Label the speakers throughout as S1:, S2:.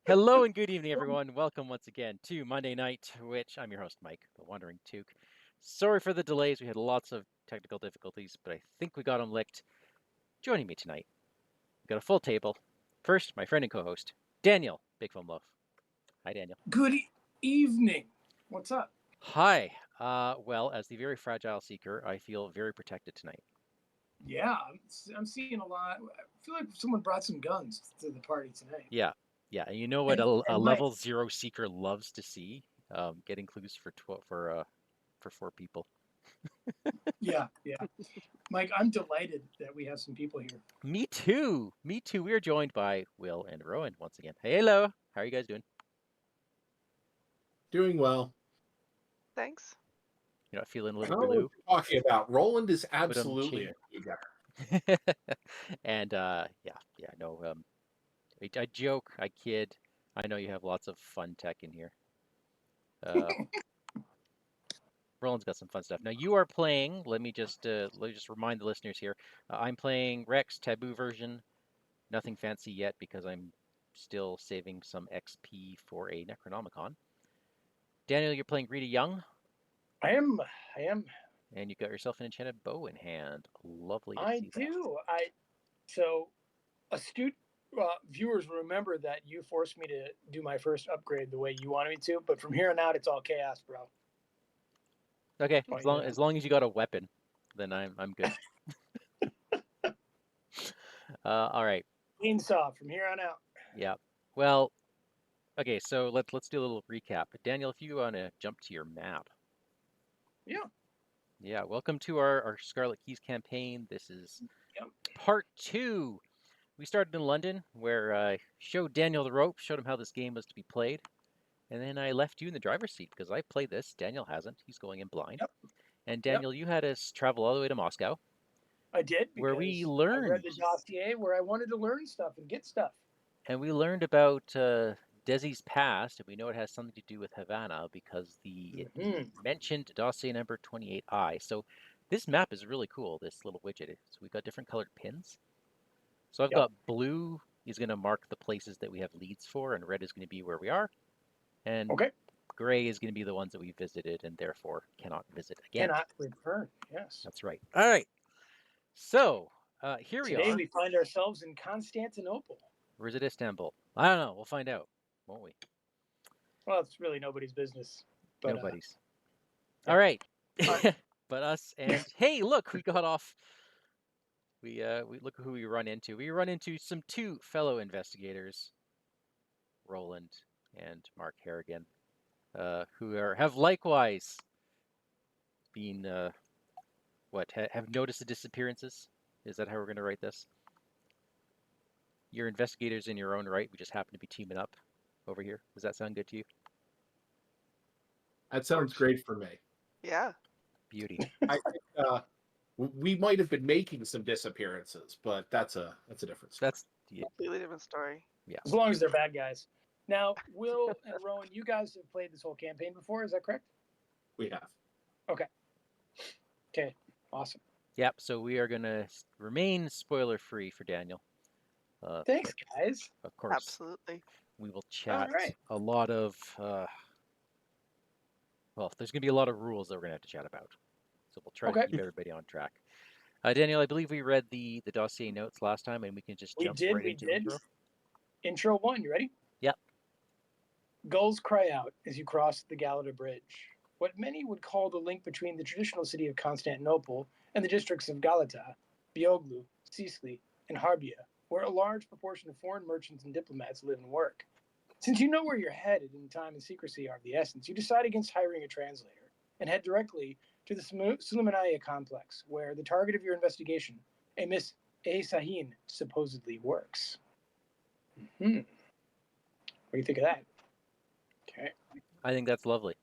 S1: Hello and good evening, everyone. Welcome once again to Monday Night, which I'm your host, Mike, the WanderingTook. Sorry for the delays. We had lots of technical difficulties, but I think we got them licked. Joining me tonight, we've got a full table. First, my friend and co-host, Daniel, BigFomLof. Hi, Daniel.
S2: Good evening. What's up?
S1: Hi. Well, as the very fragile seeker, I feel very protected tonight.
S2: Yeah, I'm seeing a lot. I feel like someone brought some guns to the party tonight.
S1: Yeah. And you know what a
S2: And
S1: level 0 seeker loves to see? Getting clues for 4 people.
S2: yeah. Mike, I'm delighted that we have some people here.
S1: Me too. Me too. We are joined by Will and Rowan once again. Hey, hello. How are you guys doing?
S3: Doing well.
S4: Thanks.
S1: You're not feeling a
S3: I
S1: little
S3: don't know what
S1: blue?
S3: you're talking about. Roland is
S1: But
S3: absolutely a good
S1: cheer. And no. I joke. I kid. I know you have lots of fun tech in here. Roland's got some fun stuff. Now you are playing. Let me just remind the listeners here. I'm playing Rex Taboo version. Nothing fancy yet because I'm still saving some XP for a Necronomicon. Daniel, you're playing Rita Young.
S2: I am.
S1: And you got yourself an enchanted bow in hand. Lovely to
S2: I
S1: see
S2: do. So astute viewers remember that you forced me to do my first upgrade the way you wanted me to, but from here on out, it's all chaos, bro.
S1: that. Okay, as long as you got a weapon, then I'm good. All right.
S2: Clean saw from here on out.
S1: Yeah. Well, okay. So let's do a little recap. Daniel, if you want to jump to your map.
S2: Yeah.
S1: Yeah. Welcome to our Scarlet Keys campaign. This is
S2: Yep.
S1: part 2. We started in London, where I showed Daniel the ropes, showed him how this game was to be played, and then I left you in the driver's seat because I played this. Daniel hasn't. He's going in blind.
S2: Yep.
S1: And Daniel, you had us travel all the way to Moscow.
S2: I did because
S1: where we learned.
S2: I read the dossier where I wanted to learn stuff and get stuff.
S1: And we learned about Desi's past, and we know it has something to do with Havana because it mentioned dossier number 28I. So this map is really cool, this little widget. So we've got different colored pins. So I've got blue is going to mark the places that we have leads for, and red is going to be where we are. And gray is going to be the ones that we visited and therefore cannot visit again.
S2: Cannot return, yes.
S1: That's right. All right. So here we are.
S2: Today we find ourselves in Constantinople.
S1: Or is it Istanbul? I don't know. We'll find out, won't we?
S2: Well, it's really nobody's business. But,
S1: nobody's. All right. But us and hey, look, we got off. We look who we run into. We run into some 2 fellow investigators, Roland and Mark Harrigan, who have likewise been have noticed the disappearances. Is that how we're going to write this? You're investigators in your own right. We just happen to be teaming up over here. Does that sound good to you?
S3: That sounds great for me.
S4: Yeah.
S1: Beauty.
S3: I think we might have been making some disappearances, but that's a different story.
S1: That's
S4: a completely different story.
S1: Yeah.
S2: As long as they're bad guys. Now, Will and Rowan, you guys have played this whole campaign before. Is that correct?
S3: We have.
S2: Okay. Awesome.
S1: Yep. So we are going to remain spoiler-free for Daniel.
S2: Thanks, guys.
S1: Of course.
S4: Absolutely.
S1: We will chat a lot of. Well, there's going to be a lot of rules that we're going to have to chat about. So we'll try to keep everybody on track. Daniel, I believe we read the dossier notes last time, and we can just jump right into the intro.
S2: Intro 1, you ready?
S1: Yep.
S2: Gulls cry out as you cross the Galata Bridge. What many would call the link between the traditional city of Constantinople and the districts of Galata, Bioglu, Sicily, and Harbia, where a large proportion of foreign merchants and diplomats live and work. Since you know where you're headed and time and secrecy are of the essence, you decide against hiring a translator and head directly to the Suleimaniyah complex, where the target of your investigation, a Miss A. Sahin, supposedly works. What do you think of that? Okay.
S1: I think that's lovely.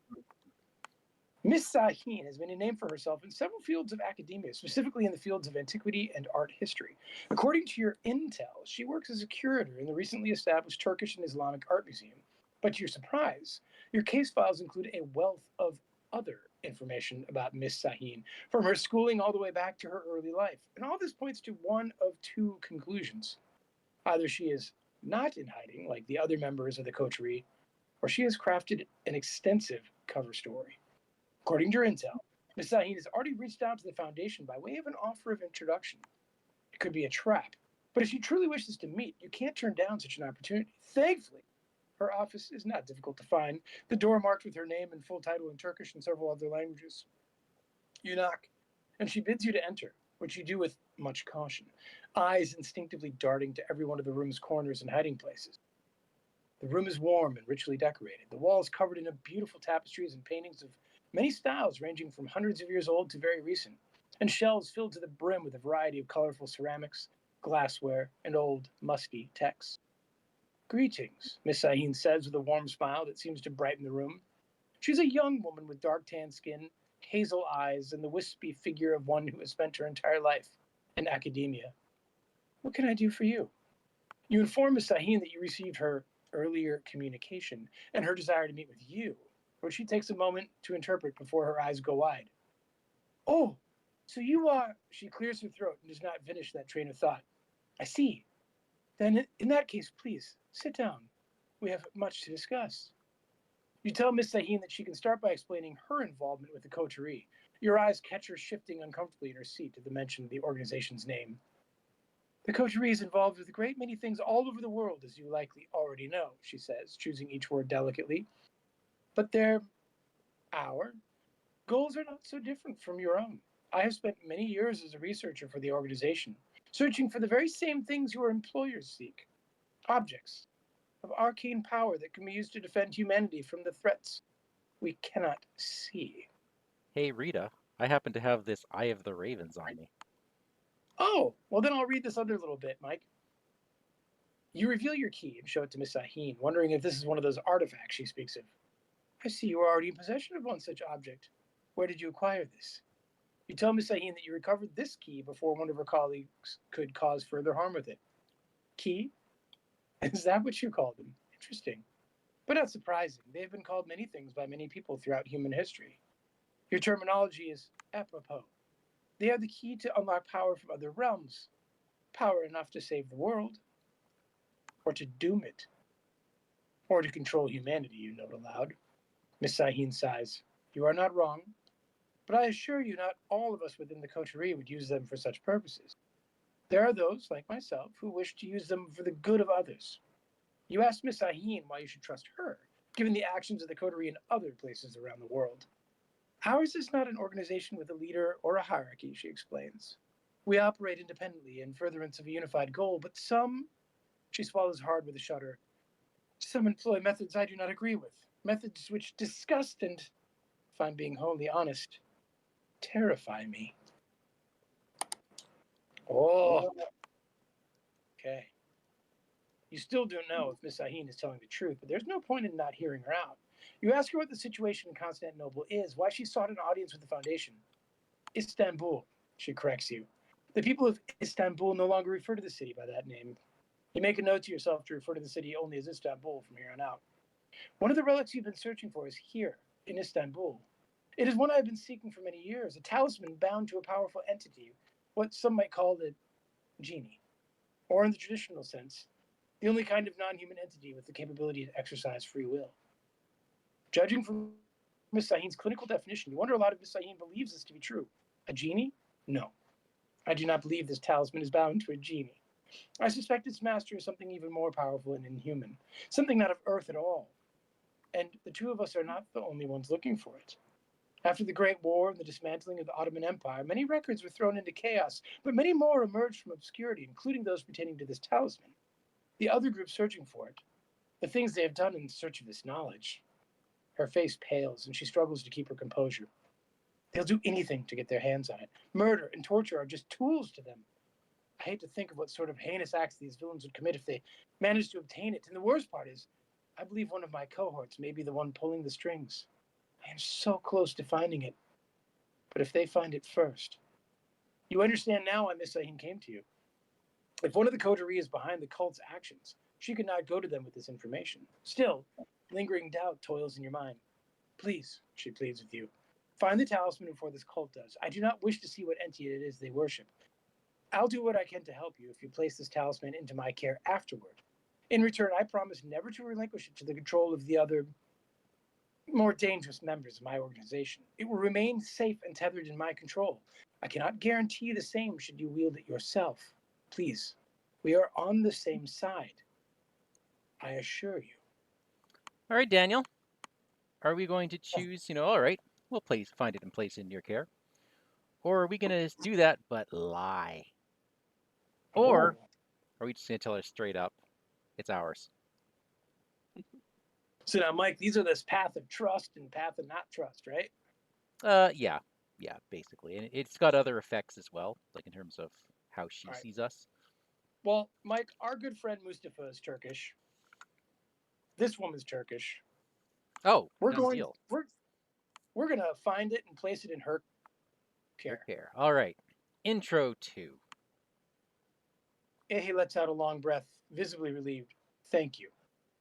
S2: Miss Sahin has made a name for herself in several fields of academia, specifically in the fields of antiquity and art history. According to your intel, she works as a curator in the recently established Turkish and Islamic Art Museum. But to your surprise, your case files include a wealth of other information about Miss Sahin, from her schooling all the way back to her early life. And all this points to one of 2 conclusions. Either she is not in hiding like the other members of the coterie, where she has crafted an extensive cover story. According to her intel, Miss Sahin has already reached out to the Foundation by way of an offer of introduction. It could be a trap, but if she truly wishes to meet, you can't turn down such an opportunity. Thankfully, her office is not difficult to find, the door marked with her name and full title in Turkish and several other languages. You knock, and she bids you to enter, which you do with much caution, eyes instinctively darting to every one of the room's corners and hiding places. The room is warm and richly decorated, the walls covered in beautiful tapestries and paintings of many styles ranging from hundreds of years old to very recent, and shelves filled to the brim with a variety of colorful ceramics, glassware, and old, musty texts. Greetings, Miss Sahin says with a warm smile that seems to brighten the room. She's a young woman with dark tan skin, hazel eyes, and the wispy figure of one who has spent her entire life in academia. What can I do for you? You inform Miss Sahin that you received her earlier communication and her desire to meet with you, which she takes a moment to interpret before her eyes go wide. Oh, so you are... She clears her throat and does not finish that train of thought. I see. Then in that case, please, sit down. We have much to discuss. You tell Miss Sahin that she can start by explaining her involvement with the coterie. Your eyes catch her shifting uncomfortably in her seat at the mention of the organization's name. The coterie is involved with a great many things all over the world, as you likely already know, she says, choosing each word delicately. But our goals are not so different from your own. I have spent many years as a researcher for the organization, searching for the very same things your employers seek. Objects of arcane power that can be used to defend humanity from the threats we cannot see.
S1: Hey, Rita, I happen to have this Eye of the Ravens on me.
S2: Oh, well then I'll read this other little bit, Mike. You reveal your key and show it to Miss Sahin, wondering if this is one of those artifacts she speaks of. I see you are already in possession of one such object. Where did you acquire this? You tell Miss Sahin that you recovered this key before one of her colleagues could cause further harm with it. Key? Is that what you call them? Interesting. But not surprising. They have been called many things by many people throughout human history. Your terminology is apropos. They are the key to unlock power from other realms. Power enough to save the world. Or to doom it. Or to control humanity, you note aloud. Miss Sahin sighs. You are not wrong. But I assure you not all of us within the coterie would use them for such purposes. There are those, like myself, who wish to use them for the good of others. You asked Miss Sahin why you should trust her, given the actions of the coterie in other places around the world. Ours is not an organization with a leader or a hierarchy, she explains. We operate independently in furtherance of a unified goal, but some, she swallows hard with a shudder, some employ methods I do not agree with, methods which disgust and, if I'm being wholly honest, terrify me. Oh, okay. You still don't know if Miss Sahin is telling the truth, but there's no point in not hearing her out. You ask her what the situation in Constantinople is, why she sought an audience with the Foundation. Istanbul, she corrects you. The people of Istanbul no longer refer to the city by that name. You make a note to yourself to refer to the city only as Istanbul from here on out. One of the relics you've been searching for is here, in Istanbul. It is one I've been seeking for many years, a talisman bound to a powerful entity, what some might call the genie, or in the traditional sense, the only kind of non-human entity with the capability to exercise free will. Judging from Miss Sahin's clinical definition, you wonder a lot if Miss Sahin believes this to be true. A genie? No. I do not believe this talisman is bound to a genie. I suspect its master is something even more powerful and inhuman, something not of Earth at all. And the two of us are not the only ones looking for it. After the Great War and the dismantling of the Ottoman Empire, many records were thrown into chaos, but many more emerged from obscurity, including those pertaining to this talisman. The other group searching for it, the things they have done in search of this knowledge. Her face pales, and she struggles to keep her composure. They'll do anything to get their hands on it. Murder and torture are just tools to them. I hate to think of what sort of heinous acts these villains would commit if they managed to obtain it. And the worst part is, I believe one of my cohorts may be the one pulling the strings. I am so close to finding it. But if they find it first... You understand now why Miss Sahin came to you. If one of the coterie is behind the cult's actions, she could not go to them with this information. Still, lingering doubt toils in your mind. Please, she pleads with you, find the talisman before this cult does. I do not wish to see what entity it is they worship. I'll do what I can to help you if you place this talisman into my care afterward. In return, I promise never to relinquish it to the control of the other, more dangerous members of my organization. It will remain safe and tethered in my control. I cannot guarantee the same should you wield it yourself. Please, we are on the same side. I assure you.
S1: All right, Daniel. Are we going to choose, all right, we'll find it and place it in your care. Or are we going to do that but lie? Or are we just going to tell her straight up, it's ours?
S2: So now, Mike, these are this path of trust and path of not trust, right?
S1: Yeah, basically. And it's got other effects as well, like in terms of how she sees us.
S2: Well, Mike, our good friend Mustafa is Turkish. This woman's Turkish.
S1: Oh,
S2: we're
S1: done
S2: going.
S1: deal.
S2: We're gonna find it and place it in her care.
S1: All right. Intro 2.
S2: Ehe lets out a long breath, visibly relieved. Thank you.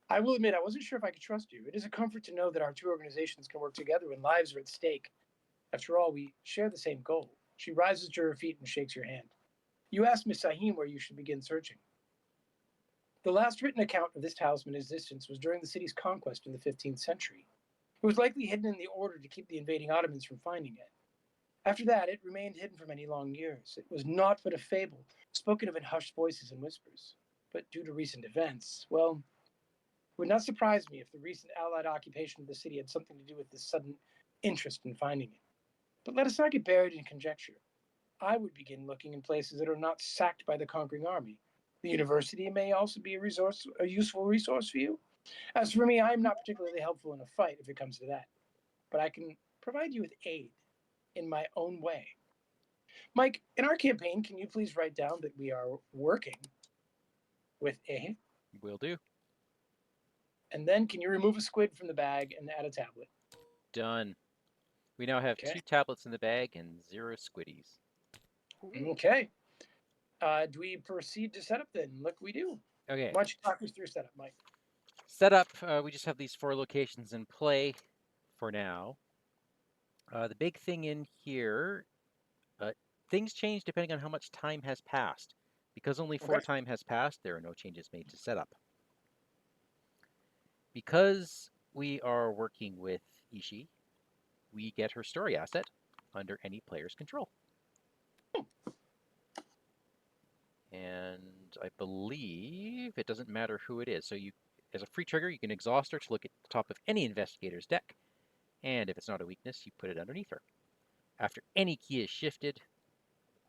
S2: I will admit I wasn't sure if I could trust you. It is a comfort to know that our two organizations can work together when lives are at stake. After all, we share the same goal. She rises to her feet and shakes your hand. You asked Miss Sahin where you should begin searching. The last written account of this talisman's existence was during the city's conquest in the 15th century. It was likely hidden in the order to keep the invading Ottomans from finding it. After that, it remained hidden for many long years. It was naught but a fable, spoken of in hushed voices and whispers. But due to recent events, well, it would not surprise me if the recent Allied occupation of the city had something to do with this sudden interest in finding it. But let us not get buried in conjecture. I would begin looking in places that are not sacked by the conquering army. The university may also be a useful resource for you. As for me, I am not particularly helpful in a fight if it comes to that. But I can provide you with aid in my own way. Mike, in our campaign, can you please write down that we are working with Ehe?
S1: Will do.
S2: And then can you remove a squid from the bag and add a tablet?
S1: Done. We now have 2 tablets in the bag and 0 squiddies.
S2: Okay. Do we proceed to setup then? Look, we do.
S1: Okay.
S2: Why don't you talk us through setup, Mike?
S1: Setup, we just have these 4 locations in play for now. The big thing in here, things change depending on how much time has passed. Because only 4 time has passed, there are no changes made to setup. Because we are working with Ishi, we get her story asset under any player's control. And I believe it doesn't matter who it is. So you, as a free trigger, you can exhaust her to look at the top of any investigator's deck. And if it's not a weakness, you put it underneath her. After any key is shifted,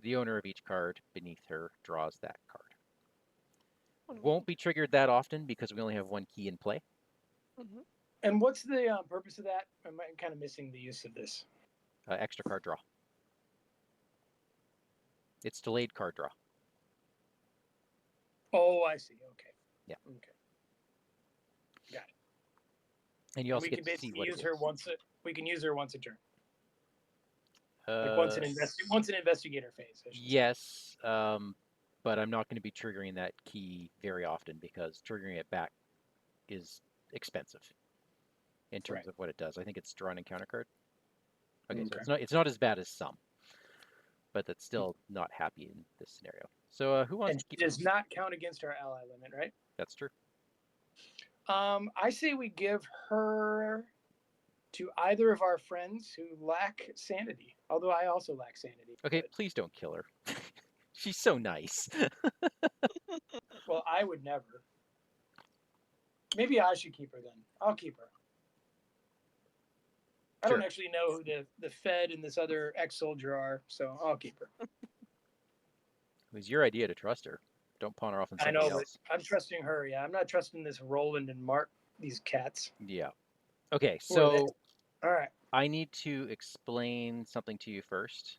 S1: the owner of each card beneath her draws that card. Won't be triggered that often because we only have 1 key in play.
S2: And what's the purpose of that? I'm kind of missing the use of this.
S1: Extra card draw. It's delayed card draw.
S2: Oh, I see. Okay.
S1: Yeah.
S2: Okay. Got it.
S1: And you also
S2: we
S1: get
S2: can
S1: to
S2: basically
S1: see what
S2: use
S1: it
S2: her
S1: is.
S2: we can use her once a turn. Like once an investigator phase.
S1: Yes, but I'm not going to be triggering that key very often because triggering it back is expensive in terms of what it does. I think it's draw an encounter card. Okay, so it's not as bad as some, but that's still not happy in this scenario. So who wants to keep?
S2: It does not count against our ally limit, right?
S1: That's true.
S2: I say we give her to either of our friends who lack sanity. Although I also lack sanity.
S1: Okay, please don't kill her. She's so nice.
S2: Well, I would never. Maybe I should keep her then. I'll keep her. I don't actually know who the Fed and this other ex-soldier are, so I'll keep her.
S1: It was your idea to trust her. Don't pawn her off on somebody else.
S2: I know, but I'm trusting her. Yeah, I'm not trusting this Roland and Mark, these cats.
S1: Yeah. Okay, so
S2: all right.
S1: I need to explain something to you first.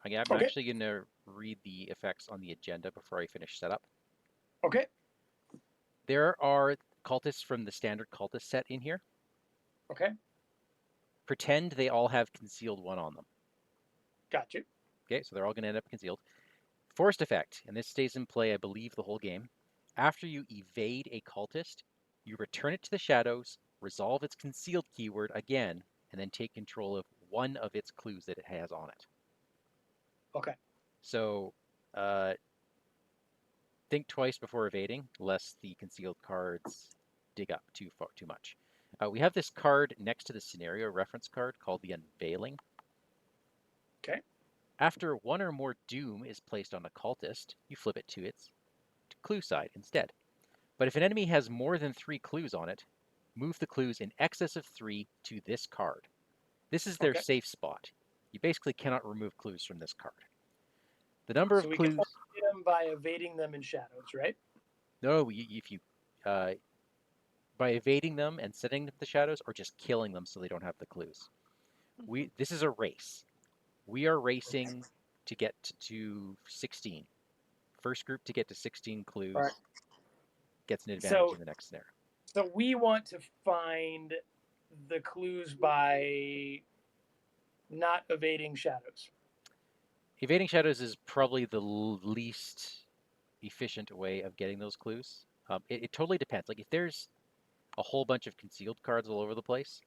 S1: I'm actually going to read the effects on the agenda before I finish setup.
S2: Okay.
S1: There are cultists from the standard cultist set in here.
S2: Okay.
S1: Pretend they all have concealed 1 on them.
S2: Gotcha.
S1: Okay, so they're all going to end up concealed. Forced effect, and this stays in play, I believe, the whole game. After you evade a cultist, you return it to the shadows, resolve its concealed keyword again, and then take control of 1 of its clues that it has on it.
S2: Okay.
S1: So think twice before evading, lest the concealed cards dig up too much. We have this card next to the scenario reference card called the Unveiling.
S2: Okay.
S1: After one or more doom is placed on a cultist, you flip it to its clue side instead. But if an enemy has more than 3 clues on it, move the clues in excess of 3 to this card. This is their
S2: Okay.
S1: safe spot. You basically cannot remove clues from this card. The number of
S2: So we
S1: clues.
S2: can only get them by evading them in shadows, right?
S1: No, if you by evading them and setting up the shadows, or just killing them so they don't have the clues. This is a race. We are racing to get to 16. First group to get to 16 clues
S2: Right.
S1: gets an advantage
S2: So-
S1: in the next scenario.
S2: So we want to find the clues by not evading shadows.
S1: Evading shadows is probably the least efficient way of getting those clues. It totally depends. Like if there's a whole bunch of concealed cards all over the place,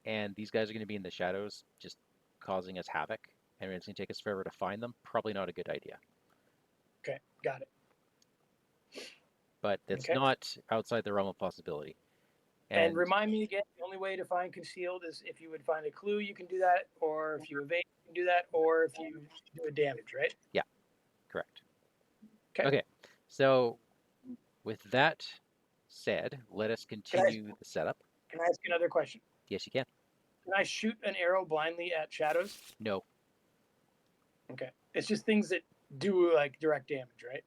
S1: and these guys are going to be in the shadows, just causing us havoc, and it's going to take us forever to find them, probably not a good idea.
S2: Okay, got it.
S1: But that's
S2: Okay.
S1: not outside the realm of possibility.
S2: And remind me again, the only way to find concealed is if you would find a clue, you can do that, or if you evade, you can do that, or if you do a damage, right?
S1: Correct.
S2: Okay.
S1: So with that said, let us continue the setup.
S2: Can I ask you another question?
S1: Yes, you can.
S2: Can I shoot an arrow blindly at shadows?
S1: No.
S2: Okay. It's just things that do like direct damage, right?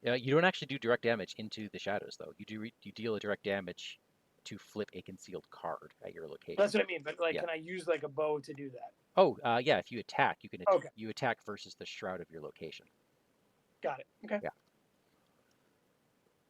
S1: You don't actually do direct damage into the shadows, though. You deal a direct damage to flip a concealed card at your location.
S2: That's what I mean. But like,
S1: Yeah.
S2: can I use like a bow to do that?
S1: Oh, yeah. If you attack, you can
S2: Okay.
S1: you attack versus the shroud of your location.
S2: Got it. Okay.
S1: Yeah.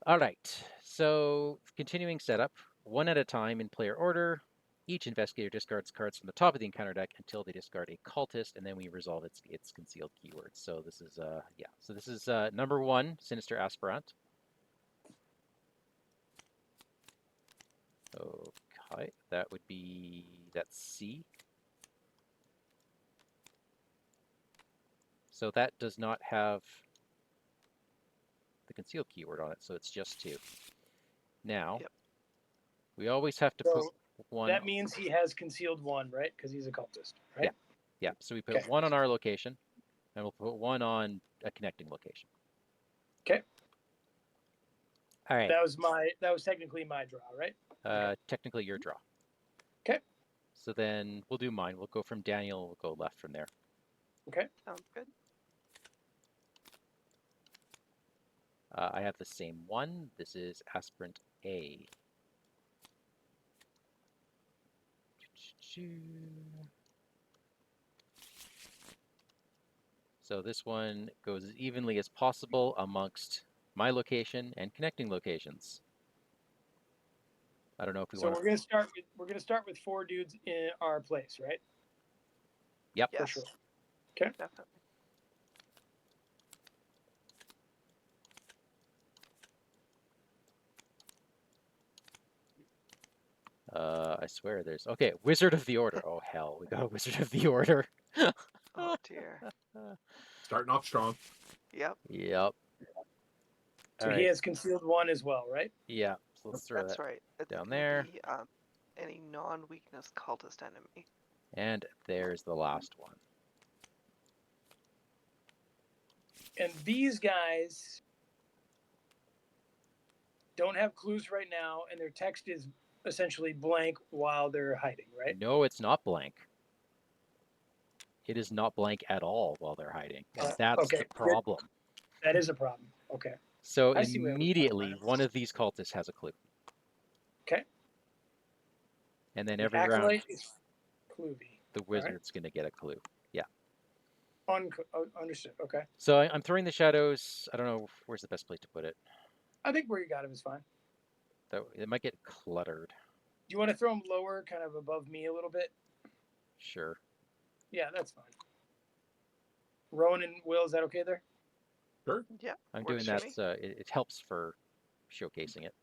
S1: All right. So continuing setup, one at a time in player order. Each investigator discards cards from the top of the encounter deck until they discard a cultist, and then we resolve its concealed keywords. So this is yeah. So this is number 1, Sinister Aspirant. Okay, that would be that's C. So that does not have the concealed keyword on it, so it's just 2. Now,
S4: Yep.
S1: we always have to
S2: So
S1: put 1.
S2: that means he has concealed 1, right? Because he's a cultist, right?
S1: Yeah, so we put
S2: Okay.
S1: 1 on our location, and we'll put 1 on a connecting location.
S2: Okay.
S1: All right.
S2: That was technically my draw, right?
S1: Technically your draw.
S2: Okay.
S1: So then we'll do mine. We'll go from Daniel. We'll go left from there.
S2: Okay.
S4: Sounds good.
S1: I have the same one. This is Aspirant A. So this one goes as evenly as possible amongst my location and connecting locations. I don't know if we
S2: So
S1: want.
S2: we're gonna start with 4 dudes in our place, right?
S1: Yep.
S4: Yes.
S2: For sure. Okay.
S4: Definitely.
S1: I swear there's okay. Wizard of the Order. Oh hell, we got a Wizard of the Order.
S4: Oh dear.
S3: Starting off strong.
S4: Yep.
S1: Yep.
S2: So
S1: All
S2: he
S1: right.
S2: has concealed 1 as well, right?
S1: Yeah. So let's throw
S4: That's
S1: that
S4: right. It's
S1: down
S4: gonna
S1: there.
S4: Be, any non-weakness cultist enemy.
S1: And there's the last one.
S2: And these guys don't have clues right now, and their text is essentially blank while they're hiding, right?
S1: No, it's not blank. It is not blank at all while they're hiding. And that's
S2: okay,
S1: the
S2: good.
S1: problem.
S2: That is a problem. Okay.
S1: So
S2: I see where we're
S1: immediately,
S2: going.
S1: one of these cultists has a clue.
S2: Okay.
S1: And then
S2: The
S1: every round,
S2: acolyte is cluey.
S1: the wizard's going to get a clue. Yeah.
S2: Understood. Okay.
S1: So I'm throwing the shadows. I don't know where's the best place to put it.
S2: I think where you got him is fine.
S1: It might get cluttered.
S2: Do you want to throw him lower, kind of above me a little bit?
S1: Sure.
S2: Yeah, that's fine. Rowan and Will, is that okay there?
S3: Sure.
S4: Yeah.
S1: I'm
S4: works
S1: doing
S4: for
S1: that.
S4: me.
S1: It helps for showcasing it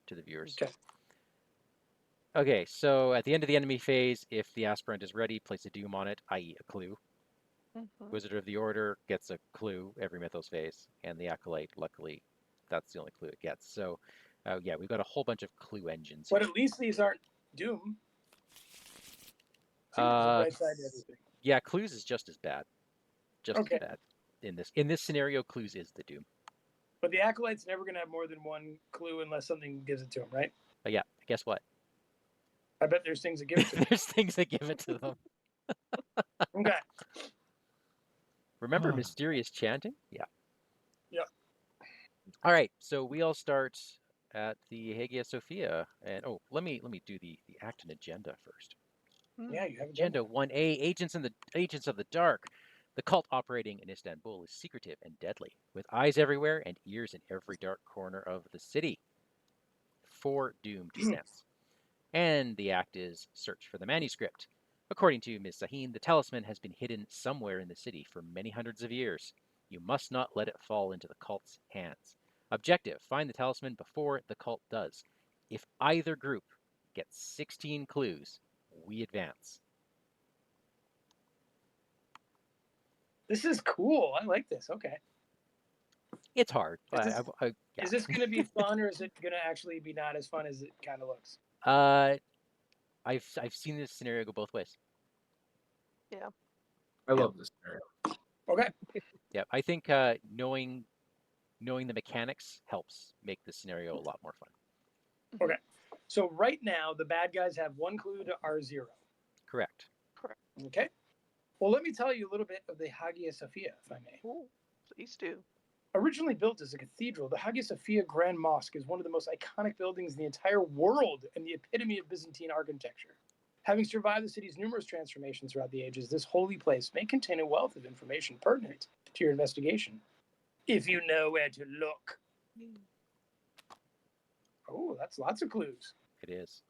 S1: to the viewers.
S2: Okay.
S1: Okay, so at the end of the enemy phase, if the aspirant is ready, place a doom on it, i.e. a clue.
S4: Mhm.
S1: Wizard of the Order gets a clue every Mythos phase, and the Acolyte, luckily, that's the only clue it gets. So, yeah, we've got a whole bunch of clue engines
S2: But
S1: here.
S2: at least these aren't Doom. See, there's a
S1: Uh,
S2: bright side to everything.
S1: yeah, clues is just as bad. Just
S2: Okay.
S1: as bad. In this scenario, clues is the doom.
S2: But the Acolyte's never going to have more than one clue unless something gives it to him, right?
S1: But yeah, guess what?
S2: I bet there's things that give it to him.
S1: There's things that give it to them.
S2: Okay.
S1: Remember mysterious chanting? Yeah.
S2: Yep.
S1: All right, so we all start at the Hagia Sophia, and let me do the act and agenda first.
S2: Yeah, you haven't done
S1: Agenda
S2: that.
S1: 1A: Agents of the Dark. The cult operating in Istanbul is secretive and deadly, with eyes everywhere and ears in every dark corner of the city. 4 doomed cents. And the act is search for the manuscript. According to Ms. Sahin, the talisman has been hidden somewhere in the city for many hundreds of years. You must not let it fall into the cult's hands. Objective: find the talisman before the cult does. If either group gets 16 clues, we advance.
S2: This is cool. I like this. Okay.
S1: It's hard.
S2: Is
S1: Yeah.
S2: Is this going to be fun, or is it going to actually be not as fun as it kind of looks?
S1: I've seen this scenario go both ways.
S4: Yeah.
S3: I love this scenario.
S2: Okay.
S1: Yeah, I think knowing the mechanics helps make this scenario a lot more fun.
S2: Okay. So right now, the bad guys have 1 clue to R0.
S1: Correct.
S4: Correct.
S2: Okay. Well, let me tell you a little bit of the Hagia Sophia, if I may.
S4: Ooh, please do.
S2: Originally built as a cathedral, the Hagia Sophia Grand Mosque is one of the most iconic buildings in the entire world and the epitome of Byzantine architecture. Having survived the city's numerous transformations throughout the ages, this holy place may contain a wealth of information pertinent to your investigation, if you know where to look. Oh, that's lots of clues.
S1: It is.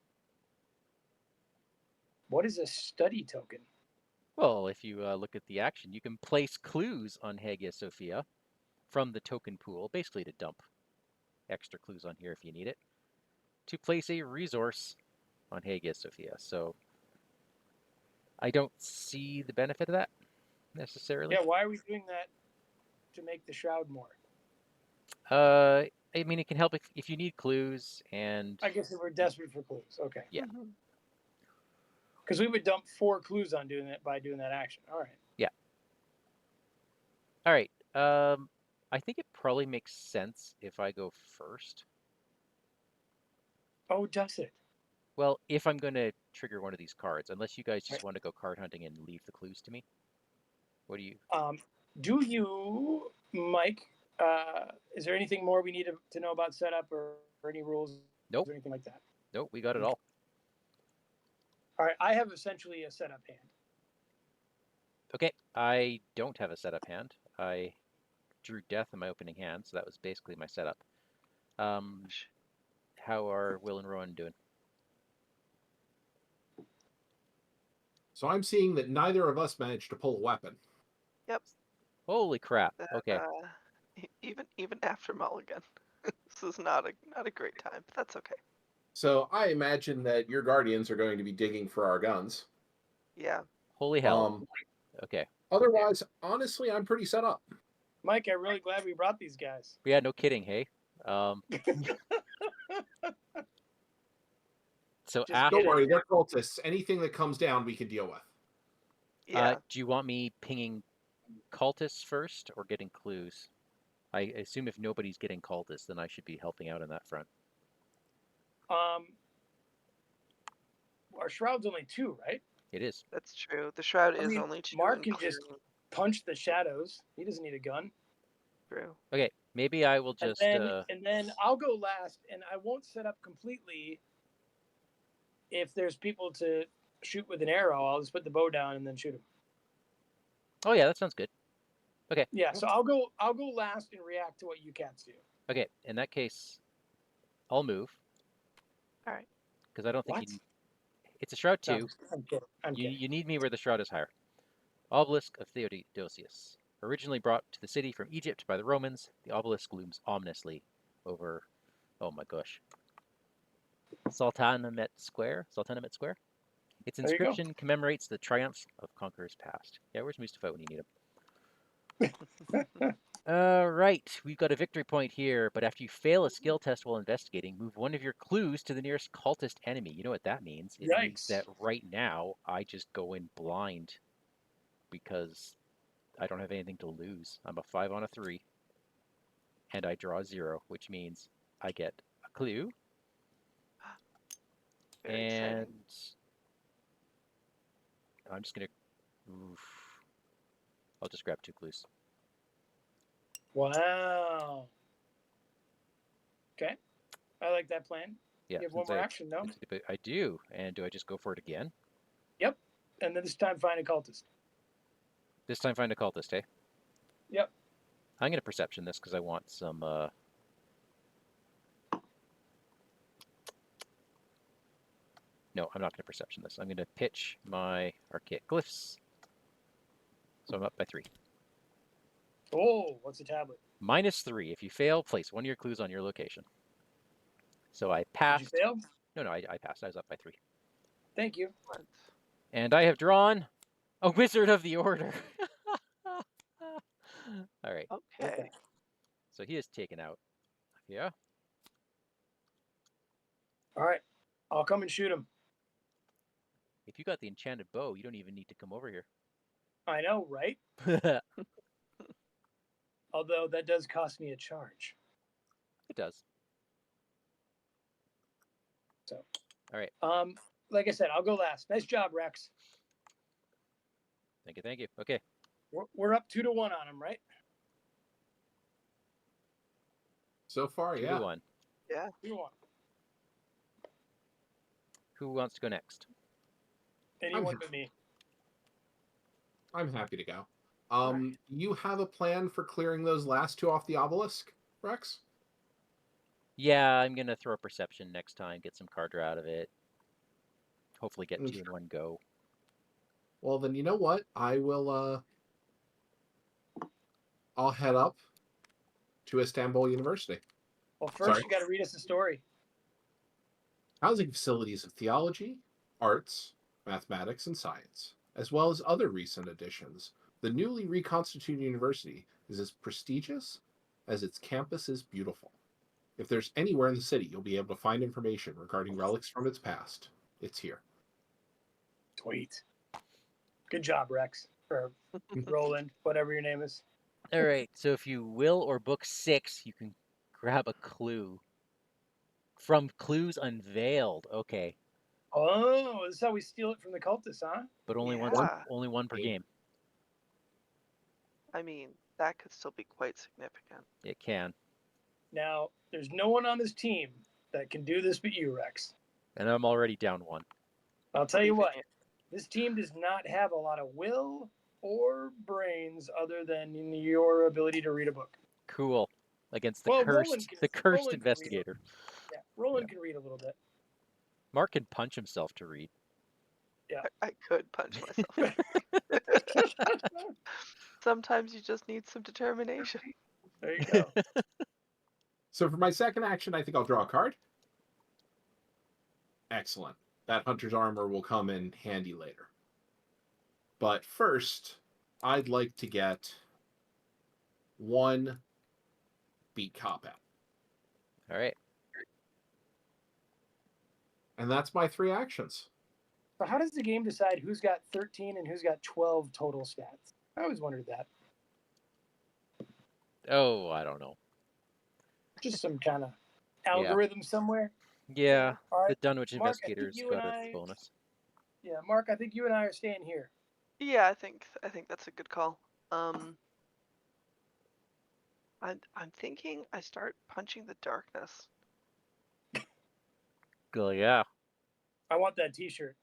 S2: What is a study token?
S1: Well, if you look at the action, you can place clues on Hagia Sophia from the token pool, basically to dump extra clues on here if you need it, to place a resource on Hagia Sophia. So I don't see the benefit of that necessarily.
S2: Yeah, why are we doing that to make the shroud more?
S1: I mean, it can help if you need clues, and
S2: I guess if we're desperate for clues. Okay.
S1: Yeah.
S2: Because we would dump 4 clues on doing that by doing that action. All right.
S1: Yeah. All right. I think it probably makes sense if I go first.
S2: Oh, does it?
S1: Well, if I'm going to trigger one of these cards, unless you guys just want to go card hunting and leave the clues to me. What do you?
S2: Do you, Mike? Is there anything more we need to know about setup or any rules
S1: Nope.
S2: or anything like that?
S1: Nope, we got it all.
S2: All right, I have essentially a setup hand.
S1: Okay, I don't have a setup hand. I drew death in my opening hand, so that was basically my setup. How are Will and Rowan doing?
S3: So I'm seeing that neither of us managed to pull a weapon.
S4: Yep.
S1: Holy crap!
S4: That,
S1: Okay.
S4: Even after Mulligan, this is not a great time, but that's okay.
S3: So I imagine that your guardians are going to be digging for our guns.
S4: Yeah.
S1: Holy hell. Okay.
S3: Otherwise, honestly, I'm pretty set up.
S2: Mike, I'm really glad we brought these guys.
S1: Yeah, no kidding. Hey. So after,
S3: Don't worry, they're cultists. Anything that comes down, we can deal with.
S4: Yeah.
S1: do you want me pinging cultists first or getting clues? I assume if nobody's getting cultists, then I should be helping out on that front.
S2: Our shroud's only 2, right?
S1: It is.
S4: That's true. The shroud is
S2: mean,
S4: only 2.
S2: Mark can just punch the shadows. He doesn't need a gun.
S4: True.
S1: Okay, maybe I will just.
S2: And then I'll go last, and I won't set up completely. If there's people to shoot with an arrow, I'll just put the bow down and then shoot them.
S1: Oh yeah, that sounds good. Okay.
S2: Yeah, so I'll go last and react to what you cats do.
S1: Okay, in that case, I'll move.
S4: All right.
S1: Because I don't think
S2: What?
S1: you. It's a shroud 2.
S2: No, I'm kidding.
S1: You need me where the shroud is higher. Obelisk of Theodosius. Originally brought to the city from Egypt by the Romans, the obelisk looms ominously over, oh my gosh, Sultanahmet Square? Its
S2: There you go.
S1: inscription commemorates the triumphs of conquerors past. Yeah, where's Mustafa when you need him? Right, we've got a victory point here, but after you fail a skill test while investigating, move one of your clues to the nearest cultist enemy. You know what that means? It means
S2: Yikes.
S1: that right now, I just go in blind because I don't have anything to lose. I'm a 5 on a 3, and I draw 0, which means I get a clue,
S4: Very
S1: and
S4: exciting.
S1: I'm just gonna. I'll just grab 2 clues.
S2: Wow. Okay. I like that plan.
S1: Yeah,
S2: You have one
S1: since
S2: more action, no?
S1: I do, and do I just go for it again?
S2: Yep. And then this time find a cultist.
S1: This time find a cultist, eh?
S2: Yep.
S1: I'm gonna perception this because I want some. No, I'm not gonna perception this. I'm gonna pitch my archaic glyphs. So I'm up by 3.
S2: Oh, what's a tablet?
S1: -3. If you fail, place one of your clues on your location. So I
S2: Did you
S1: passed.
S2: fail?
S1: No, I passed. I was up by 3.
S2: Thank you.
S4: What?
S1: And I have drawn a Wizard of the Order. All right.
S4: Okay.
S1: So he is taken out. Yeah.
S2: All right. I'll come and shoot him.
S1: If you got the enchanted bow, you don't even need to come over here.
S2: I know, right?
S1: It
S2: Although that does cost me a charge.
S1: does.
S2: So.
S1: All right.
S2: Like I said, I'll go last. Nice job, Rex.
S1: Thank you. Thank you. Okay.
S2: We're up 2-1 on him, right?
S3: So far,
S1: 2
S3: yeah.
S1: to 1.
S4: Yeah.
S2: 2-1.
S1: Who wants to go next?
S2: Anyone but me.
S3: I'm happy to go. You have a plan for clearing those last 2 off the obelisk, Rex?
S1: Yeah, I'm gonna throw a perception next time. Get some card draw out of it. Hopefully, get 2 in
S3: Sure.
S1: one go.
S3: Well, then you know what? I will. I'll head up to Istanbul University.
S2: Well, first
S3: Sorry.
S2: you got to read us a story.
S3: Housing facilities of theology, arts, mathematics, and science, as well as other recent additions. The newly reconstituted university is as prestigious as its campus is beautiful. If there's anywhere in the city you'll be able to find information regarding relics from its past, it's here.
S2: Sweet. Good job, Rex. Or Roland, whatever your name is.
S1: All right. So if you will or book 6, you can grab a clue from clues unveiled. Okay,
S2: Oh, this is how we steal it from the cultists, huh?
S1: but only
S4: Yeah.
S1: only one per game.
S4: I mean, that could still be quite significant.
S1: It can.
S2: Now, there's no one on this team that can do this but you, Rex.
S1: And I'm already down 1.
S2: I'll tell you
S4: Believe
S2: what,
S4: in
S2: this team does not have a lot of will or brains other than your ability to read a book.
S1: Cool. Against the
S2: Well,
S1: cursed
S2: Roland can read
S1: investigator.
S2: Yeah, Roland can read a little bit.
S1: Mark can punch himself to read.
S4: I could punch myself. Sometimes you just need some determination.
S2: There you go.
S3: So for my second action, I think I'll draw a card. Excellent. That hunter's armor will come in handy later. But first, I'd like to get 1 beat cop out.
S1: All right.
S3: And that's my 3 actions.
S2: So how does the game decide who's got 13 and who's got 12 total stats? I always wondered that.
S1: Oh, I don't know.
S2: Just some kind of algorithm somewhere.
S1: Yeah.
S2: All right.
S1: The Dunwich
S2: Mark, I think
S1: investigators
S2: you
S1: got
S2: and
S1: a
S2: I-
S1: bonus.
S2: Yeah, Mark, I think you and I are staying here.
S4: Yeah, I think that's a good call. I'm thinking I start punching the darkness.
S1: Go, yeah.
S2: I want that T-shirt.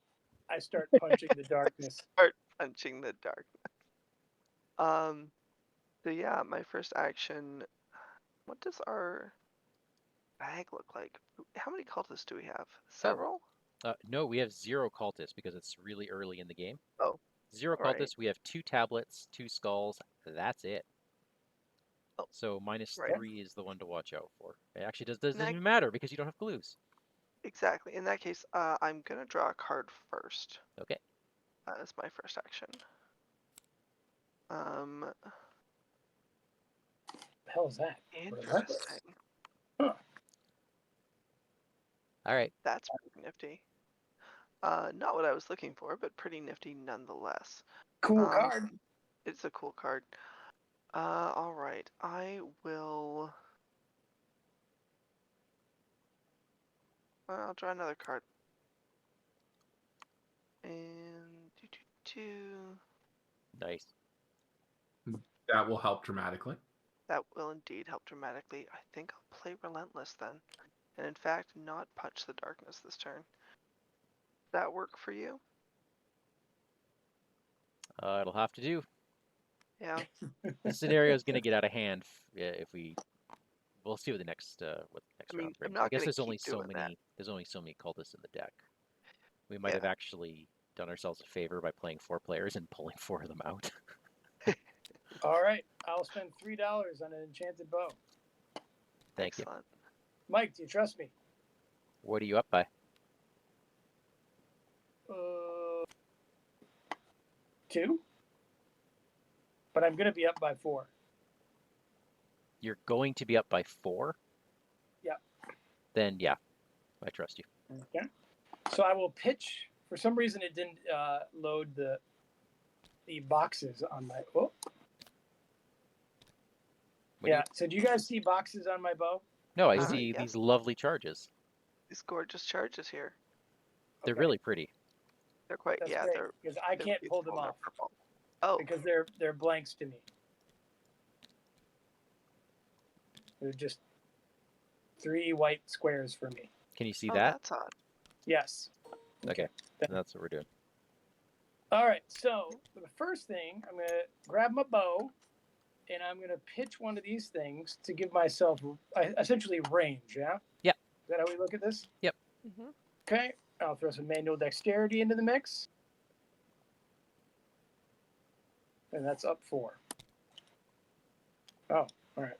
S2: I start punching the darkness.
S4: Start punching the darkness. So yeah, my first action. What does our bag look like? How many cultists do we have? Several?
S1: No, we have 0 cultists because it's really early in the game.
S4: Oh,
S1: 0
S4: right.
S1: cultists. We have 2 tablets, 2 skulls. That's it.
S4: Oh,
S1: So -3 is the one to watch out for. It actually doesn't
S4: Next.
S1: even matter because you don't have clues.
S4: Exactly. In that case, I'm gonna draw a card first.
S1: Okay.
S4: As my first action.
S2: The hell is that?
S4: Interesting.
S2: Huh.
S1: All right.
S4: That's pretty nifty. Not what I was looking for, but pretty nifty nonetheless.
S2: Cool card.
S4: It's a cool card. All right. I will. I'll draw another card. And
S1: Nice.
S3: That will help dramatically.
S4: that will indeed help dramatically. I think I'll play Relentless then, and in fact, not Punch the Darkness this turn. Does that work for you?
S1: It'll have to do.
S4: Yeah.
S1: The scenario is going to get out of hand if we. We'll see what the next
S4: I mean,
S1: round brings.
S4: I'm not
S1: I guess
S4: gonna
S1: there's only
S4: keep
S1: so
S4: doing that.
S1: many. There's only so many cultists in the deck. We might have actually done ourselves a favor by playing 4 players and pulling 4 of them out.
S2: All right, I'll spend $3 on an enchanted bow.
S1: Thank you.
S4: Excellent.
S2: Mike, do you trust me?
S1: What are you up by?
S2: 2. But I'm gonna be up by 4.
S1: You're going to be up by 4?
S2: Yeah.
S1: Then yeah, I trust you.
S2: Okay. So I will pitch. For some reason, it didn't load the boxes on my. Oh. Yeah. So do you guys see boxes on my bow?
S1: No, I see
S4: Yeah.
S1: these lovely charges.
S4: These gorgeous charges here.
S1: They're
S2: Okay.
S1: really pretty.
S4: They're quite.
S2: That's
S4: yeah,
S2: great,
S4: they're.
S2: because I
S4: they're
S2: can't pull
S4: beautiful
S2: them
S4: and they're
S2: off
S4: purple. Oh,
S2: because they're blanks to me. They're just 3 white squares for me.
S1: Can you see
S4: oh,
S1: that?
S4: that's odd.
S2: Yes.
S1: Okay. That's what we're doing.
S2: All right. So for the first thing, I'm gonna grab my bow, and I'm gonna pitch one of these things to give myself essentially range. Yeah.
S1: Yep.
S2: Is that how we look at this?
S1: Yep.
S4: Mm-hmm.
S2: Okay. I'll throw some manual dexterity into the mix, and that's up 4. Oh, all right.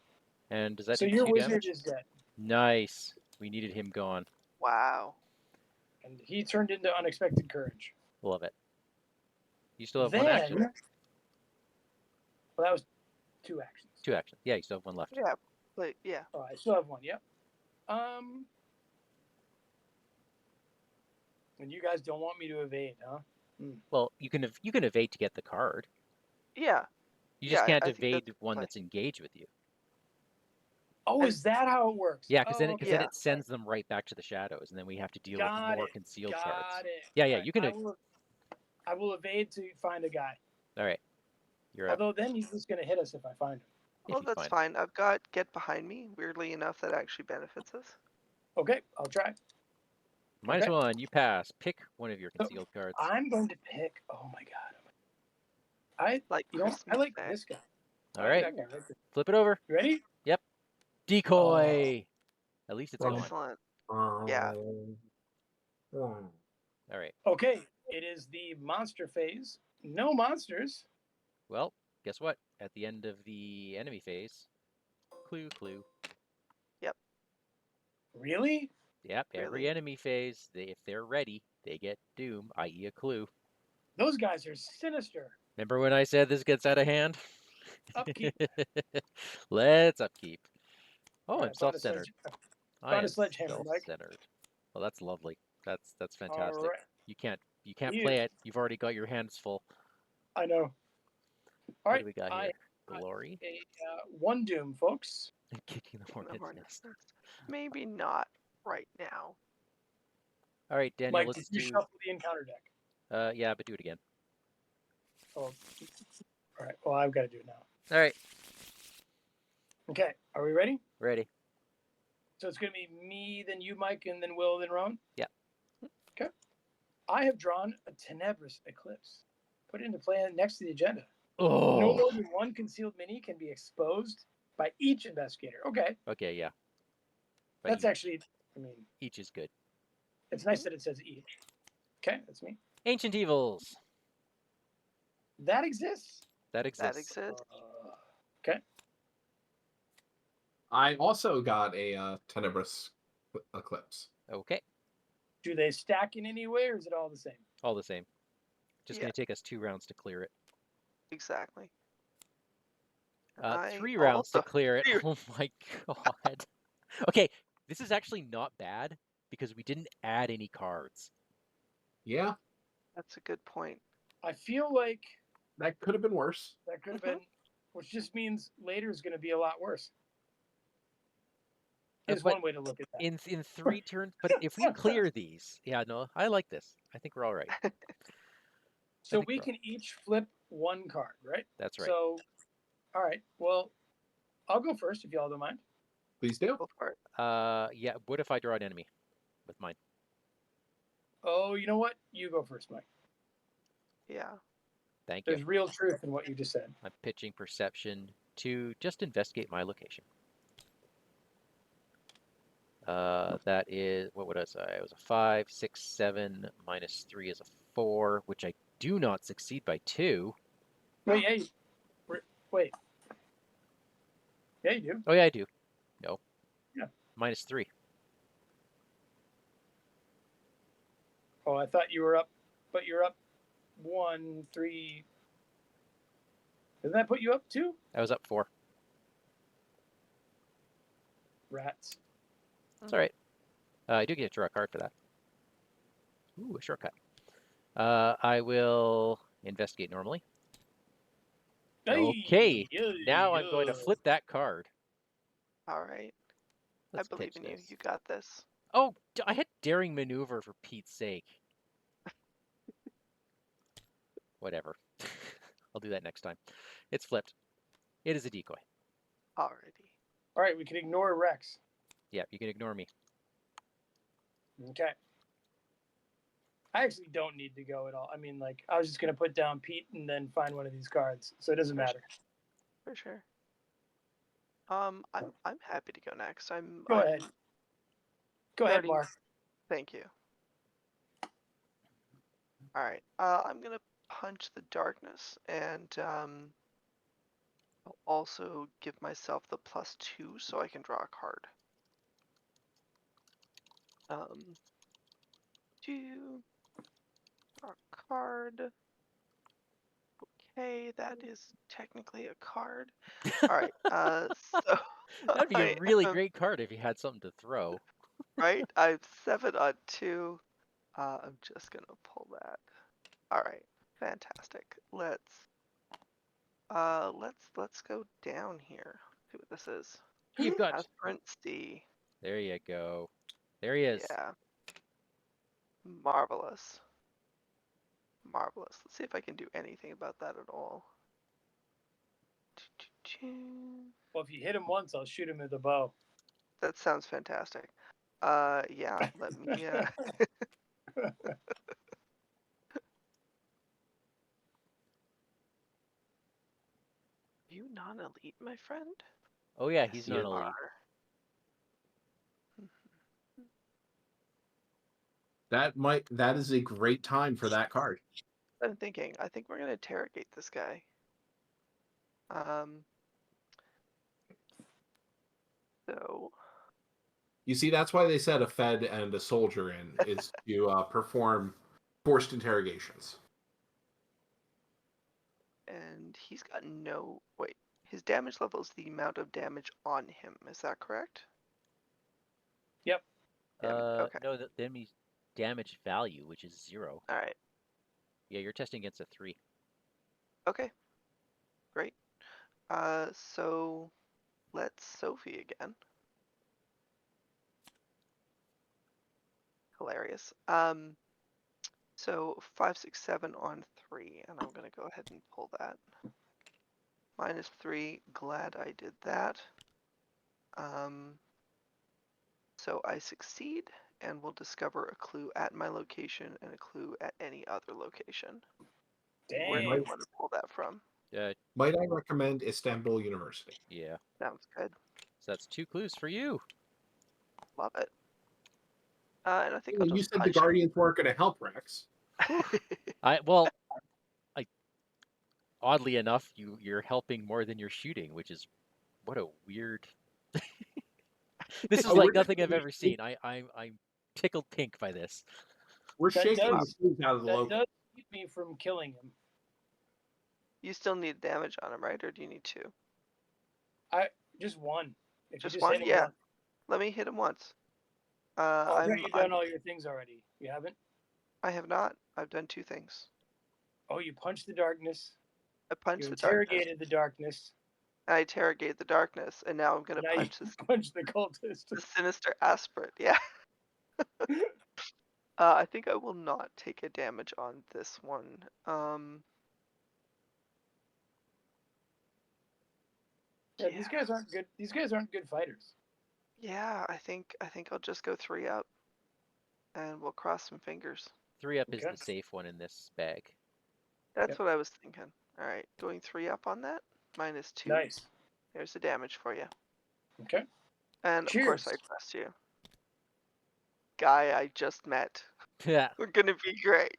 S1: And does that
S2: So
S1: do
S2: your
S1: 2
S2: wizard
S1: damage?
S2: is dead,
S1: Nice. We needed him gone.
S4: Wow.
S2: and he turned into unexpected courage.
S1: Love it. You still have
S2: Then,
S1: 1 action?
S2: well, that was 2 actions.
S1: 2 actions. Yeah, you still have 1 left.
S4: Yeah. But yeah.
S2: Oh, I still have 1. Yep. And you guys don't want me to evade, huh?
S1: Well, you can evade to get the card.
S4: Yeah.
S1: You just can't
S4: I think
S1: evade one
S4: fine.
S1: that's engaged with you.
S2: Oh, is that how it works?
S1: Yeah, because then,
S2: okay.
S1: then it sends them right back to the shadows, and then we have to deal with more concealed cards.
S2: Got it.
S1: Yeah, yeah,
S2: Right.
S1: you can.
S2: I will evade to find a guy.
S1: All right, you're up.
S2: Although then he's just going to hit us if I find him.
S4: Well, that's fine. I've got Get Behind Me. Weirdly enough, that actually benefits us.
S2: Okay, I'll try.
S1: -1, you pass. Pick one of your concealed cards.
S2: I'm going to pick. Oh my god. I
S4: Like
S2: I like this guy.
S1: All right,
S2: That guy right there.
S1: flip it over.
S2: You ready?
S1: Yep. Decoy. At least it's gone.
S4: Excellent. Yeah.
S1: All right.
S2: Okay, it is the monster phase. No monsters.
S1: Well, guess what? At the end of the enemy phase, clue.
S4: Yep.
S2: Really?
S1: Yep. Every enemy phase, if they're ready, they get doom, i.e., a clue.
S2: Those guys are sinister.
S1: Remember when I said this gets out of hand?
S2: Upkeep.
S1: Let's upkeep. Oh,
S2: All
S1: I'm
S2: right, bought a
S1: self-centered.
S2: bought a sledgehammer, Mike.
S1: Self-centered. Well, that's lovely. That's fantastic.
S2: All right.
S1: You can't play it. You've already got your hands full.
S2: I know. All
S1: What
S2: right.
S1: do we got here? Glory.
S2: 1 doom, folks.
S1: Kicking the hornet's nest.
S4: Maybe not right now.
S1: All right, Daniel.
S2: Mike,
S1: Let's
S2: did you shuffle the encounter deck?
S1: Yeah, but do it again.
S2: Oh. All right. Well, I've got to do it now.
S1: All right.
S2: Okay. Are we ready?
S1: Ready.
S2: So it's going to be me, then you, Mike, and then Will, then Rowan?
S1: Yeah.
S2: Okay. I have drawn a Tenebrous Eclipse. Put it into play next to the agenda.
S1: Oh.
S2: No more than 1 concealed mini can be exposed by each investigator. Okay.
S1: Okay, yeah. But
S2: That's actually, I mean,
S1: each is good.
S2: it's nice that it says each. Okay, that's me.
S1: Ancient Evils.
S2: That exists.
S1: That exists.
S4: That exists.
S2: Okay.
S3: I also got a Tenebrous Eclipse.
S1: Okay.
S2: Do they stack in any way, or is it all the same?
S1: All the same. Just
S4: Yeah.
S1: going to take us 2 rounds to clear it.
S4: Exactly.
S1: 3 rounds to
S4: also
S1: clear it. Oh my god. Okay, this is actually not bad because we didn't add any cards.
S3: Yeah,
S4: That's a good point.
S2: I feel like
S3: that could have been worse.
S2: that could have
S4: Mhm.
S2: been, which just means later is going to be a lot worse. Is
S1: But
S2: one way to look at that.
S1: in 3 turns, but if we clear these, yeah, no, I like this. I think we're all right.
S2: So
S1: think
S2: we
S1: we're-
S2: can each flip 1 card, right?
S1: That's right.
S2: So, all right. Well, I'll go first if y'all don't mind.
S3: Please do.
S4: Go for it.
S1: Yeah, what if I draw an enemy with mine?
S2: Oh, you know what? You go first, Mike.
S4: Yeah.
S1: Thank you.
S2: There's real truth in what you just said.
S1: I'm pitching perception to just investigate my location. That is, what would I say? It was a 5, 6, 7, minus 3 is a 4, which I do not succeed by 2.
S2: Wait, hey, wait. Yeah, you do.
S1: Oh yeah, I do. No.
S2: Yeah.
S1: Minus 3.
S2: Oh, I thought you were up, but you're up 1, 3. Doesn't that put you up 2?
S1: I was up 4.
S2: Rats.
S1: It's all right. I do get to draw a card for that. Ooh, a shortcut. I will investigate normally. Okay, now I'm going to flip that card.
S4: All right.
S1: Let's
S4: I believe
S1: pitch
S4: in you.
S1: this.
S4: You got this.
S1: Oh, I had daring maneuver for Pete's sake. Whatever. I'll do that next time. It's flipped. It is a decoy.
S4: Alrighty.
S2: All right, we can ignore Rex.
S1: Yeah, you can ignore me.
S2: Okay. I actually don't need to go at all. I mean, like, I was just going to put down Pete and then find one of these cards, so it doesn't matter.
S4: For sure. I'm happy to go next.
S2: Go ahead. Go ahead,
S4: already-
S2: Mark.
S4: Thank you. All right. I'm gonna punch the darkness, and I'll also give myself the +2 so I can draw a card. 2. Draw a card. Okay, that is technically a card. All right. So
S1: That'd be
S4: I
S1: a really
S4: am-
S1: great card if you had something to throw.
S4: right. I'm 7 on 2. I'm just gonna pull that. All right, fantastic. Let's go down here. See what this is.
S1: You've got.
S4: Aspirant C.
S1: There you go. There he is.
S4: Yeah. Marvelous. Marvelous. Let's see if I can do anything about that at all.
S2: Well, if you hit him once, I'll shoot him with a bow.
S4: That sounds fantastic. Yeah, let me You non-elite, my friend?
S1: Oh yeah,
S4: Yes,
S1: he's
S4: you
S1: not elite.
S4: are.
S3: That is a great time for that card.
S4: I'm thinking. I think we're gonna interrogate this guy. So
S3: You see, that's why they said a Fed and a soldier in is to perform forced interrogations.
S4: and he's got no wait. His damage level is the amount of damage on him. Is that correct?
S2: Yep.
S4: Okay.
S1: No, the enemy's damage value, which is 0.
S4: All right.
S1: Yeah, you're testing against a 3.
S4: Okay. Great. So let's Sophie again. Hilarious. So 5, 6, 7 on 3, and I'm gonna go ahead and pull that. -3. Glad I did that. So I succeed, and will discover a clue at my location and a clue at any other location. Where do you
S2: Dang.
S4: want to pull that from?
S3: Might I recommend Istanbul University?
S1: Yeah.
S4: Sounds good.
S1: So that's 2 clues for you.
S4: Love it. And I think I'll
S3: You
S4: just
S3: said the
S4: punch him.
S3: Guardians weren't going to help Rex.
S1: Oddly enough, you're helping more than you're shooting, which is what a weird. This is
S3: Oh,
S1: like
S3: we're
S1: nothing I've
S3: gonna
S1: ever seen. I'm tickled pink by this.
S3: We're
S2: That
S3: shaking the
S2: does-
S3: sleeves out of the
S2: That
S3: local.
S2: does keep me from killing him.
S4: You still need damage on him, right? Or do you need 2?
S2: Just one. If
S4: Just
S2: you just
S4: one?
S2: hit him
S4: Yeah.
S2: once.
S4: Let me hit him once.
S2: Oh, I thought you've done all your things already. You haven't?
S4: I have not. I've done 2 things.
S2: Oh, you punched the darkness.
S4: I punched
S2: You
S4: the darkness.
S2: interrogated the darkness.
S4: I interrogate the darkness, and now I'm gonna
S2: Now
S4: punch
S2: you
S4: this
S2: punch the cultist.
S4: the sinister aspirate. Yeah. I think I will not take a damage on this one.
S2: Yeah, these guys aren't good. These guys aren't good fighters.
S4: Yeah, I think I'll just go 3 up, and we'll cross some fingers.
S1: 3 up is
S2: Okay.
S1: the safe one in this bag.
S4: That's
S2: Yep.
S4: what I was thinking. All right, going 3 up on that. -2.
S2: Nice.
S4: There's the damage for you.
S2: Okay.
S4: And of course I
S2: Cheers.
S4: trust you. Guy I just met.
S1: Yeah.
S4: We're gonna be great.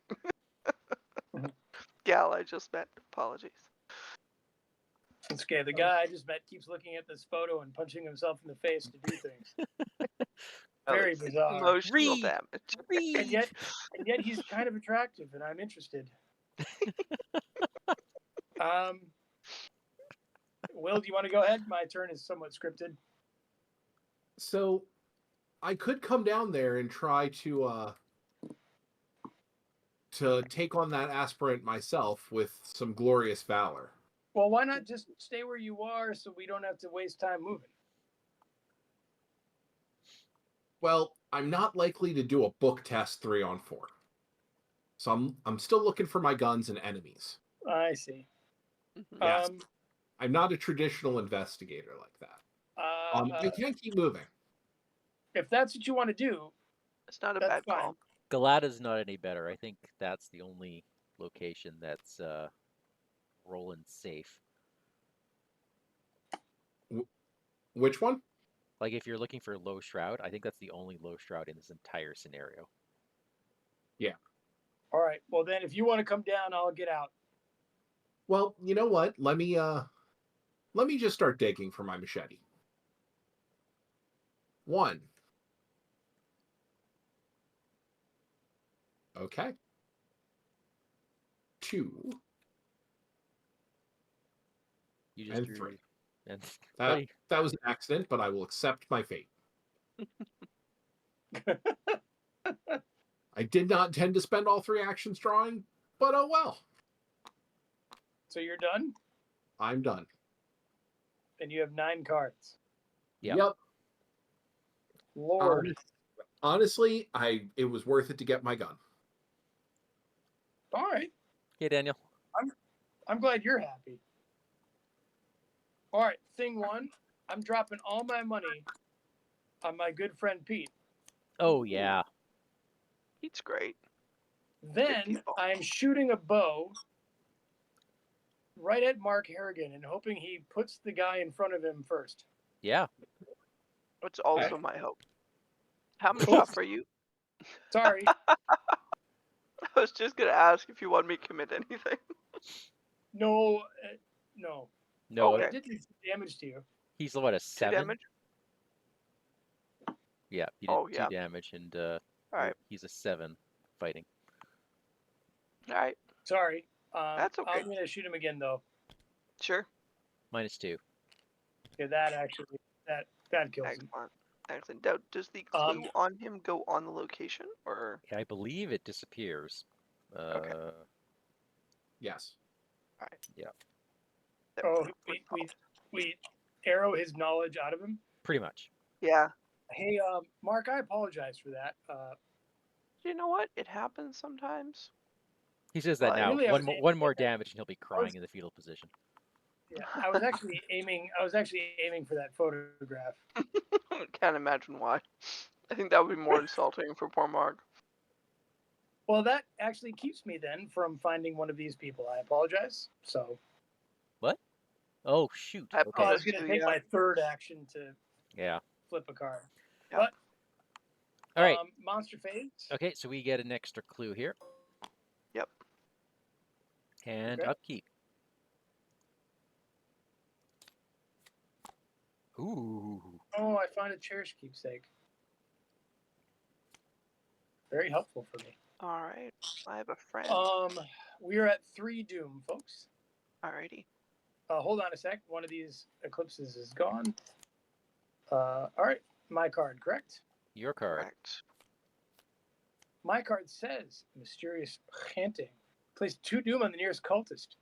S2: Mhm.
S4: Gal I just met. Apologies.
S2: It's okay. The guy I just met keeps looking at this photo and punching himself in the face to do things. Very
S4: It's
S2: bizarre.
S4: emotional
S1: Read.
S4: damage.
S2: And yet he's kind of attractive, and I'm interested. Will, do you want to go ahead? My turn is somewhat scripted.
S3: So, I could come down there and try to take on that aspirant myself with some glorious valor.
S2: Well, why not just stay where you are so we don't have to waste time moving?
S3: Well, I'm not likely to do a book test 3-on-4. So I'm still looking for my guns and enemies.
S2: I see.
S4: Mhm.
S3: Yes. I'm not a traditional investigator like that. I can't keep moving.
S2: If that's what you want to do,
S4: It's not a
S2: that's
S4: bad
S2: fine.
S4: call.
S1: Galata's not any better. I think that's the only location that's Roland safe.
S3: Which one?
S1: Like if you're looking for low shroud, I think that's the only low shroud in this entire scenario.
S3: Yeah.
S2: All right. Well, then, if you want to come down, I'll get out.
S3: Well, you know what? Let me just start digging for my machete. 1. Okay. 2.
S1: You just
S3: And
S1: drew
S3: 3.
S1: and
S3: That was an accident, but I will accept my fate. I did not intend to spend all 3 actions drawing, but oh well.
S2: So you're done,
S3: I'm done.
S2: and you have 9 cards.
S1: Yep.
S2: Lord.
S3: Honestly, it was worth it to get my gun.
S2: All right.
S1: Hey, Daniel.
S2: I'm glad you're happy. All right. Thing 1, I'm dropping all my money on my good friend Pete.
S1: Oh yeah.
S4: Pete's great.
S2: Then
S4: people.
S2: I'm shooting a bow right at Mark Harrigan and hoping he puts the guy in front of him first.
S1: Yeah.
S4: It's also my hope. How much
S2: Cool.
S4: off are you?
S2: Sorry.
S4: I was just gonna ask if you want me to commit anything.
S2: No. No.
S1: No,
S4: Okay.
S2: I did do some damage to you.
S1: he's what, a
S4: 2
S1: 7?
S4: damage.
S1: Yeah, he did
S4: Oh,
S1: 2
S4: yeah.
S1: damage, and
S4: All right.
S1: he's a 7 fighting.
S4: All right.
S2: Sorry.
S4: That's okay.
S2: I'm gonna shoot him again though.
S4: Sure.
S1: -2.
S2: Yeah, that actually that kills him.
S4: Excellent. Excellent. Now, does the clue on him go on the location, or?
S1: Yeah, I believe it disappears.
S3: Yes.
S4: All right.
S1: Yeah.
S2: Oh, we arrow his knowledge out of him.
S1: Pretty much.
S4: Yeah.
S2: Hey, Mark, I apologize for that.
S4: You know what? It happens sometimes.
S1: He says that
S4: Well,
S1: now.
S2: really, I was
S1: One more
S2: aiming at-
S1: damage, and he'll be crying in the fetal position.
S2: Yeah, I was actually aiming for that photograph.
S4: Can't imagine why. I think that would be more insulting for poor Mark.
S2: Well, that actually keeps me then from finding one of these people. I apologize. So.
S1: What? Oh shoot.
S4: I
S1: Okay.
S2: I was going to take my third action to
S1: Yeah.
S2: flip a card.
S4: Yep.
S2: But,
S1: All right.
S2: Monster phase.
S1: Okay, so we get an extra clue here.
S4: Yep.
S1: And
S2: Okay.
S1: upkeep. Ooh.
S2: Oh, I found a cherished keepsake. Very helpful for me.
S4: All right. I have a friend.
S2: We are at 3 doom, folks.
S4: Alrighty.
S2: Hold on a sec. One of these eclipses is gone. All right. My card, correct?
S1: Your card.
S4: Correct.
S2: My card says mysterious chanting. Place 2 doom on the nearest cultist.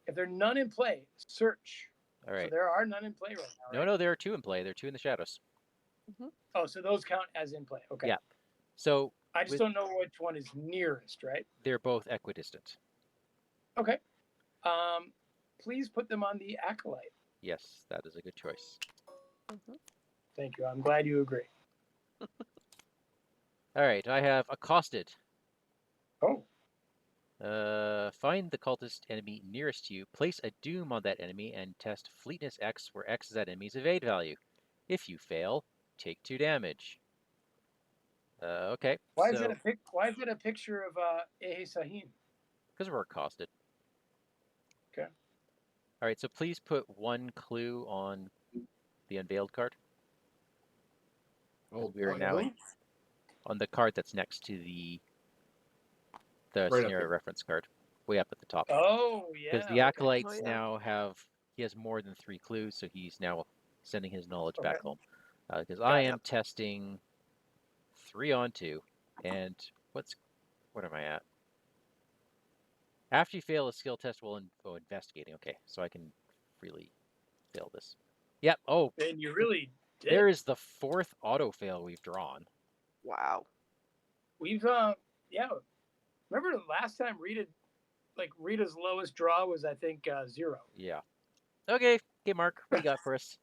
S2: If there are none in play, search.
S1: All right.
S2: So there are none in play right now. Right?
S1: No, there are 2 in play. There are 2 in the shadows.
S2: Oh, so those count as in play. Okay.
S1: Yeah. So
S2: I just don't know which one is nearest, right?
S1: they're both equidistant.
S2: Okay. Please put them on the acolyte.
S1: Yes, that is a good choice.
S2: Thank you. I'm glad you agree.
S1: All right, I have accosted.
S2: Oh.
S1: Find the cultist enemy nearest to you. Place a doom on that enemy and test Fleetness X, where X is that enemy's evade value. If you fail, take 2 damage. Okay.
S2: Why is it a picture of Sahin?
S1: Because we're accosted.
S2: Okay.
S1: All right, so please put 1 clue on the unveiled card.
S3: Oh,
S1: We are now on the card that's next to the
S3: Right up
S1: scenario
S3: here.
S1: reference card, way up at the top.
S2: Oh, yeah.
S1: Because the acolytes
S4: Oh, yeah.
S1: now he has more than 3 clues, so he's now sending his knowledge back home. Because I am testing 3 on 2, and what am I at? After you fail a skill test while investigating. Okay, so I can freely fail this. Yep. Oh,
S2: And you really did.
S1: there is the 4th auto fail we've drawn.
S4: Wow.
S2: We've yeah. Remember the last time Rita's lowest draw was I think 0.
S1: Yeah. Okay, Mark, what do you got for us?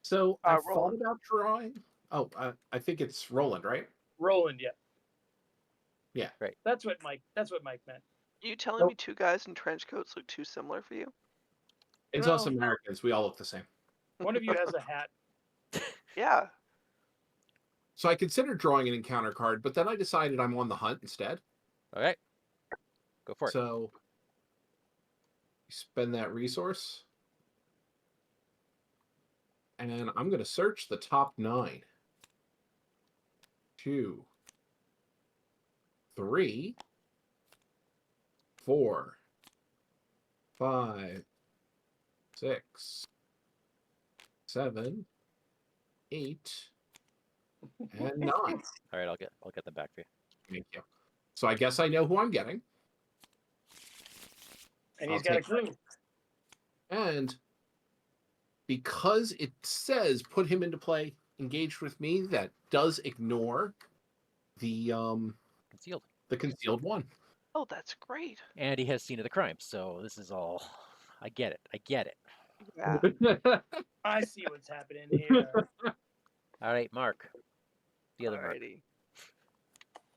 S3: So I thought
S4: Roland.
S3: about drawing. Oh, I think it's Roland, right?
S2: Roland, yeah.
S3: Yeah.
S1: Right.
S2: That's what Mike meant.
S4: You telling me 2 guys in trench coats look too similar for you?
S3: It's us Americans. We all look the same.
S2: One of you has a hat.
S4: Yeah.
S3: So I considered drawing an encounter card, but then I decided I'm on the hunt instead.
S1: Okay. Go for it.
S3: So you spend that resource. And I'm going to search the top 9. 2, 3, 4, 5, 6, 7, 8, and 9.
S1: All right, I'll get them back for you.
S3: Thank you. So I guess I know who I'm getting.
S2: And he's got a clue.
S3: And because it says put him into play, engaged with me, that does ignore the
S1: Concealed.
S3: The concealed one.
S4: Oh, that's great.
S1: And he has seen of the crime, so this is all. I get it.
S4: Yeah.
S2: I see what's happening here.
S1: All right, Mark. The other Mark.
S4: Alrighty.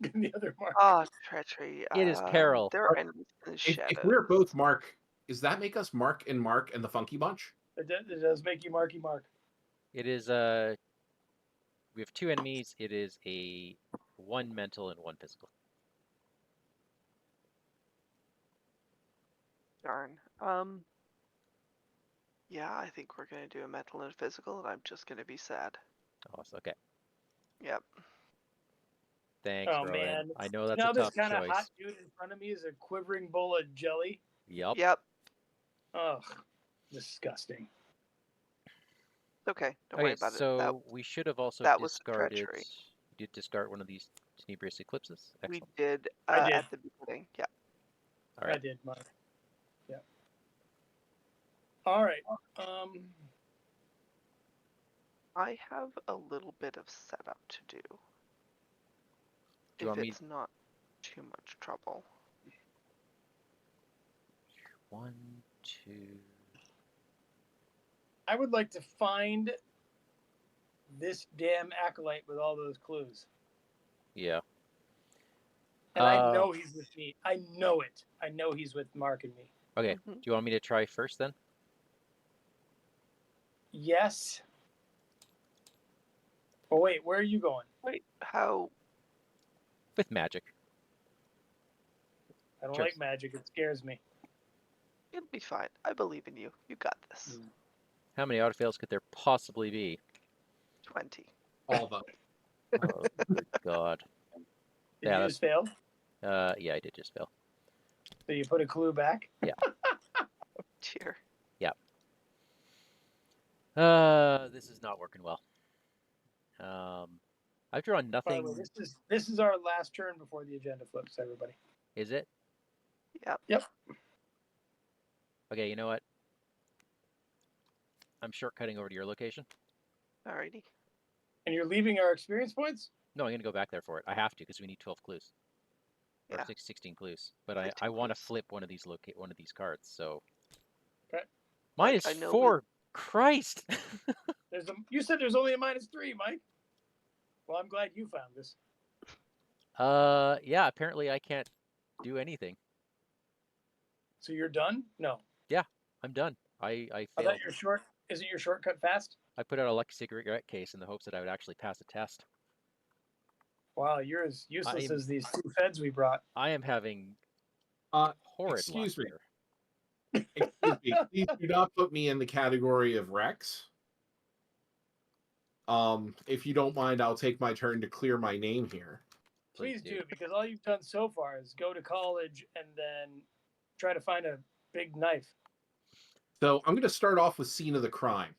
S2: The other Mark.
S4: Ah, treachery.
S1: It is peril.
S4: There are enemies in the
S3: If
S4: shadows.
S3: we're both Mark, does that make us Mark and the Funky Bunch?
S2: It does make you Marky Mark.
S1: It is we have 2 enemies. It is a 1 mental and 1 physical.
S4: Darn. Yeah, I think we're gonna do a mental and a physical, and I'm just gonna be sad.
S1: Oh, okay.
S4: Yep.
S1: Thanks,
S2: Oh,
S1: Rowan.
S2: man.
S1: I know that's
S2: Now
S1: a
S2: this
S1: tough
S2: kind of
S1: choice.
S2: hot dude in front of me is a quivering bowl of jelly.
S1: Yep.
S4: Yep.
S2: Ugh, disgusting.
S4: Okay. Don't worry
S1: Okay,
S4: about it.
S1: so we should have also
S4: that was
S1: discarded.
S4: treachery.
S1: You did discard one of these Tenebrious Eclipses.
S4: We
S1: Excellent.
S4: did,
S2: I did.
S4: at the beginning. Yeah.
S1: All right.
S2: I did, Mark. Yeah. All right.
S4: I have a little bit of setup to do.
S1: Do you
S4: If
S1: want me-
S4: it's not too much trouble.
S1: 1, 2.
S2: I would like to find this damn acolyte with all those clues.
S1: Yeah.
S2: And I know he's with me. I know it. I know he's with Mark and me.
S1: Okay.
S4: Mhm.
S1: Do you want me to try first then?
S2: Yes. Oh, wait. Where are you going?
S4: Wait, how?
S1: With magic.
S2: I don't
S1: Sure.
S2: like magic. It scares me.
S4: It'll be fine. I believe in you. You got this.
S1: How many autofails could there possibly be?
S4: 20.
S3: All of them.
S1: Oh, good God.
S2: Did
S1: Yeah,
S2: you just fail?
S1: Yeah, I did just fail.
S2: So you put a clue back?
S4: Cheer.
S1: This is not working well. I've drawn
S2: By the
S1: nothing.
S2: way, this is our last turn before the agenda flips, everybody.
S1: Is it?
S4: Yep.
S2: Yep.
S1: Okay, you know what? I'm shortcutting over to your location.
S4: Alrighty.
S2: And you're leaving our experience points?
S1: No, I'm going to go back there for it. I have to because we need 12 clues. Or
S4: Yeah.
S1: 16 clues. But
S4: 16
S1: I want to
S4: clues.
S1: flip one of these cards, so.
S2: Okay.
S1: Minus
S4: I know
S1: 4. Christ!
S2: You said there's only a -3, Mike. Well, I'm glad you found this.
S1: Yeah, apparently I can't do anything.
S2: So you're done? No.
S1: Yeah, I'm done. I
S2: I
S1: failed.
S2: thought you're short. Is it your shortcut fast?
S1: I put out a lucky cigarette case in the hopes that I would actually pass the test.
S2: Wow, you're as useless
S1: I'm-
S2: as these 2 feds we brought.
S1: I am having horrid
S3: Excuse
S1: luck
S3: me.
S1: here.
S3: Excuse me. Please do not put me in the category of Rex. If you don't mind, I'll take my turn to clear my name here.
S2: Please do, because all you've done so far is go to college and then try to find a big knife.
S3: So I'm going to start off with scene of the crime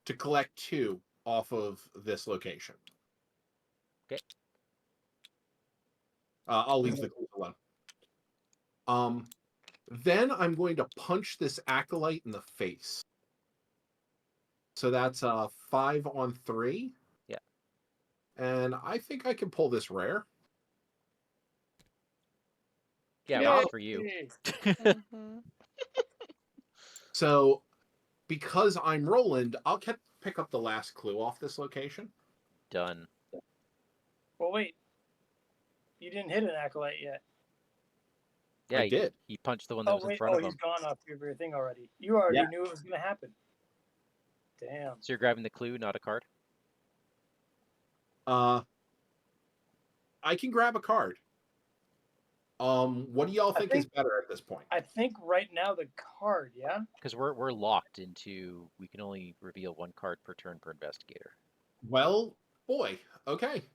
S3: to collect 2 off of this location.
S1: Okay.
S3: I'll leave the clues alone. Then I'm going to punch this acolyte in the face. So that's 5 on 3.
S1: Yeah.
S3: And I think I can pull this rare.
S1: Yeah,
S2: Yay!
S1: well, for you.
S4: Mhm.
S3: So because I'm Roland, I'll pick up the last clue off this location.
S1: Done.
S2: Well, wait. You didn't hit an acolyte yet.
S1: Yeah,
S3: I did.
S1: He punched the one that was in front of him.
S2: He's gone off your thing already. You already
S3: Yeah.
S2: knew it was going to happen. Damn.
S1: So you're grabbing the clue, not a card?
S3: I can grab a card. What do y'all think is better at this point?
S2: I think right now the card, yeah?
S1: Because we're locked into, we can only reveal 1 card per turn per investigator.
S3: Well, boy, okay.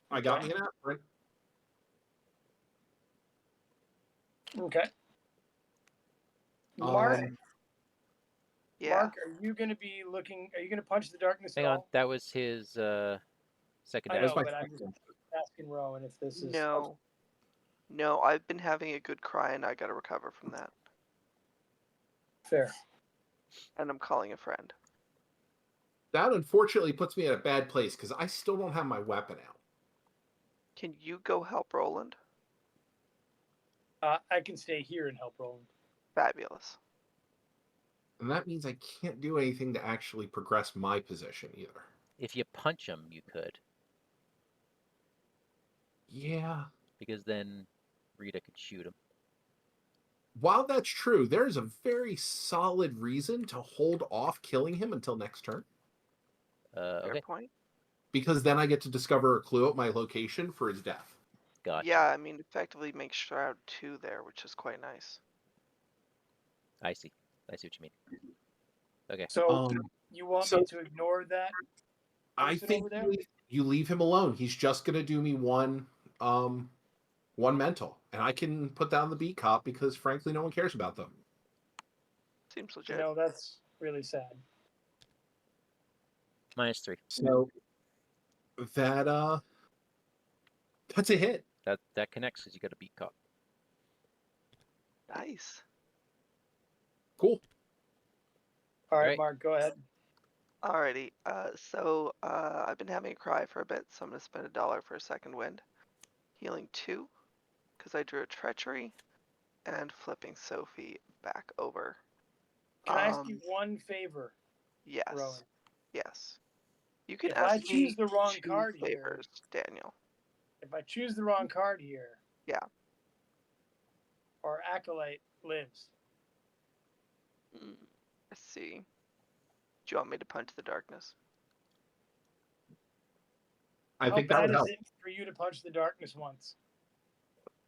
S3: I got me an aspirin.
S2: Okay. Mark,
S4: Yeah.
S2: Mark, are you going to be looking? Are you going to punch the darkness
S1: Hang
S2: at
S1: on,
S2: all?
S1: that was his second
S2: I
S1: action.
S2: know,
S3: my
S2: but I'm just asking Rowan if this is.
S4: No. No, I've been having a good cry and I gotta recover from that.
S2: Fair.
S4: And I'm calling a friend.
S3: That unfortunately puts me at a bad place because I still don't have my weapon out.
S4: Can you go help Roland?
S2: I can stay here and help Roland.
S4: Fabulous.
S3: And that means I can't do anything to actually progress my position either.
S1: If you punch him, you could.
S3: Yeah.
S1: Because then Rita could shoot him.
S3: While that's true, there's a very solid reason to hold off killing him until next turn.
S4: Fair
S1: Okay,
S4: point.
S3: Because then I get to discover a clue at my location for his death.
S1: gotcha.
S4: Yeah, I mean, effectively makes Shroud 2 there, which is quite nice.
S1: I see. I see what you mean. Okay.
S2: So you want me to ignore that?
S3: I
S2: person
S3: think
S2: over there?
S3: you leave him alone. He's just going to do me one mental, and I can put down the beat cop because frankly no one cares about them.
S4: Seems
S2: You
S4: legit.
S2: know, that's really sad.
S1: -3.
S3: So that's a hit.
S1: That connects because you got a beat cop.
S4: Nice.
S3: Cool.
S2: All right,
S1: Right.
S2: Mark, go ahead.
S4: Alrighty. So I've been having a cry for a bit, so I'm gonna spend $1 for a second wind. Healing 2, because I drew a treachery, and flipping Sophie back over.
S2: Can I ask you one favor,
S4: Yes.
S2: Rowan?
S4: Yes. You can
S2: If
S4: ask
S2: I choose
S4: me
S2: the wrong
S4: 2
S2: card here,
S4: favors, Daniel.
S2: if I choose the wrong card here,
S4: Yeah.
S2: our acolyte lives.
S4: I see. Do you want me to punch the darkness?
S3: I
S2: How
S3: think that
S2: bad
S3: would
S2: is
S3: help.
S2: it for you to punch the darkness once?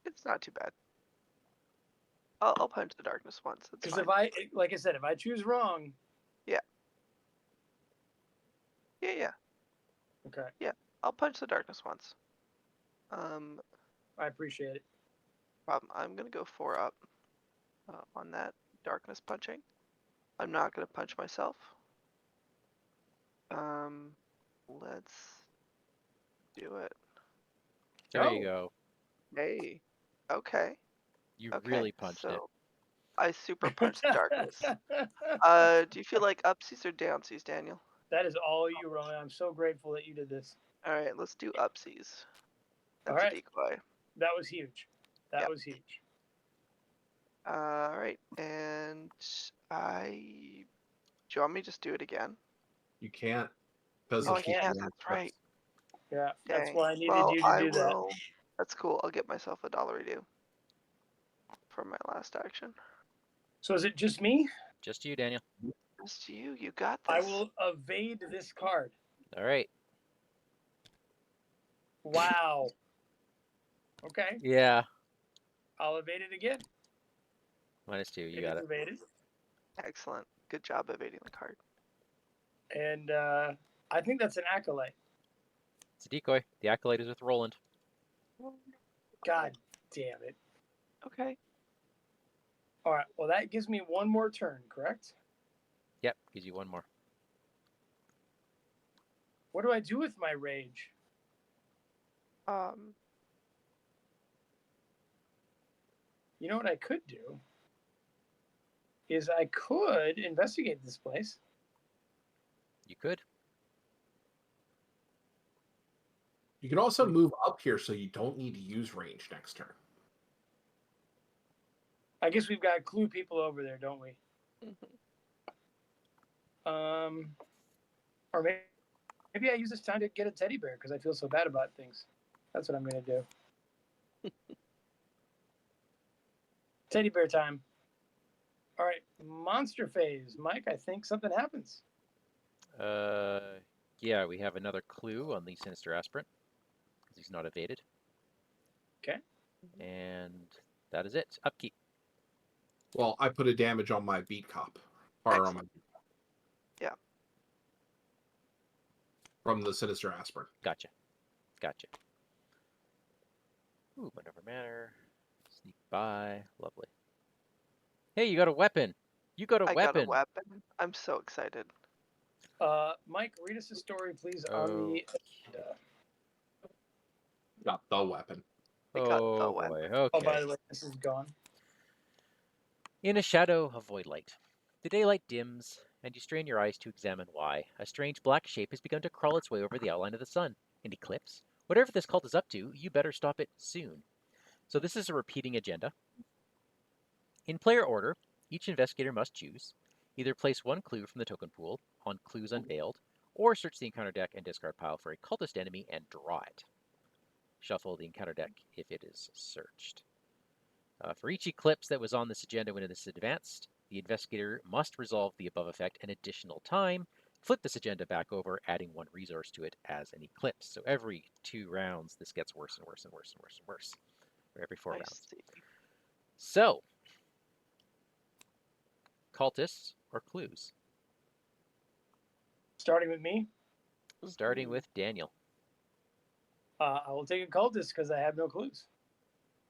S4: It's not too bad. I'll punch the darkness once. It's
S2: Because
S4: fine.
S2: like I said, if I choose wrong,
S4: Yeah.
S2: okay.
S4: I'll punch the darkness once.
S2: I appreciate it.
S4: I'm gonna go 4 up on that darkness punching. I'm not gonna punch myself. Let's do it.
S1: There you
S2: Oh.
S1: go.
S4: Hey. Okay.
S1: You
S4: Okay.
S1: really punched it.
S4: So I super punched the darkness. Do you feel like upsies or downsies, Daniel?
S2: That is all you, Rowan. I'm so grateful that you did this.
S4: All right, let's do upsies.
S2: All
S4: That's
S2: right.
S4: a decoy.
S2: That was huge. That
S4: Yep.
S2: was huge.
S4: All right, and do you want me to just do it again?
S3: You can't. Because
S4: Oh,
S3: of
S4: I
S3: the
S4: can't.
S3: game.
S4: That's right.
S2: Yeah, that's
S4: Dang.
S2: why I needed
S4: Well,
S2: you to
S4: I
S2: do that.
S4: will. That's cool. I'll get myself a dollar redo for my last action.
S2: So is it just me?
S1: Just you, Daniel.
S4: Just you. You got this.
S2: I will evade this card.
S1: All right.
S2: Wow. Okay,
S1: Yeah.
S2: I'll evade it again.
S1: -2. You
S2: It
S1: got
S2: is
S1: it.
S2: evaded.
S4: Excellent. Good job evading the card.
S2: And I think that's an acolyte.
S1: It's a decoy. The acolyte is with Roland.
S2: God damn it.
S4: Okay.
S2: All right, well, that gives me one more turn, correct?
S1: Yep. Gives you one more.
S2: What do I do with my rage? You know what I could do? Is I could investigate this place.
S1: You could.
S3: You can also move up here so you don't need to use range next turn.
S2: I guess we've got clue people over there, don't we? Or maybe I use this time to get a teddy bear because I feel so bad about things. That's what I'm going to do. Teddy bear time. All right, monster phase. Mike, I think something happens.
S1: Yeah, we have another clue on the Sinister Aspirant because he's not evaded.
S2: Okay.
S1: And that is it. Upkeep.
S3: Well, I put a damage on my beat cop. Or on my...
S4: Yeah.
S3: From the Sinister Aspirant.
S1: Gotcha. Gotcha. Ooh, whatever matter. Sneak by. Lovely. Hey, you got a weapon. You got a
S4: I
S1: weapon.
S4: got a weapon. I'm so excited.
S2: Mike, read us a story, please, on the agenda.
S3: Got the weapon.
S4: I got the
S1: Oh
S4: weapon.
S1: boy. Okay.
S2: Oh, by the way, this is gone.
S1: In a shadow of void light, the daylight dims, and you strain your eyes to examine why. A strange black shape has begun to crawl its way over the outline of the sun. An eclipse? Whatever this cult is up to, you better stop it soon. So this is a repeating agenda. In player order, each investigator must choose. Either place one clue from the token pool on clues unveiled, or search the encounter deck and discard pile for a cultist enemy and draw it. Shuffle the encounter deck if it is searched. For each eclipse that was on this agenda when this advanced, the investigator must resolve the above effect an additional time, flip this agenda back over, adding one resource to it as an eclipse. So every 2 rounds, this gets worse and worse and worse and worse and worse. Or every 4 rounds.
S4: See.
S1: So, cultists or clues?
S2: Starting with me.
S1: Starting with Daniel.
S2: I will take a cultist because I have no clues.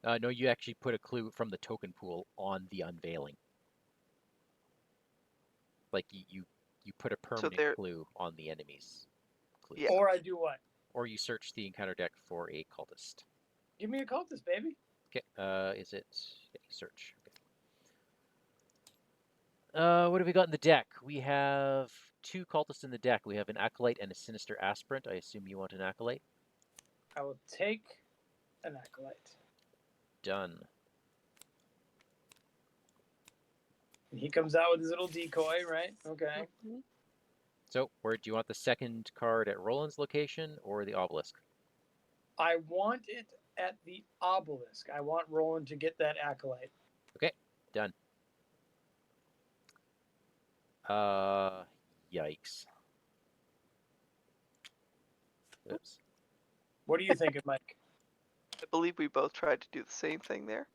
S1: No, you actually put a clue from the token pool on the unveiling. Like you put a permanent clue on the enemy's clue.
S2: Yeah. Or I do what?
S1: Or you search the encounter deck for a cultist.
S2: Give me a cultist, baby.
S1: Okay. Is it search? Okay. What have we got in the deck? We have 2 cultists in the deck. We have an acolyte and a sinister aspirant. I assume you want an acolyte.
S2: I will take an acolyte.
S1: Done.
S2: And he comes out with his little decoy, right? Okay.
S1: So, where do you want the second card at Roland's location or the obelisk?
S2: I want it at the obelisk. I want Roland to get that acolyte.
S1: Okay, done. Yikes. Oops.
S2: What are you thinking, Mike?
S4: I believe we both tried to do the same thing there.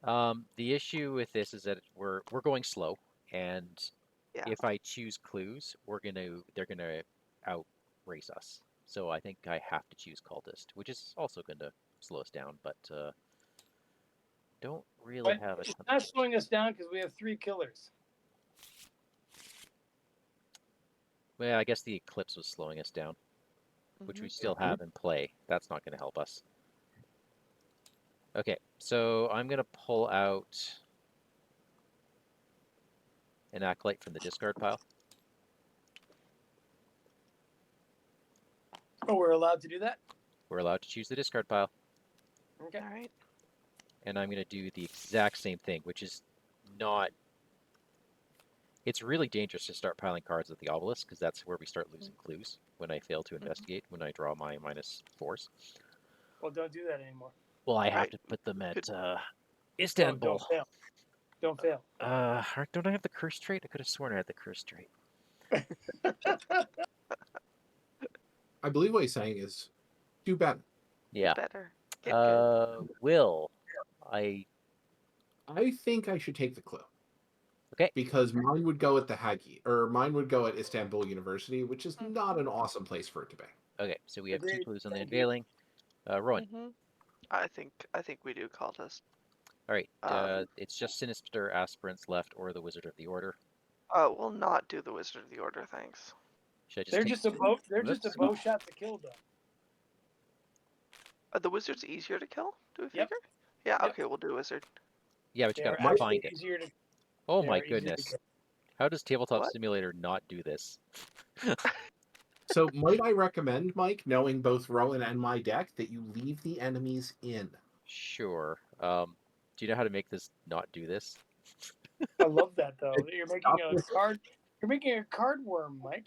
S1: The issue with this is that we're going slow, and if I choose clues, they're gonna outrace us. So I think I have to choose cultist, which is also going to slow us down, but don't really
S2: But
S1: have a
S2: it's
S1: ton
S2: not
S1: of
S2: slowing us down because we have 3 killers.
S1: Well, I guess the eclipse was slowing us down, which we still
S3: Mhm.
S1: have in play. That's not going to help us. Okay, so I'm going to pull out an acolyte from the discard pile.
S2: Oh, we're allowed to do that?
S1: We're allowed to choose the discard pile.
S2: Okay.
S4: All right.
S1: And I'm going to do the exact same thing, which is not... It's really dangerous to start piling cards with the obelisk, because that's where we start losing clues when I fail to investigate, when I draw my -4s.
S2: Well, don't do that anymore.
S1: Well, I have
S4: Right.
S1: to put them at
S4: Good.
S2: Oh,
S1: Istanbul.
S2: don't fail. Don't fail.
S1: Don't I have the curse trait? I could have sworn I had the curse trait.
S3: I believe what he's saying is do better.
S1: Yeah.
S4: Better. Get good.
S1: Will I...
S3: I think I should take the clue.
S1: Okay.
S3: Because mine would go at the Hagi, or mine would go at Istanbul University, which is not an awesome place for it to be.
S1: Okay, so we have 2
S2: Agreed.
S1: clues on the
S2: Thank you.
S1: unveiling. Rowan.
S4: Mm-hmm. I think we do cultist.
S1: All right,
S4: Um,
S1: it's just Sinister Aspirants left or the Wizard of the Order.
S4: we'll not do the Wizard of the Order, thanks.
S1: Should I just
S2: They're
S1: take
S2: just a bow. They're just a
S1: Whoops.
S2: bow shot to kill, though.
S4: Are the wizards easier to kill? Do we
S2: Yep.
S4: figure? Yeah.
S2: Yep.
S4: Okay, we'll do wizard.
S1: Yeah, but you
S2: They're
S1: gotta
S2: actually
S1: find it.
S2: easier to.
S1: Oh
S2: they
S1: my
S2: are easier to
S1: goodness.
S2: kill.
S1: How does Tabletop
S4: What?
S1: Simulator not do this?
S3: So might I recommend, Mike, knowing both Rowan and my deck, that you leave the enemies in?
S1: Sure. Do you know how to make this not do this?
S2: I love that though. You're making
S3: Stop
S2: a
S3: this.
S2: card. You're making a card worm, Mike.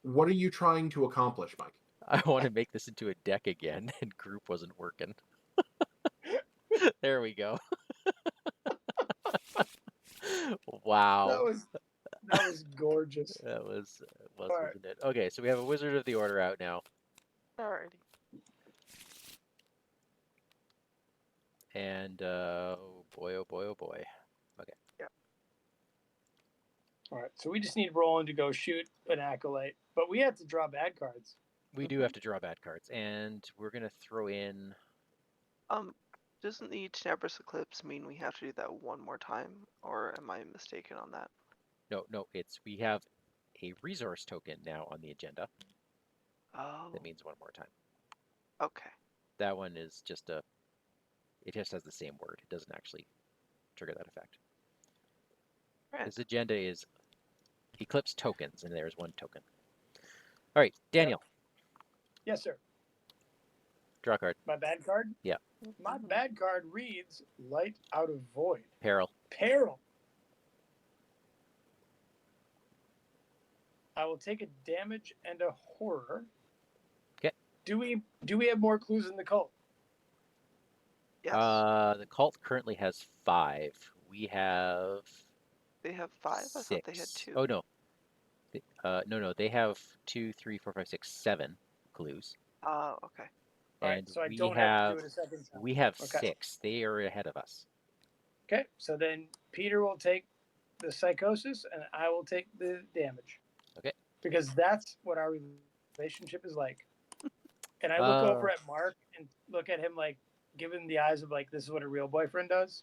S3: What are you trying to accomplish, Mike?
S1: I want to make this into a deck again, and group wasn't working. There we go. Wow.
S2: That was gorgeous.
S1: That was,
S2: All right.
S1: wasn't it? Okay, so we have a Wizard of the Order out now.
S4: Alrighty.
S1: And, oh boy, oh boy, oh boy.
S2: All right. So we just need Roland to go shoot an acolyte, but we have to draw bad cards.
S1: We do have to draw bad cards, and we're going to throw in...
S4: Doesn't the Tenebris Eclipse mean we have to do that one more time, or am I mistaken on that?
S1: No, we have a resource token now on the agenda.
S4: Oh.
S1: That means one more time.
S4: Okay.
S1: That one is just a... It just has the same word. It doesn't actually trigger that effect.
S4: Right.
S1: This agenda is Eclipse tokens, and there's one token. All right, Daniel,
S2: Yes, sir.
S1: draw a card.
S2: My bad card?
S1: Yeah.
S2: My bad card reads Light Out of Void.
S1: Peril.
S2: Peril. I will take a damage and a horror.
S1: Okay.
S2: Do we have more clues in the cult?
S4: Yes.
S1: The cult currently has 5. We have
S4: They have 5? I
S1: 6.
S4: thought they had 2.
S1: Oh no. No. They have 2, 3, 4, 5, 6, 7 clues.
S4: Oh, okay.
S2: All right,
S1: And
S2: so I
S1: we
S2: don't have
S1: have
S2: to do it a second time.
S1: we have
S2: Okay.
S1: 6. They are ahead of us.
S2: Okay, so then Peter will take the psychosis and I will take the damage.
S1: Okay.
S2: Because that's what our relationship is like. And I look over at Mark and look at him like, give him the eyes of like, this is what a real boyfriend does.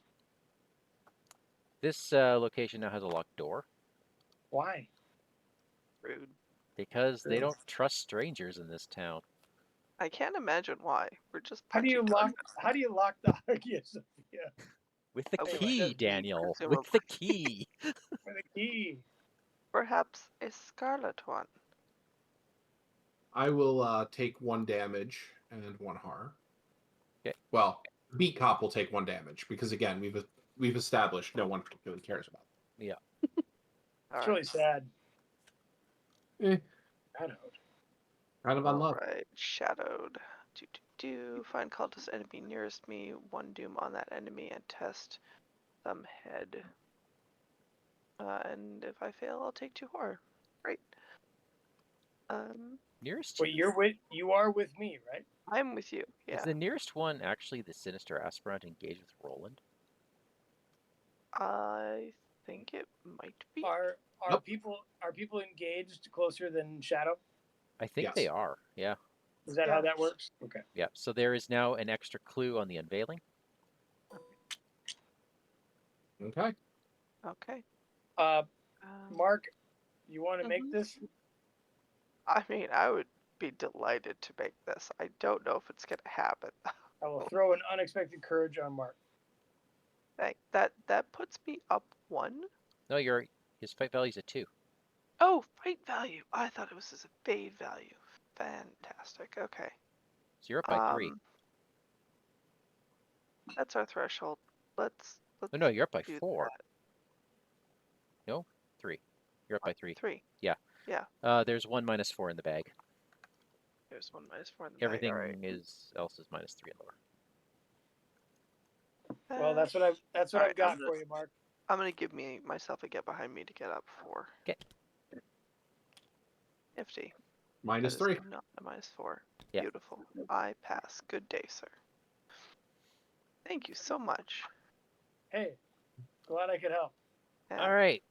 S1: This location now has a locked door
S2: Why?
S4: Rude.
S1: because they don't trust strangers in this town.
S4: I can't imagine why. We're just
S2: How do you
S4: punching
S2: lock? How do you lock the Harrigan, Sophia?
S1: With the
S4: Anyway,
S1: key,
S4: that's me,
S1: Daniel. With
S4: presumably.
S1: the key.
S2: With a key.
S4: Perhaps a scarlet one.
S3: I will take 1 damage and 1 horror.
S1: Okay.
S3: Well, Beat Cop will take 1 damage because again we've established no one particularly cares about.
S1: Yeah.
S2: It's really sad.
S3: Eh.
S2: Shadowed.
S3: Kind of unloved.
S4: Alright, shadowed. Find cultist enemy nearest me, 1 doom on that enemy, and test some head. And if I fail, I'll take 2 horror. Great.
S1: Nearest?
S2: Wait, you are with me, right?
S4: I'm with you. Yeah.
S1: Is the nearest one actually the Sinister Aspirant engaged with Roland?
S4: I think it might be.
S2: Are
S3: Nope.
S2: people engaged closer than Shadow?
S1: I think
S3: Yes.
S1: they are. Yeah.
S2: Is that how that works? Okay.
S1: Yeah. So there is now an extra clue on the unveiling.
S3: Okay.
S4: Okay.
S2: Mark, you want to
S4: Mhm.
S2: make this?
S4: I mean, I would be delighted to make this. I don't know if it's gonna happen.
S2: I will throw an unexpected courage on Mark.
S4: That puts me up 1.
S1: No, his fight value's a 2.
S4: Oh, fight value. I thought it was his evade value. Fantastic. Okay.
S1: So you're up by 3.
S4: That's our threshold. Let's
S1: Oh, no, you're up by
S4: do
S1: 4.
S4: that.
S1: No, 3. You're up by 3.
S4: 3.
S1: Yeah.
S4: Yeah.
S1: There's 1 minus 4 in the bag.
S4: There's 1 minus 4 in the
S1: Everything
S4: bag. All right.
S1: else is minus 3 and lower.
S2: Well, that's what I've
S4: Alright,
S2: got for you, Mark.
S4: I'm gonna give myself a get behind me to get up 4.
S1: Okay.
S4: Nifty.
S3: Minus
S4: That is
S3: 3.
S4: Not a minus 4.
S1: Yeah.
S4: Beautiful. I pass. Good day, sir. Thank you so much.
S2: Hey, glad I could help.
S4: Yeah.
S1: All right.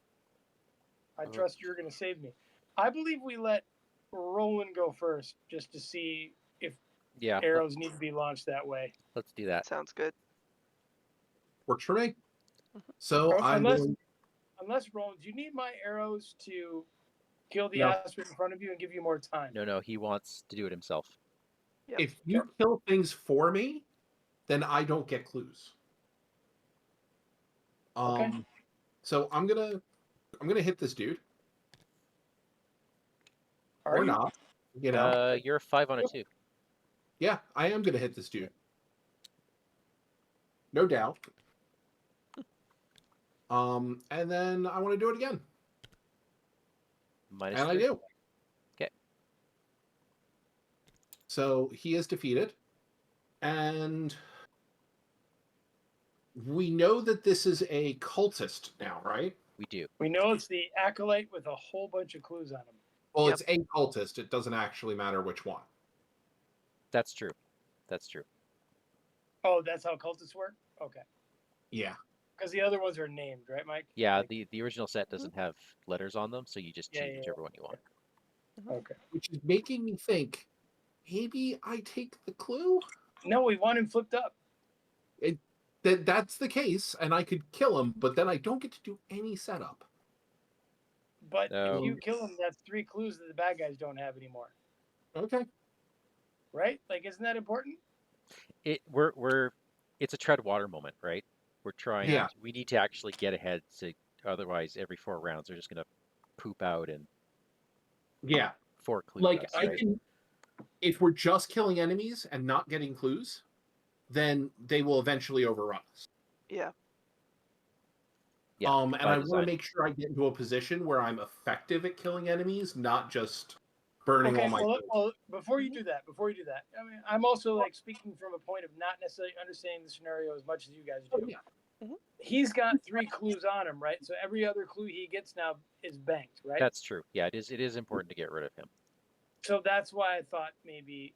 S2: I trust you're going to save me. I believe we let Roland go first, just to see if
S1: Yeah.
S2: arrows need to be launched that way.
S1: Let's do that.
S4: Sounds good.
S3: Works for me. So
S2: Unless Roland, do you need my arrows to kill the
S3: No.
S2: aspect in front of you and give you more time?
S1: No, he wants to do it himself.
S4: Yep.
S3: If you kill things for me, then I don't get clues.
S2: Okay.
S3: So I'm gonna hit this dude.
S2: Are
S3: Or
S2: you?
S3: not. You know.
S1: You're a 5 on a 2.
S3: Yeah, I am gonna hit this dude. No doubt. And then I want to do it again.
S1: Minus
S3: And
S1: 3.
S3: I do.
S1: Okay.
S3: So he is defeated. And we know that this is a cultist now, right?
S1: We do.
S2: We know it's the acolyte with a whole bunch of clues on him.
S3: Well,
S4: Yep.
S3: it's a cultist. It doesn't actually matter which one.
S1: That's true. That's true.
S2: Oh, that's how cultists work? Okay.
S3: Yeah.
S2: Because the other ones are named, right, Mike?
S1: Yeah,
S2: Like-
S1: the original set doesn't have letters on them, so you just
S2: Yeah,
S1: choose
S2: yeah,
S1: whichever one you want.
S2: Okay.
S3: Which is making me think, maybe I take the clue?
S2: No, we want him flipped up.
S3: That's the case, and I could kill him, but then I don't get to do any setup.
S2: But
S1: No.
S2: if you kill him, that's 3 clues that the bad guys don't have anymore.
S3: Okay.
S2: Right? Like, isn't that important?
S1: It's a tread water moment, right? We're trying.
S3: Yeah.
S1: We need to actually get ahead. Otherwise, every 4 rounds they're just gonna poop out and
S3: Yeah.
S1: 4 clues.
S3: Like,
S1: us,
S3: I
S1: right?
S3: can, if we're just killing enemies and not getting clues, then they will eventually overrun us.
S4: Yeah.
S1: Yeah,
S3: And
S1: by
S3: I want to
S1: design.
S3: make sure I get into a position where I'm effective at killing enemies, not just burning all my clues.
S2: Well, before you do that, I mean, I'm also like speaking from a point of not necessarily understanding the scenario as much as you guys do.
S3: Oh, yeah.
S2: He's got 3 clues on him, right? So every other clue he gets now is banked, right?
S1: That's true. Yeah, it is important to get rid of him.
S2: So that's why I thought maybe.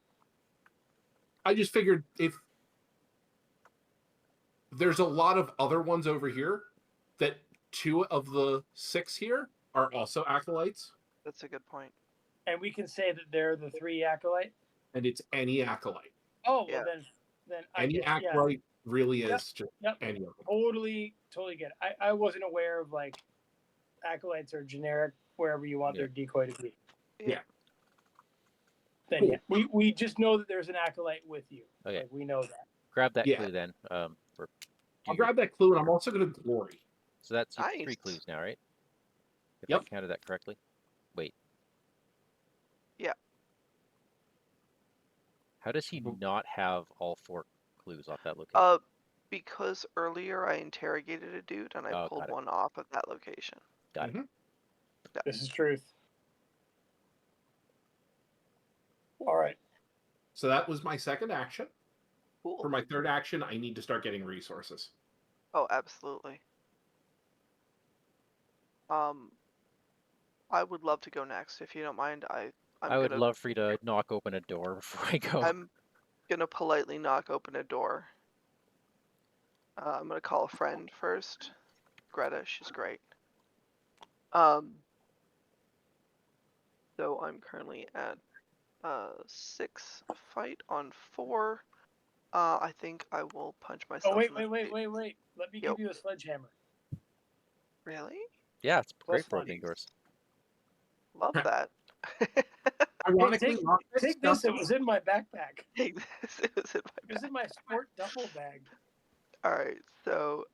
S3: I just figured if there's a lot of other ones over here, that 2 of the 6 here are also acolytes,
S4: That's a good point.
S2: And we can say that they're the 3 acolyte.
S3: and it's any acolyte.
S2: Oh, well
S4: Yeah.
S2: then I
S3: Any
S2: get
S3: acolyte really is
S2: Yep,
S3: just
S2: Yep.
S3: any of them.
S2: Totally get it. I wasn't aware of like acolytes are generic wherever you want their decoy to be.
S3: Yeah.
S2: Then
S3: Cool.
S2: yeah, we just know that there's an acolyte with you.
S1: Okay.
S2: Like, we know that.
S1: Grab that
S3: Yeah.
S1: clue then.
S3: I'll grab that clue, and I'm also going to glory.
S1: So that's 3
S4: Nice.
S1: clues now, right? If
S3: Yep.
S1: I counted that correctly. Wait.
S4: Yeah.
S1: How does he not have all 4 clues off that location?
S4: Because earlier I interrogated a dude and I
S1: Oh,
S4: pulled
S1: got it.
S4: one off of that location.
S1: Got it.
S2: This is truth. All right.
S3: So that was my second action.
S4: Cool.
S3: For my third action, I need to start getting resources.
S4: Oh, absolutely. I would love to go next if you don't mind.
S1: I would love for you to knock open a door before I go.
S4: I'm gonna politely knock open a door. I'm gonna call a friend first. Greta, she's great. So I'm currently at 6 fight on 4. I think I will punch myself.
S2: Oh, wait.
S4: in the face.
S2: Let me
S4: Yo.
S2: give you a sledgehammer.
S4: Really?
S1: Yeah, it's
S2: Plus
S1: great for
S2: one.
S1: opening doors.
S4: Love that.
S3: Ironically,
S2: Hey,
S3: lockpicks
S2: take this. It
S3: don't-
S2: was in my backpack.
S4: Take this. It was in my
S2: It was in my sport duffel bag.
S4: All right, so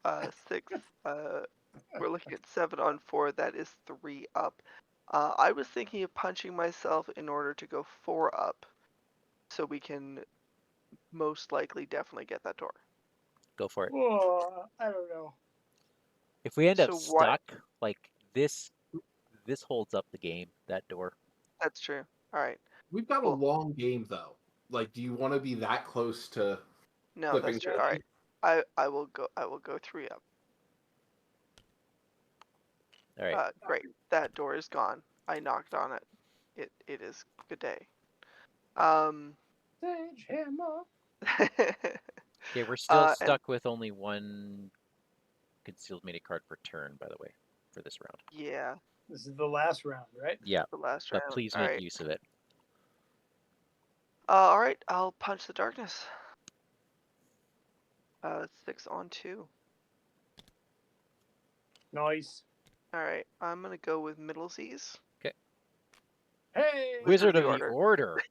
S4: 6. We're looking at 7 on 4. That is 3 up. I was thinking of punching myself in order to go 4 up, so we can most likely definitely get that door.
S1: Go for it.
S2: Oh, I don't know.
S1: If we end up
S4: So what?
S1: stuck, like this holds up the game, that door.
S4: That's true. All right.
S3: We've got
S4: Cool.
S3: a long game though. Like, do you want to be that close to
S4: No,
S3: flipping?
S4: that's true. All right. I will go 3 up.
S1: All right.
S4: Great. That door is gone. I knocked on it. It is good day.
S2: Sledgehammer.
S1: Okay, we're still
S4: and
S1: stuck with only one concealed mini card per turn, by the way, for this round.
S4: yeah,
S2: This is the last round, right?
S1: Yeah,
S4: the last
S1: but
S4: round.
S1: please
S4: All
S1: make
S4: right.
S1: use of it.
S4: All right. I'll punch the darkness. 6 on 2.
S2: Nice.
S4: All right. I'm gonna go with middle Z's.
S2: Hey.
S1: Wizard of the Order.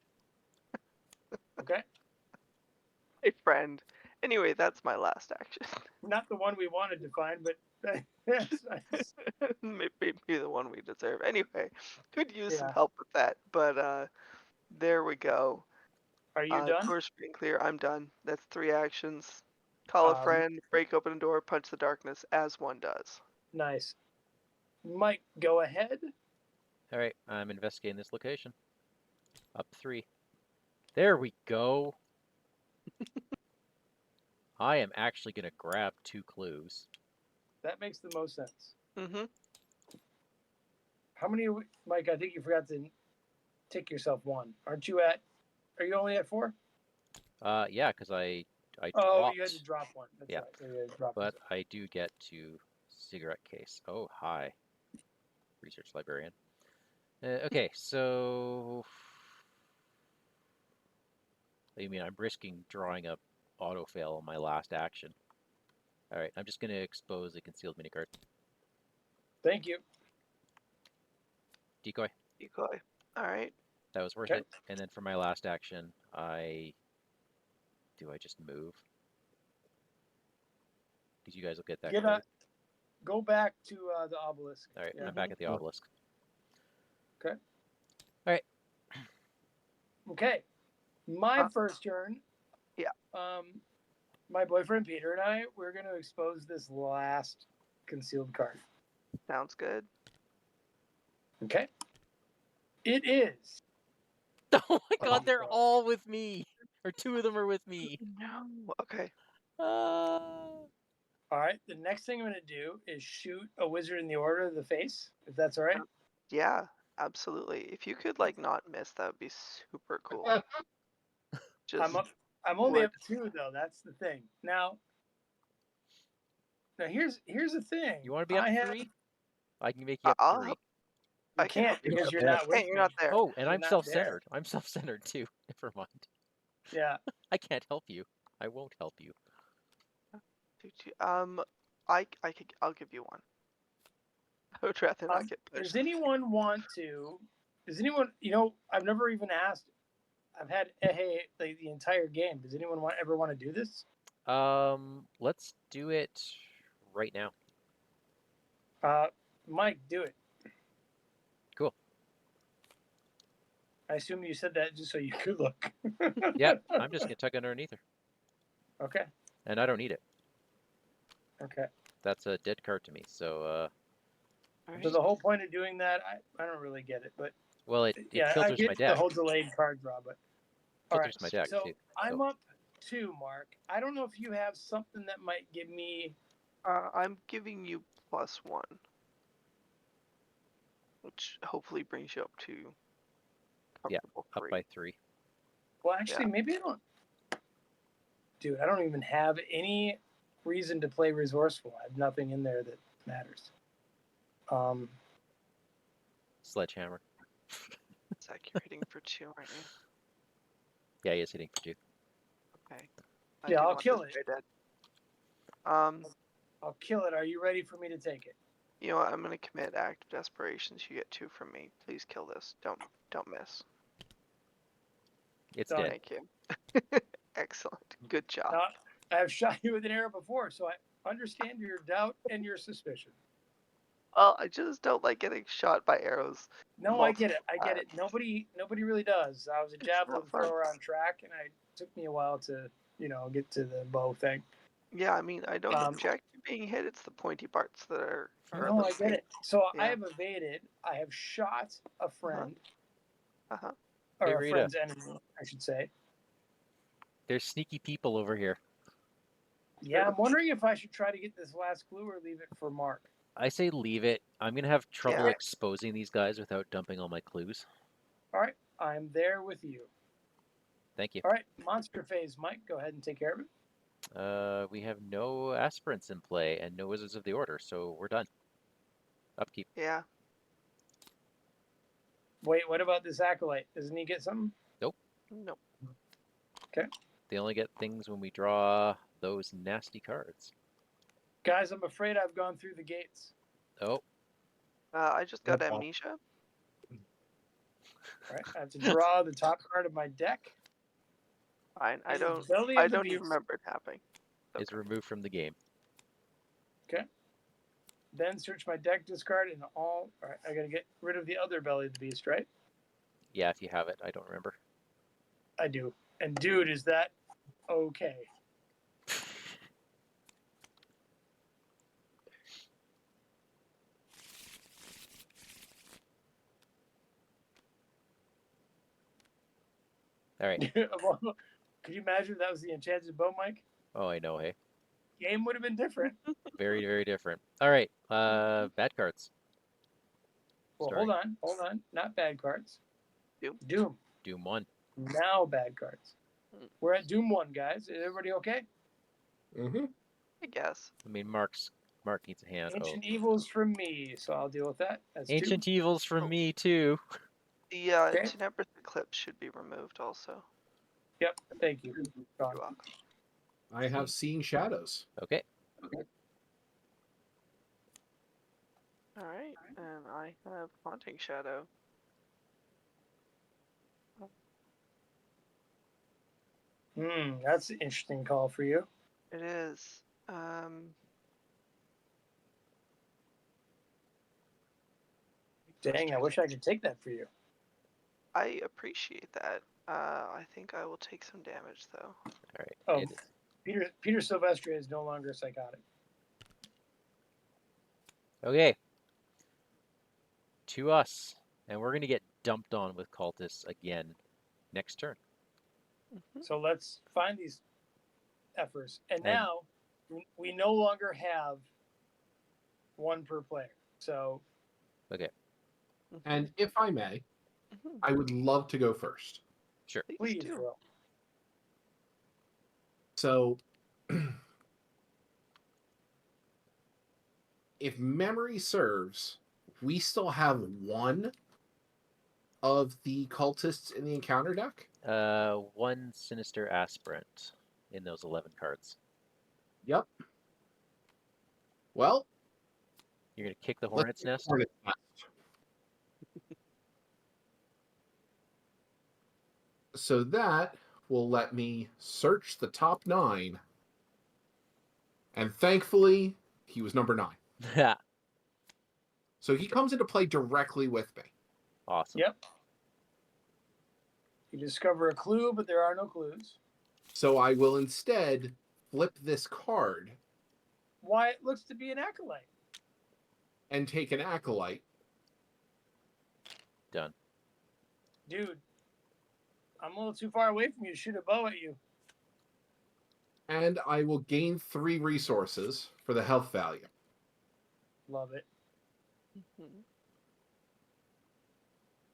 S2: Okay.
S4: My friend. Anyway, that's my last action.
S2: Not the one we wanted to find, but that's nice.
S4: Maybe the one we deserve. Anyway, could use some
S2: Yeah.
S4: help with that, but there we go.
S2: Are you done?
S4: Doors being clear. I'm done. That's 3 actions. Call a friend, break open a door, punch the darkness, as one does.
S2: Nice. Mike, go ahead.
S1: All right, I'm investigating this location. Up 3. There we go. I am actually going to grab 2 clues.
S2: That makes the most sense.
S4: Mm-hmm.
S2: How many, Mike? I think you forgot to tick yourself 1. Are you only at 4?
S1: Yeah, because I
S2: Oh,
S1: dropped.
S2: you had to drop 1. That's
S1: Yeah.
S2: right. So you had to drop
S1: But I do get to cigarette case. Oh, hi. Research librarian. Okay, so... I mean, I'm risking drawing a auto-fail on my last action. Alright, I'm just going to expose a concealed minicard.
S2: Thank you.
S1: Decoy.
S4: Decoy. All right.
S1: That was worth
S2: Okay.
S1: it. And then for my last action, do I just move? Because you guys will get that clue.
S2: Go back to the obelisk.
S1: Alright,
S2: Yeah.
S1: I'm back at the obelisk.
S2: Okay.
S1: Alright.
S2: Okay. My first turn.
S4: Yeah.
S2: My boyfriend Peter and I, we're going to expose this last concealed card.
S4: Sounds good.
S2: Okay. It is.
S1: Oh my god, they're all with me! Or 2 of them are with me.
S4: No. Okay.
S2: All right. The next thing I'm going to do is shoot a wizard in the order of the face, if that's all right.
S4: Yeah, absolutely. If you could not miss, that would be super cool. Just
S2: I'm only up 2 though. That's the thing. Now here's the thing.
S1: You want to be up 3? I can make you up 3.
S2: You can't because you're not with me.
S4: You're not there.
S1: Oh, and
S2: You're
S1: I'm
S2: not
S1: self-centered. I'm self-centered too. Never mind.
S2: Yeah.
S1: I can't help you. I won't help you.
S4: I'll give you 1. I would rather not get pushed.
S2: Does anyone I've never even asked. I've had the entire game. Does anyone ever want to do this?
S1: Let's do it right now.
S2: Mike, do it.
S1: Cool.
S2: I assume you said that just so you could look.
S1: Yeah, I'm just gonna tuck underneath her.
S2: Okay.
S1: And I don't need it.
S2: Okay.
S1: That's a dead card to me, so
S2: So the whole point of doing that, I don't really get it, but
S1: well, it filters
S2: I get
S1: my deck.
S2: the whole delayed card draw, but
S1: Filters my deck
S2: so
S1: too.
S2: I'm up 2, Mark. I don't know if you have something that might give me.
S4: I'm giving you +1, which hopefully brings you up to comfortable 3.
S1: Up by 3.
S2: Well, actually, maybe I don't. Dude, I don't even have any reason to play resourceful. I have nothing in there that matters.
S1: Sledgehammer.
S4: Is that hitting for 2, aren't you?
S1: Yeah, he is hitting for 2.
S4: Okay.
S2: Yeah,
S4: do
S2: I'll
S4: want
S2: kill
S4: this
S2: it.
S4: guy dead.
S2: I'll kill it. Are you ready for me to take it?
S4: You know what? I'm gonna commit act of desperation. So you get 2 from me. Please kill this. Don't miss.
S1: It's
S2: Done.
S1: dead.
S4: Thank you. Excellent. Good job.
S2: Now, I have shot you with an arrow before, so I understand your doubt and your suspicion.
S4: Well, I just don't like getting shot by arrows.
S2: No, I get it. I
S4: multiple
S2: get it.
S4: times.
S2: Nobody really does. I was a
S4: It's
S2: javelin
S4: not fun.
S2: thrower on track, and it took me a while to, get to the bow thing.
S4: Yeah, I mean, I don't
S2: Um,
S4: object to being hit. It's the pointy parts that are a
S2: No,
S4: little
S2: I get
S4: pain.
S2: it. So I
S4: Yeah.
S2: have evaded. I have shot a friend,
S4: Uh-huh.
S2: or
S1: Hey,
S2: a
S1: Rita.
S2: friend's enemy, I should say.
S1: There's sneaky people over here.
S2: Yeah, I'm wondering if I should try to get this last clue or leave it for Mark.
S1: I say leave it. I'm going to have trouble
S4: Yeah.
S1: exposing these guys without dumping all my clues.
S2: All right, I'm there with you.
S1: Thank you.
S2: All right, monster phase, Mike. Go ahead and take care of it.
S1: We have no aspirants in play and no Wizards of the Order, so we're done. Upkeep.
S4: Yeah.
S2: Wait, what about this acolyte? Doesn't he get something?
S4: Nope.
S1: They only get things when we draw those nasty cards.
S2: Guys, I'm afraid I've gone through the gates.
S1: Oh,
S4: I just got
S3: No problem.
S4: amnesia.
S2: All right, I have to draw the top card of my deck.
S4: I
S2: This is
S4: don't.
S2: Belly
S4: I
S2: of the
S4: don't even
S2: Beast.
S4: remember it happening.
S1: is removed from the game.
S2: Then search my deck, discard, and all. All right, I gotta get rid of the other Belly of the Beast, right?
S1: Yeah, if you have it, I don't remember.
S2: I do. And dude, is that okay?
S1: All right.
S2: Could you imagine if that was the enchanted bow, Mike?
S1: Oh, I know, hey.
S2: Game would have been different.
S1: Very, very different. All right. Bad cards.
S2: Well,
S1: Sorry.
S2: hold on. Not bad cards.
S4: Doom.
S1: Doom 1.
S2: Now bad cards.
S4: Hmm.
S2: We're at Doom 1, guys. Is everybody okay?
S3: Mm-hmm.
S4: I guess.
S1: I mean, Mark needs a hand.
S2: Ancient Evils from me, so I'll deal with that. That's
S1: Ancient
S2: 2.
S1: Evils from
S4: Oh.
S1: me, too.
S4: The
S2: Okay.
S4: Tenebris Eclipse should be removed also.
S2: Yep, thank you. Gone.
S4: You're welcome.
S3: I have Seeing Shadows.
S1: Okay.
S4: All right, and I have Haunting Shadow.
S2: That's an interesting call for you.
S4: It is.
S2: Dang, I wish I could take that for you.
S4: I appreciate that. I think I will take some damage though.
S1: All right.
S2: Oh,
S1: It is.
S2: Peter Silvestri is no longer psychotic.
S1: Okay. To us. And we're going to get dumped on with cultists again next turn.
S2: So let's find these effers. And
S1: And-
S2: now we no longer have one per player. So
S3: And if I may,
S4: Mhm.
S3: I would love to go first.
S1: Sure.
S2: please,
S4: do.
S2: Will.
S3: So, if memory serves, we still have one of the cultists in the encounter deck.
S1: 1 Sinister Aspirant in those 11 cards.
S3: Yep. Well,
S1: You're going to kick the
S3: let's
S1: Hornet's
S3: take the
S1: Nest?
S3: Hornet's Nest. So that will let me search the top 9. And thankfully, he was number 9.
S1: Yeah.
S3: So he comes into play directly with me.
S1: Awesome.
S2: Yep. You discover a clue, but there are no clues.
S3: So I will instead flip this card
S2: Why it looks to be an acolyte.
S3: and take an acolyte.
S1: Done.
S2: Dude, I'm a little too far away from you to shoot a bow at you.
S3: And I will gain 3 resources for the health value.
S2: Love it.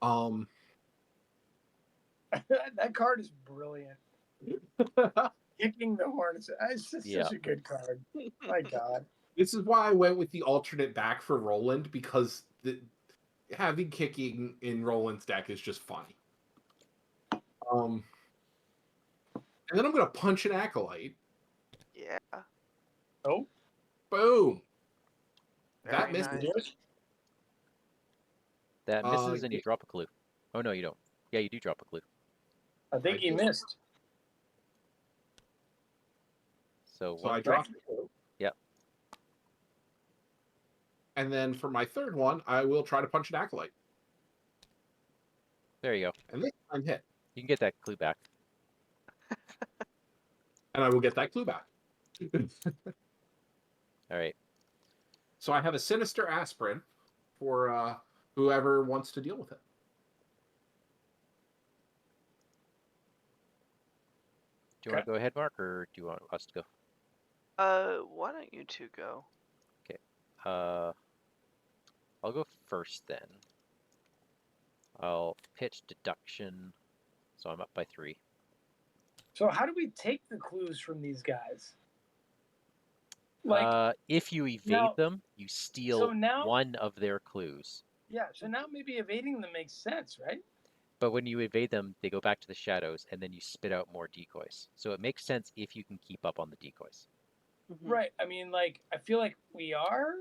S3: Um,
S2: That card is brilliant. Kicking the Hornets. It's just
S1: Yeah.
S2: such a good card. My God.
S3: this is why I went with the alternate back for Roland, because having kicking in Roland's deck is just funny. And then I'm going to punch an acolyte.
S4: Yeah.
S2: Oh,
S3: Boom.
S4: Very
S3: misses.
S4: nice.
S1: That misses, and you
S3: yeah.
S1: drop a clue. Oh no, you don't. Yeah, you do drop a clue.
S2: I think
S3: I
S2: he
S3: do.
S2: missed.
S1: So
S3: So
S1: one.
S3: I dropped the clue.
S1: Yep.
S3: And then for my third one, I will try to punch an acolyte.
S1: There you go.
S3: And this time hit.
S1: You can get that clue back.
S3: And I will get that clue back.
S1: All right.
S3: So I have a sinister aspirin for whoever wants to deal with it.
S1: Do you want to go ahead, Mark, or do you want us to go?
S4: Why don't you two go?
S1: I'll go first then. I'll pitch deduction, so I'm up by 3.
S2: So how do we take the clues from these guys? Like,
S1: if you evade
S2: now-
S1: them, you steal
S2: so now-
S1: one of their clues.
S2: yeah. So now maybe evading them makes sense, right?
S1: But when you evade them, they go back to the shadows, and then you spit out more decoys. So it makes sense if you can keep up on the decoys.
S4: Mhm.
S2: Right. I mean, like, I feel like we are.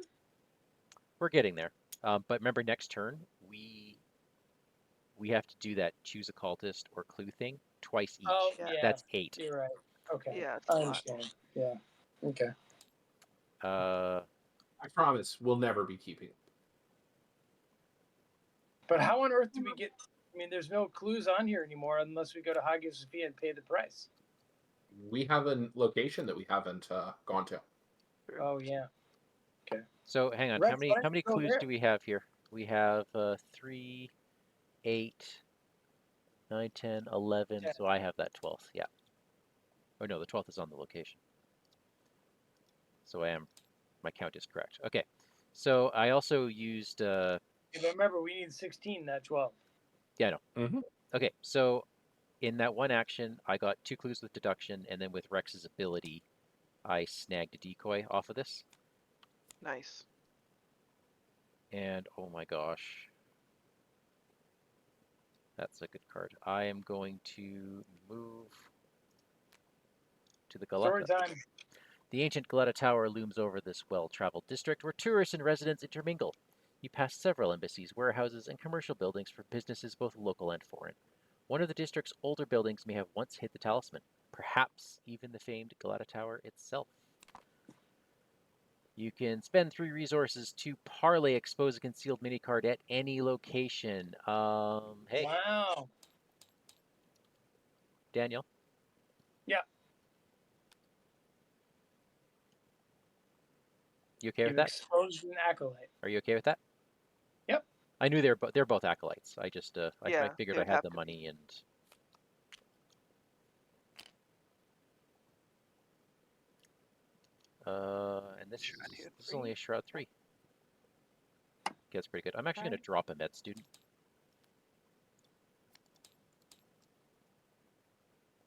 S1: We're getting there. But remember, next turn, we have to do that choose a cultist or clue thing twice each.
S2: Oh,
S4: Yeah.
S2: yeah.
S1: That's 8.
S2: You're right. Okay.
S4: Yeah, it's
S2: I
S4: a lot.
S2: understand. Yeah. Okay.
S3: I promise we'll never be keeping it.
S2: But how on earth do we get? I mean, there's no clues on here anymore unless we go to Hagia Sophia and pay the price.
S3: We have a location that we haven't gone to.
S4: True.
S2: Oh yeah.
S1: So hang on.
S2: Right,
S1: How many
S2: fine, go
S1: clues
S2: there.
S1: do we have here? We have 3, 8, 9, 10, 11.
S2: 10.
S1: So I have that 12th. Yeah. Oh no, the 12th is on the location. So my count is correct. Okay. So I also used
S2: Yeah, but remember, we need 16, not 12.
S1: yeah, no.
S3: Mm-hmm.
S1: Okay, so in that one action, I got 2 clues with deduction, and then with Rex's ability, I snagged a decoy off of this.
S4: Nice.
S1: And oh my gosh, that's a good card. I am going to move to the
S2: Story
S1: Galata.
S2: time.
S1: The ancient Galata Tower looms over this well-traveled district where tourists and residents intermingle. You pass several embassies, warehouses, and commercial buildings for businesses both local and foreign. One of the district's older buildings may have once hid the talisman, perhaps even the famed Galata Tower itself. You can spend 3 resources to parlay expose a concealed mini-card at any location. Hey,
S2: Wow.
S1: Daniel.
S2: Yeah.
S1: You okay with
S2: You
S1: that?
S2: exposed an acolyte.
S1: Are you okay with that?
S2: Yep.
S1: I knew they're both acolytes. I just I
S4: Yeah,
S1: figured
S4: they
S1: I
S4: would
S1: had
S4: have
S1: the
S4: to
S1: money and and this
S4: Shroud here,
S1: is only a
S4: 3.
S1: shroud 3. Okay, that's pretty good. I'm actually going
S4: Alright.
S1: to drop a med student.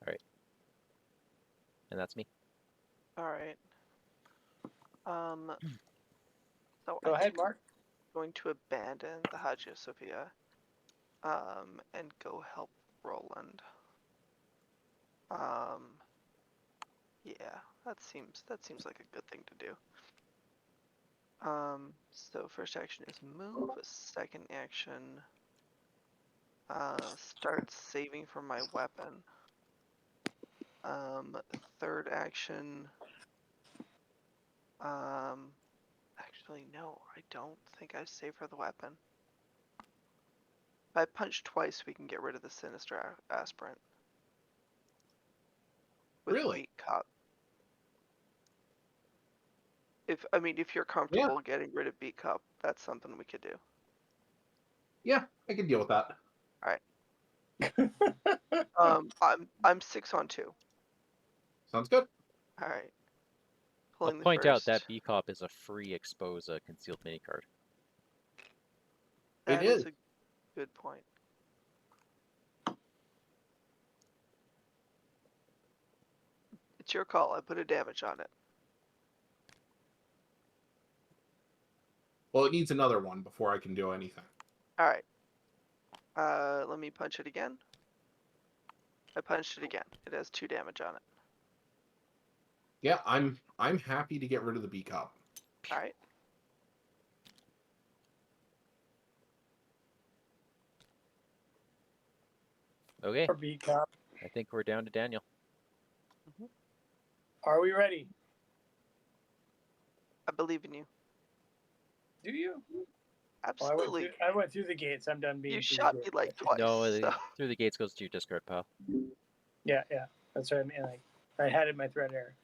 S1: All right, and that's me.
S4: All right. So
S2: Go
S4: I
S2: ahead,
S4: think I'm
S2: Mark.
S4: going to abandon the Hagia Sophia, and go help Roland. Yeah, that seems like a good thing to do. So first action is move. Second action, start saving for my weapon. Third action, actually no, I don't think I save for the weapon. If I punch twice, we can get rid of the sinister aspirant. With
S3: Really?
S4: Beat Cop. If you're comfortable getting rid of Beat Cop, that's something we could do.
S3: Yeah, I can deal with that.
S4: I'm 6 on 2.
S3: Sounds good.
S4: All right.
S1: I'll
S4: Pulling the
S1: point out
S4: first.
S1: that B-Cop is a free expose a concealed mini card.
S4: That
S3: It is.
S4: a good point. It's your call. I put a damage on it.
S3: Well, it needs another one before I can do anything.
S4: All right. Let me punch it again. I punched it again. It has 2 damage on it.
S3: Yeah, I'm happy to get rid of the B cup.
S4: All right.
S1: Okay,
S2: Or B cop.
S1: I think we're down to Daniel.
S2: Are we ready?
S4: I believe in you.
S2: Do you?
S4: Absolutely.
S2: I went through the gates. I'm done being.
S4: You
S2: through the
S4: shot me
S2: gates.
S4: like twice.
S1: No,
S4: so.
S1: through the gates goes to your discard pile.
S2: Yeah. That's what I mean. Like, I had it in my thread error.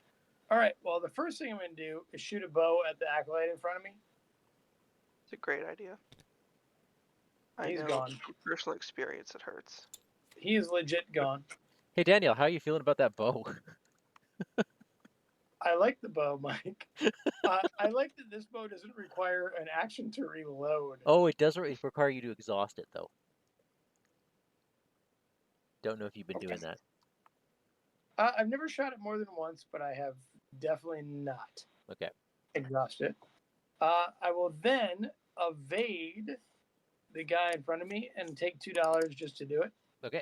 S2: All right. Well, the first thing I'm going to do is shoot a bow at the acolyte in front of me.
S4: It's a great idea. I
S2: He's
S4: know
S2: gone.
S4: from personal experience it hurts.
S2: He is legit gone.
S1: Hey, Daniel, how are you feeling about that bow?
S2: I like the bow, Mike. I like that this bow doesn't require an action to reload.
S1: Oh, it does require you to exhaust it, though. Don't know if you've been doing that.
S2: I've never shot it more than once, but I have definitely not
S1: Okay.
S2: exhausted. I will then evade the guy in front of me and take $2 just to do it.
S1: Okay.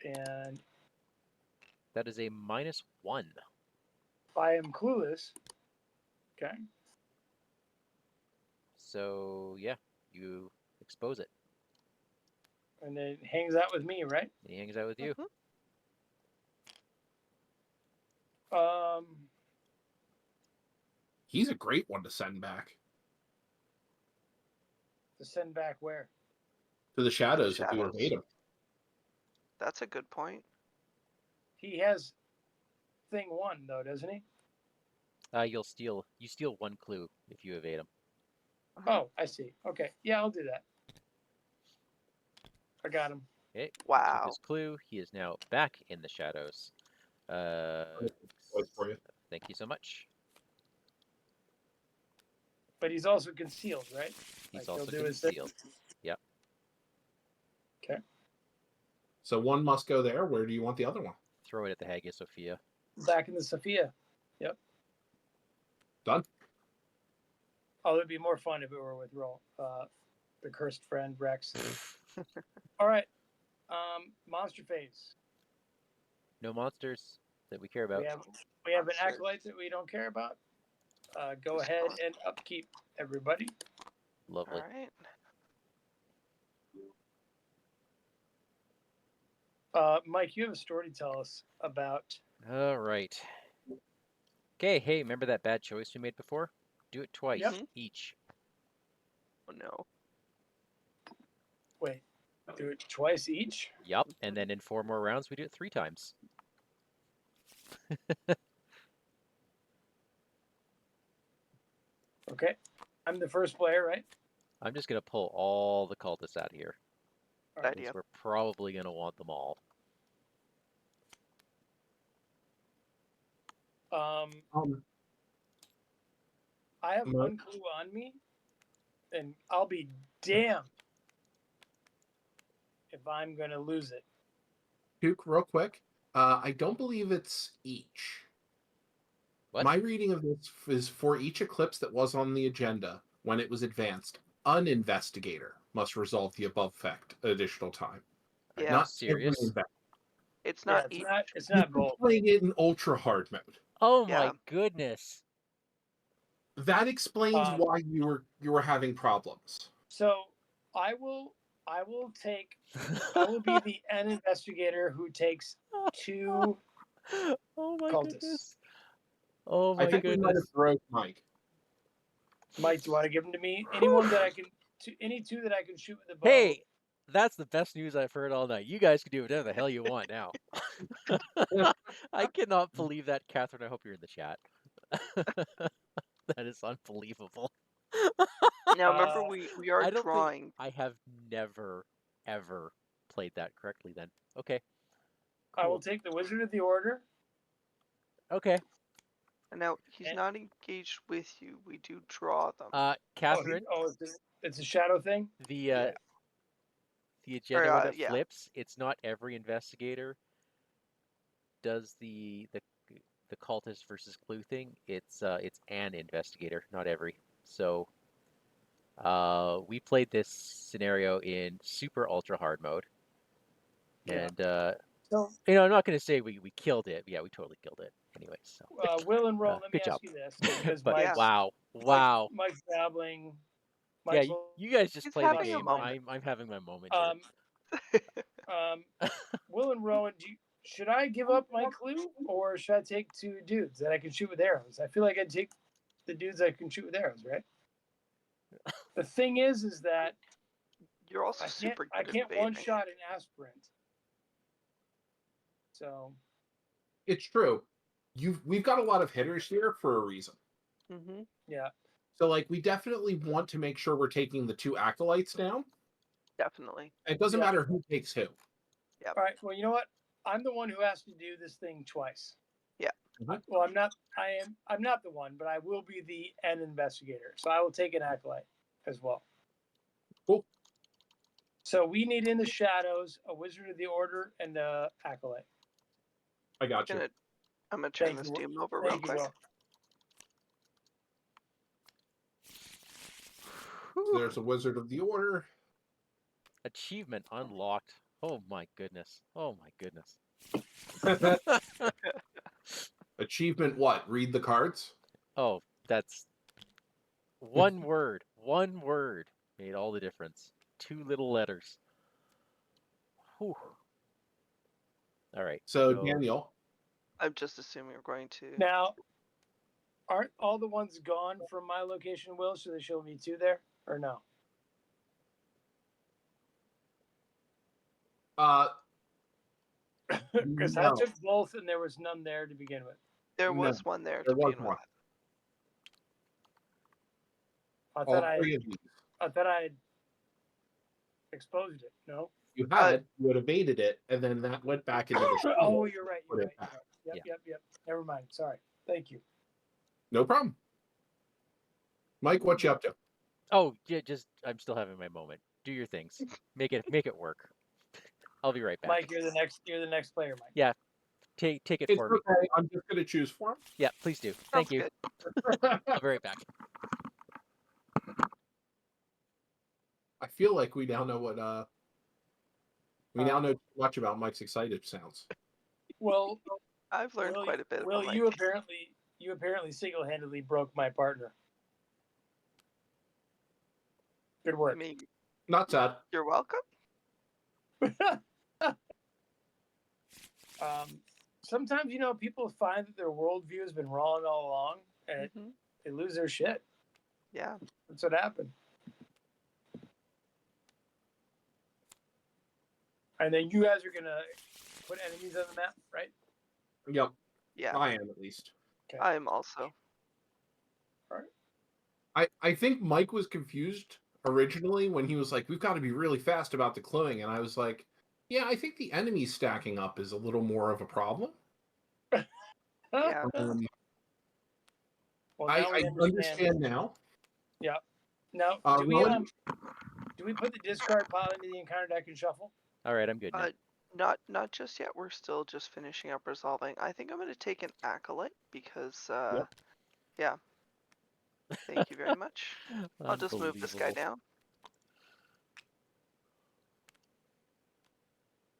S2: And
S1: That is a -1.
S2: I am clueless. Okay.
S1: So, yeah, you expose it.
S2: And it hangs out with me, right?
S1: He hangs out with you.
S3: He's a great one to send back
S2: To send back where?
S3: to the shadows if you
S4: shadows.
S3: evade him.
S4: That's a good point.
S2: He has thing 1 though, doesn't he?
S1: You steal 1 clue if you evade him.
S2: Oh, I see. Okay. Yeah, I'll do that. I got him.
S1: Okay.
S4: Wow.
S1: Took his clue. He is now back in the shadows.
S3: Wait for you.
S1: Thank you so much.
S2: But he's also concealed, right?
S1: He's
S2: Like,
S1: also
S2: he'll do his thing.
S1: concealed. Yep.
S2: Okay.
S3: So one must go there. Where do you want the other one?
S1: Throw it at the Hagia Sophia.
S2: Back in the Sophia. Yep.
S3: Done.
S2: Oh, it'd be more fun if it were with the cursed friend Rex. All right. Monster phase.
S1: No monsters that we care about.
S2: We have an acolyte that we don't care about. Go ahead and upkeep, everybody.
S1: Lovely.
S4: All right.
S2: Mike, you have a story to tell us about.
S1: All right. Okay, hey, remember that bad choice we made before? Do it twice,
S2: Yep.
S1: each.
S4: Oh no.
S2: Wait, do it twice each?
S1: Yup, and then in 4 more rounds, we do it 3 times.
S2: Okay. I'm the first player, right?
S1: I'm just going to pull all the cultists out here.
S2: All right.
S4: Idea.
S1: We're probably going to want them all.
S2: I have 1 clue on me, and I'll be damned if I'm going to lose it.
S3: Duke, real quick. I don't believe it's each.
S1: What?
S3: My reading of this is for each eclipse that was on the agenda when it was advanced, an investigator must resolve the above effect additional time.
S1: Are you
S4: Yeah.
S3: Not
S1: serious?
S3: every investigator.
S4: It's
S2: Yeah,
S4: not
S2: it's
S4: each.
S2: not. It's not both.
S3: Playing it in ultra hard mode.
S1: Oh
S4: Yeah.
S1: my goodness.
S3: That explains why you were having problems.
S2: So I will take. I will be the N investigator who takes 2
S1: Oh my
S2: cultists.
S1: goodness. Oh my
S3: I think we might have
S1: goodness.
S3: broke Mike.
S2: Mike, do you want to give them to me? Anyone that I can, any 2 that I can shoot with a bow.
S1: Hey, that's the best news I've heard all night. You guys can do whatever the hell you want now. I cannot believe that, Catherine. I hope you're in the chat. That is unbelievable.
S4: Now remember, we are
S1: I don't
S4: drawing.
S1: think I have never, ever played that correctly then. Okay.
S2: I will
S1: Cool.
S2: take the Wizard of the Order.
S1: Okay.
S4: And now he's
S2: And-
S4: not engaged with you. We do draw them.
S1: Catherine,
S2: It's a shadow thing.
S1: the agenda when it
S4: yeah.
S1: flips, it's not every investigator does the cultist versus clue thing. It's an investigator, not every. So we played this scenario in super ultra hard mode.
S2: Yeah.
S1: And
S2: So,
S1: I'm not going to say we killed it. Yeah, we totally killed it. Anyways, so
S2: Will and Rowan, let me
S1: good
S2: ask
S1: job.
S2: you this, because
S1: But
S4: Yeah.
S1: wow.
S2: Mike's babbling.
S1: Yeah,
S2: Mike's
S1: you guys just
S4: He's
S1: play the
S4: having a
S1: game.
S4: moment.
S1: I'm having my moment here.
S2: Will and Rowan, should I give up my clue, or should I take 2 dudes that I can shoot with arrows? I feel like I'd take the dudes I can shoot with arrows, right? The thing is that
S4: You're also
S2: I
S4: super
S2: I
S4: good at
S2: can't
S4: baiting.
S2: one shot an aspirant. So
S3: It's true. We've got a lot of hitters here for a reason.
S4: Mm-hmm.
S2: yeah,
S3: So like we definitely want to make sure we're taking the 2 acolytes down.
S4: Definitely.
S3: It doesn't
S2: Yeah.
S3: matter who takes who.
S2: all right. Well, you know what? I'm the one who has to do this thing twice.
S4: Yeah.
S2: Well, I'm not. I'm not the one, but I will be the end investigator. So I will take an acolyte as well.
S3: Cool.
S2: So we need in the shadows a wizard of the order and a acolyte.
S3: I got you.
S4: I'm gonna turn
S2: Thank
S4: this
S2: you.
S4: doom over real
S2: Thank you,
S4: quick.
S2: Will.
S3: So there's a wizard of the order.
S1: Achievement unlocked. Oh my goodness. Oh my goodness.
S3: Achievement what? Read the cards?
S1: Oh, that's one word. One word made all the difference. 2 little letters. Whew. All right.
S3: So Daniel,
S4: I'm just assuming we're going to.
S2: Now, aren't all the ones gone from my location, Will? So there should be 2 there, or no? Because I
S3: no.
S2: took both, and there was none there to begin with.
S4: There
S3: No,
S4: was one there
S3: there
S4: to
S3: was
S4: begin
S3: one.
S4: with.
S2: I
S3: All
S2: thought I
S3: 3 of these.
S2: had exposed it. No.
S3: You had, you had evaded it, and then that went back into the shield.
S2: Oh, you're right.
S3: Put
S2: You're
S3: it
S2: right.
S3: back.
S2: Yep. Never mind. Sorry. Thank you.
S3: No problem. Mike, what you up to?
S1: Oh, yeah, I'm still having my moment. Do your things. Make it work. I'll be right back.
S2: Mike, you're the next player, Mike.
S1: Yeah. Take it
S3: It's
S1: for me.
S3: okay. I'm just going to choose for him.
S1: Yeah, please do. Thank you.
S4: Good.
S1: I'll be right back.
S3: I feel like we now know what we now know too much about Mike's excited sounds.
S2: Well,
S4: I've learned quite a bit.
S2: Will,
S4: about
S2: you
S4: Mike.
S2: apparently single-handedly broke my partner. Good work.
S4: I mean,
S3: Not sad.
S4: you're welcome.
S2: Sometimes people find that their worldview has been wrong all along, and
S4: Mm-hmm.
S2: they lose their shit.
S4: Yeah.
S2: That's what happened. And then you guys are gonna put enemies on the map, right?
S3: Yep.
S4: Yeah.
S3: I am at least.
S2: Okay.
S4: I am also.
S2: All right.
S3: I think Mike was confused originally when he was like, we've got to be really fast about the cluing. And I was like, yeah, I think the enemies stacking up is a little more of a problem.
S4: Yeah.
S2: Well,
S3: I
S2: now we
S3: understand now.
S2: Yeah. Now,
S3: Roland?
S2: do we put the discard pile into the encounter deck and shuffle?
S1: All right, I'm good now.
S4: Not just yet. We're still just finishing up resolving. I think I'm going to take an acolyte because,
S3: Yep.
S4: yeah. Thank you very much. I'll just move this guy
S1: Unbelievable.
S4: down.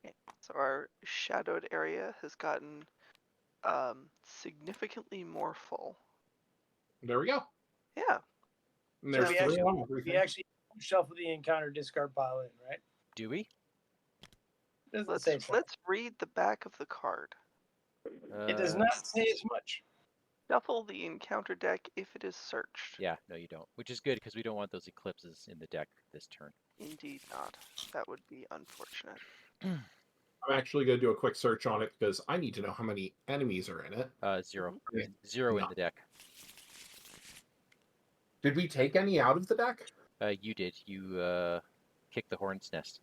S4: Okay. So our shadowed area has gotten significantly more full.
S3: There we go.
S4: Yeah.
S3: And
S2: So
S3: there's
S2: we
S3: 3
S2: actually,
S3: on everything.
S2: we actually shuffle the encounter discard pile in, right?
S1: Do we?
S2: Doesn't say so.
S4: Let's read the back of the card.
S2: It does not say as much.
S4: Shuffle the encounter deck if it is searched.
S1: Yeah, no, you don't. Which is good because we don't want those eclipses in the deck this turn.
S4: Indeed not. That would be unfortunate.
S3: I'm actually going to do a quick search on it because I need to know how many enemies are in it.
S1: 0.
S3: Okay.
S1: 0 in
S3: No.
S1: the deck.
S3: Did we take any out of the deck?
S1: You did. You kicked the hornet's nest.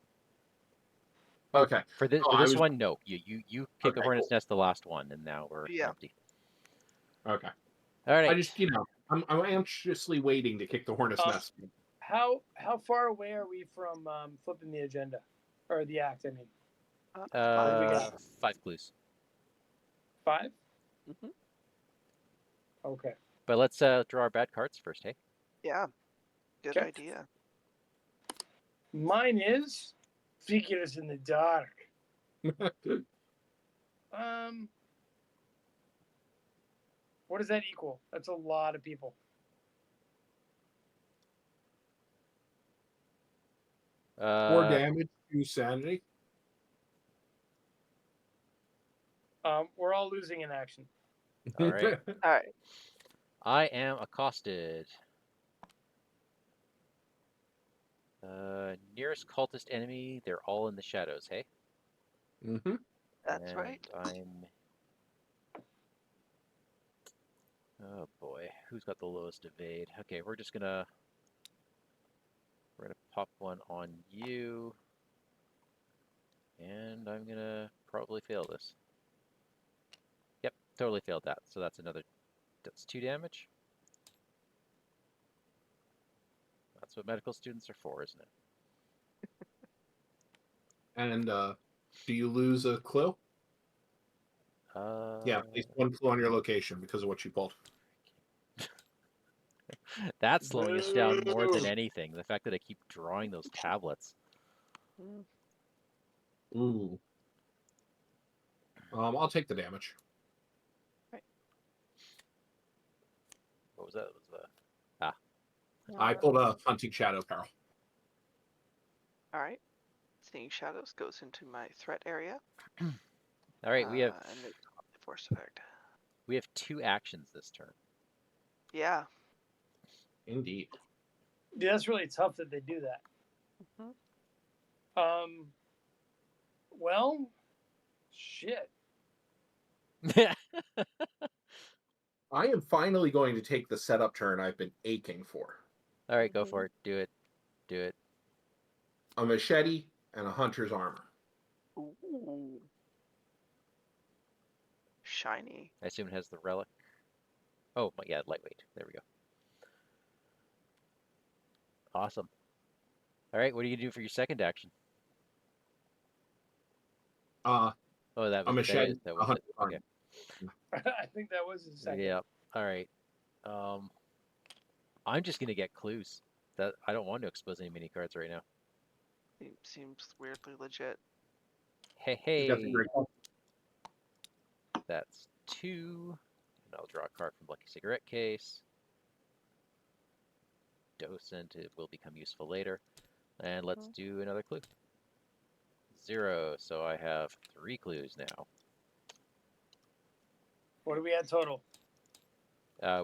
S3: Okay.
S1: For this
S3: was-
S1: one, no. You kicked the
S3: Okay,
S1: hornet's
S3: cool.
S1: nest the last one, and now we're
S4: Yeah.
S1: empty.
S3: Okay.
S1: All right.
S3: I just, I'm anxiously waiting to kick the hornet's nest.
S2: How far away are we from flipping the agenda or the act? I mean,
S1: 5 clues.
S2: 5.
S4: Mhm.
S2: Okay.
S1: But let's draw our bad cards first, hey?
S4: Yeah. Good
S2: Okay.
S4: idea.
S2: Mine is figures in the dark. What does that equal? That's a lot of people.
S3: More damage to sanity.
S2: We're all losing in action.
S1: All right.
S4: All right.
S1: I am accosted. Nearest cultist enemy, they're all in the shadows, hey?
S3: Mm-hmm.
S4: That's
S1: And
S4: right.
S1: Oh boy, who's got the lowest evade? Okay, we're gonna pop one on you. And I'm gonna probably fail this. Yep, totally failed that. So that's 2 damage. That's what medical students are for, isn't it?
S3: And do you lose a clue? Yeah, at least 1 clue on your location because of what you pulled.
S1: That's slowing us down more than
S2: Boo.
S1: anything. The fact that I keep drawing those tablets.
S4: Mm.
S3: Ooh. I'll take the damage.
S1: What was that?
S3: I pulled a hunting shadow peril.
S4: All right. Seeing shadows goes into my threat area.
S1: All right, we have
S4: and it's force effect.
S1: 2 actions this turn.
S4: Yeah.
S3: Indeed.
S2: Yeah, that's really tough that they do that.
S4: Mm-hmm.
S2: Well, shit.
S3: I am finally going to take the setup turn I've been aching for.
S1: All right, go for it. Do it. Do it.
S3: A machete and a hunter's armor.
S4: Ooh. Shiny.
S1: I assume it has the relic. Oh, yeah, lightweight. There we go. Awesome. All right, what are you gonna do for your second action?
S3: Oh,
S1: that
S3: a
S1: was
S3: machete,
S1: that
S3: a
S1: was it.
S3: hunter's
S1: Okay.
S3: armor.
S2: I think that was his second.
S1: Yeah. All right. I'm just gonna get clues. That I don't want to expose any mini cards right now.
S4: Seems weirdly legit.
S1: Hey,
S3: You got the
S1: hey.
S3: great one.
S1: That's 2. And I'll draw a card from Lucky Cigarette Case. Docent, it will become useful later. And let's do another clue. 0, so I have 3 clues now.
S2: What do we have total?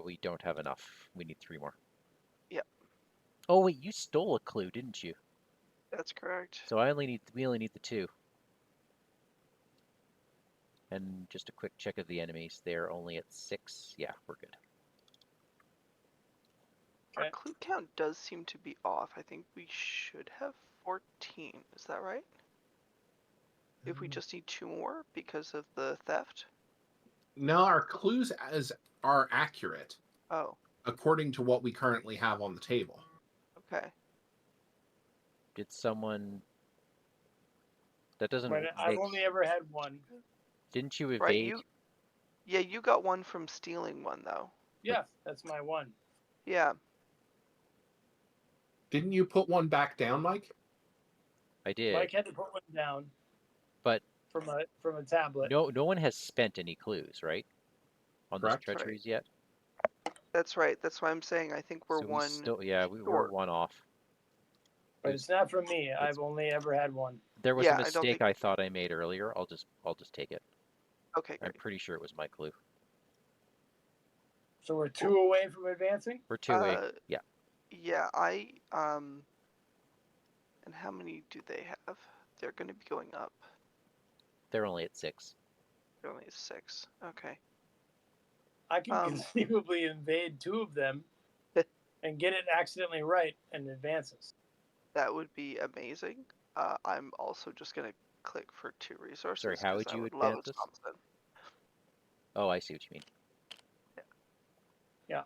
S1: We don't have enough. We need 3 more.
S4: Yep.
S1: Oh wait, you stole a clue, didn't you?
S4: That's correct.
S1: So we only need the 2. And just a quick check of the enemies. They're only at 6. Yeah, we're good.
S4: Our clue count does seem to be off. I think we should have 14. Is that right? If we just need 2 more because of the theft?
S3: No, our clues are accurate
S4: Oh,
S3: according to what we currently have on the table.
S4: okay.
S1: Did someone... That doesn't
S2: But I've
S1: make...
S2: only ever had 1.
S1: Didn't you evade?
S4: Right, Yeah, you got 1 from stealing 1, though.
S2: Yeah, that's my 1.
S4: Yeah.
S3: Didn't you put 1 back down, Mike?
S1: I did.
S2: Mike had to put 1 down.
S1: But
S2: from a tablet.
S1: No one has spent any clues, right? On those treacheries yet?
S4: That's right. That's why I'm saying I think we're
S1: So
S4: 1
S1: we're 1 off.
S2: But it's not from me. I've only ever had 1.
S1: There was a mistake I thought I made earlier. I'll just take it.
S4: Okay, great.
S1: I'm pretty sure it was my clue.
S2: So we're 2 away from advancing?
S1: We're 2 away. Yeah.
S4: Yeah, and how many do they have? They're going to be going up.
S1: They're only at 6.
S4: They're only at 6. Okay.
S2: I can conceivably invade 2 of them and get it accidentally right and advances.
S4: That would be amazing. I'm also just going to click for 2 resources.
S1: Sorry, how would you advance this? Oh, I see what you mean.
S2: Yeah.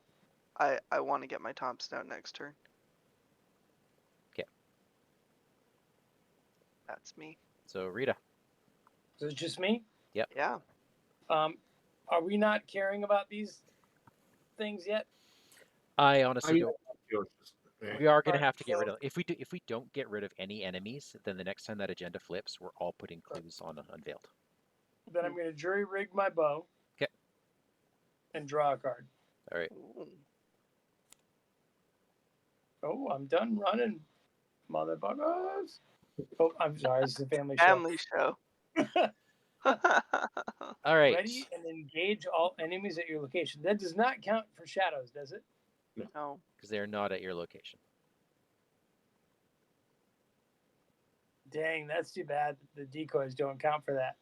S4: I want to get my Thompson out next turn.
S1: Okay.
S4: That's me.
S1: So, Rita.
S2: So it's just me?
S1: Yep.
S4: Yeah.
S2: Are we not caring about these things yet?
S1: I honestly don't. We are going to
S2: Alright,
S1: have to get
S2: so-
S1: rid of. If we don't get rid of any enemies, then the next time that agenda flips, we're all putting clues on Unveiled.
S2: Then I'm going to jury rig my bow.
S1: 'Kay.
S2: And draw a card.
S1: All right.
S4: Ooh.
S2: Oh, I'm done running, motherfuckers. Oh, I'm sorry. This is a family show.
S4: Family show.
S1: All right.
S2: Ready and engage all enemies at your location. That does not count for shadows, does it?
S4: No.
S1: Because they're not at your location.
S2: Dang, that's too bad. The decoys don't count for that,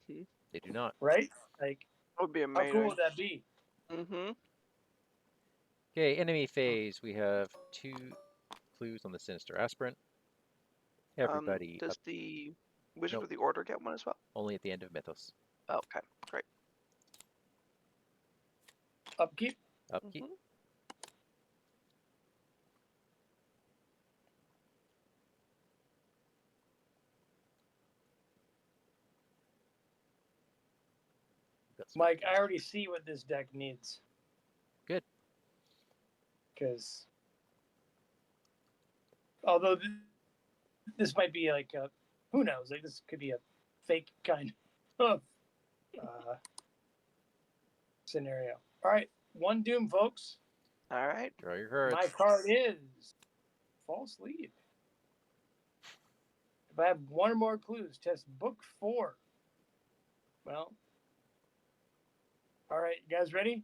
S4: Mhm.
S1: They do not.
S2: right? Like,
S4: That would be
S2: how
S4: amazing.
S2: cool would that be?
S4: Mm-hmm.
S1: Okay, enemy phase. We have 2 clues on the Sinister Aspirant. Everybody
S4: Does
S1: up,
S4: the Wizard
S1: Nope.
S4: of the Order get one as well?
S1: only at the end of Mythos.
S4: Oh, okay, great.
S2: Upkeep.
S1: Upkeep.
S4: Mhm.
S1: Got some
S2: Mike,
S1: clues.
S2: I already see what this deck needs.
S1: Good.
S2: Because, although this might be like a, who knows? Like this could be a fake kind of scenario. All right, one doom, folks.
S4: All right.
S1: Draw your cards.
S2: My card is false lead. If I have one or more clues, test book 4. Well, all right, you guys ready?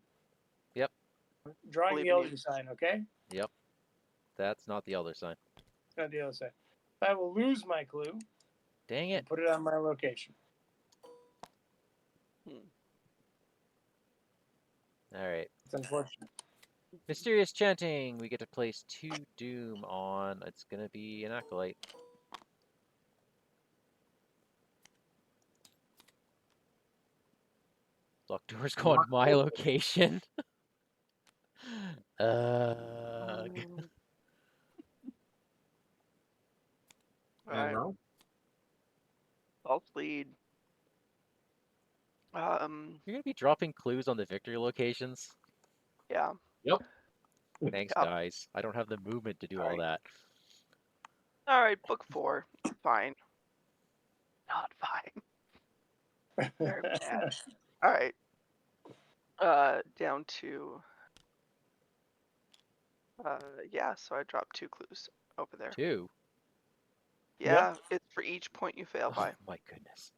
S1: Yep.
S2: Drawing
S4: Believe
S2: the
S4: in
S2: elder
S4: you.
S2: sign, okay?
S1: Yep. That's not the Elder Sign.
S2: Not the other side. I will lose my clue
S1: Dang
S2: and
S1: it.
S2: put it on my location.
S1: All right.
S2: It's unfortunate.
S1: Mysterious Chanting. We get to place 2 Doom on. It's going to be an Acolyte. Locked doors go on my location.
S4: All
S3: And
S4: right.
S3: Ron?
S4: False lead.
S1: You're going to be dropping clues on the victory locations?
S4: Yeah.
S3: Yep.
S1: Thanks,
S4: Yep.
S1: guys. I don't have the movement to do all
S4: Alright.
S1: that.
S4: All right. Book 4. Fine. Not fine. Very bad. All right. Down to. Yeah. So I dropped 2 clues over there.
S1: 2?
S4: Yeah. It's for each point you fail
S1: Oh,
S4: by.
S1: my goodness.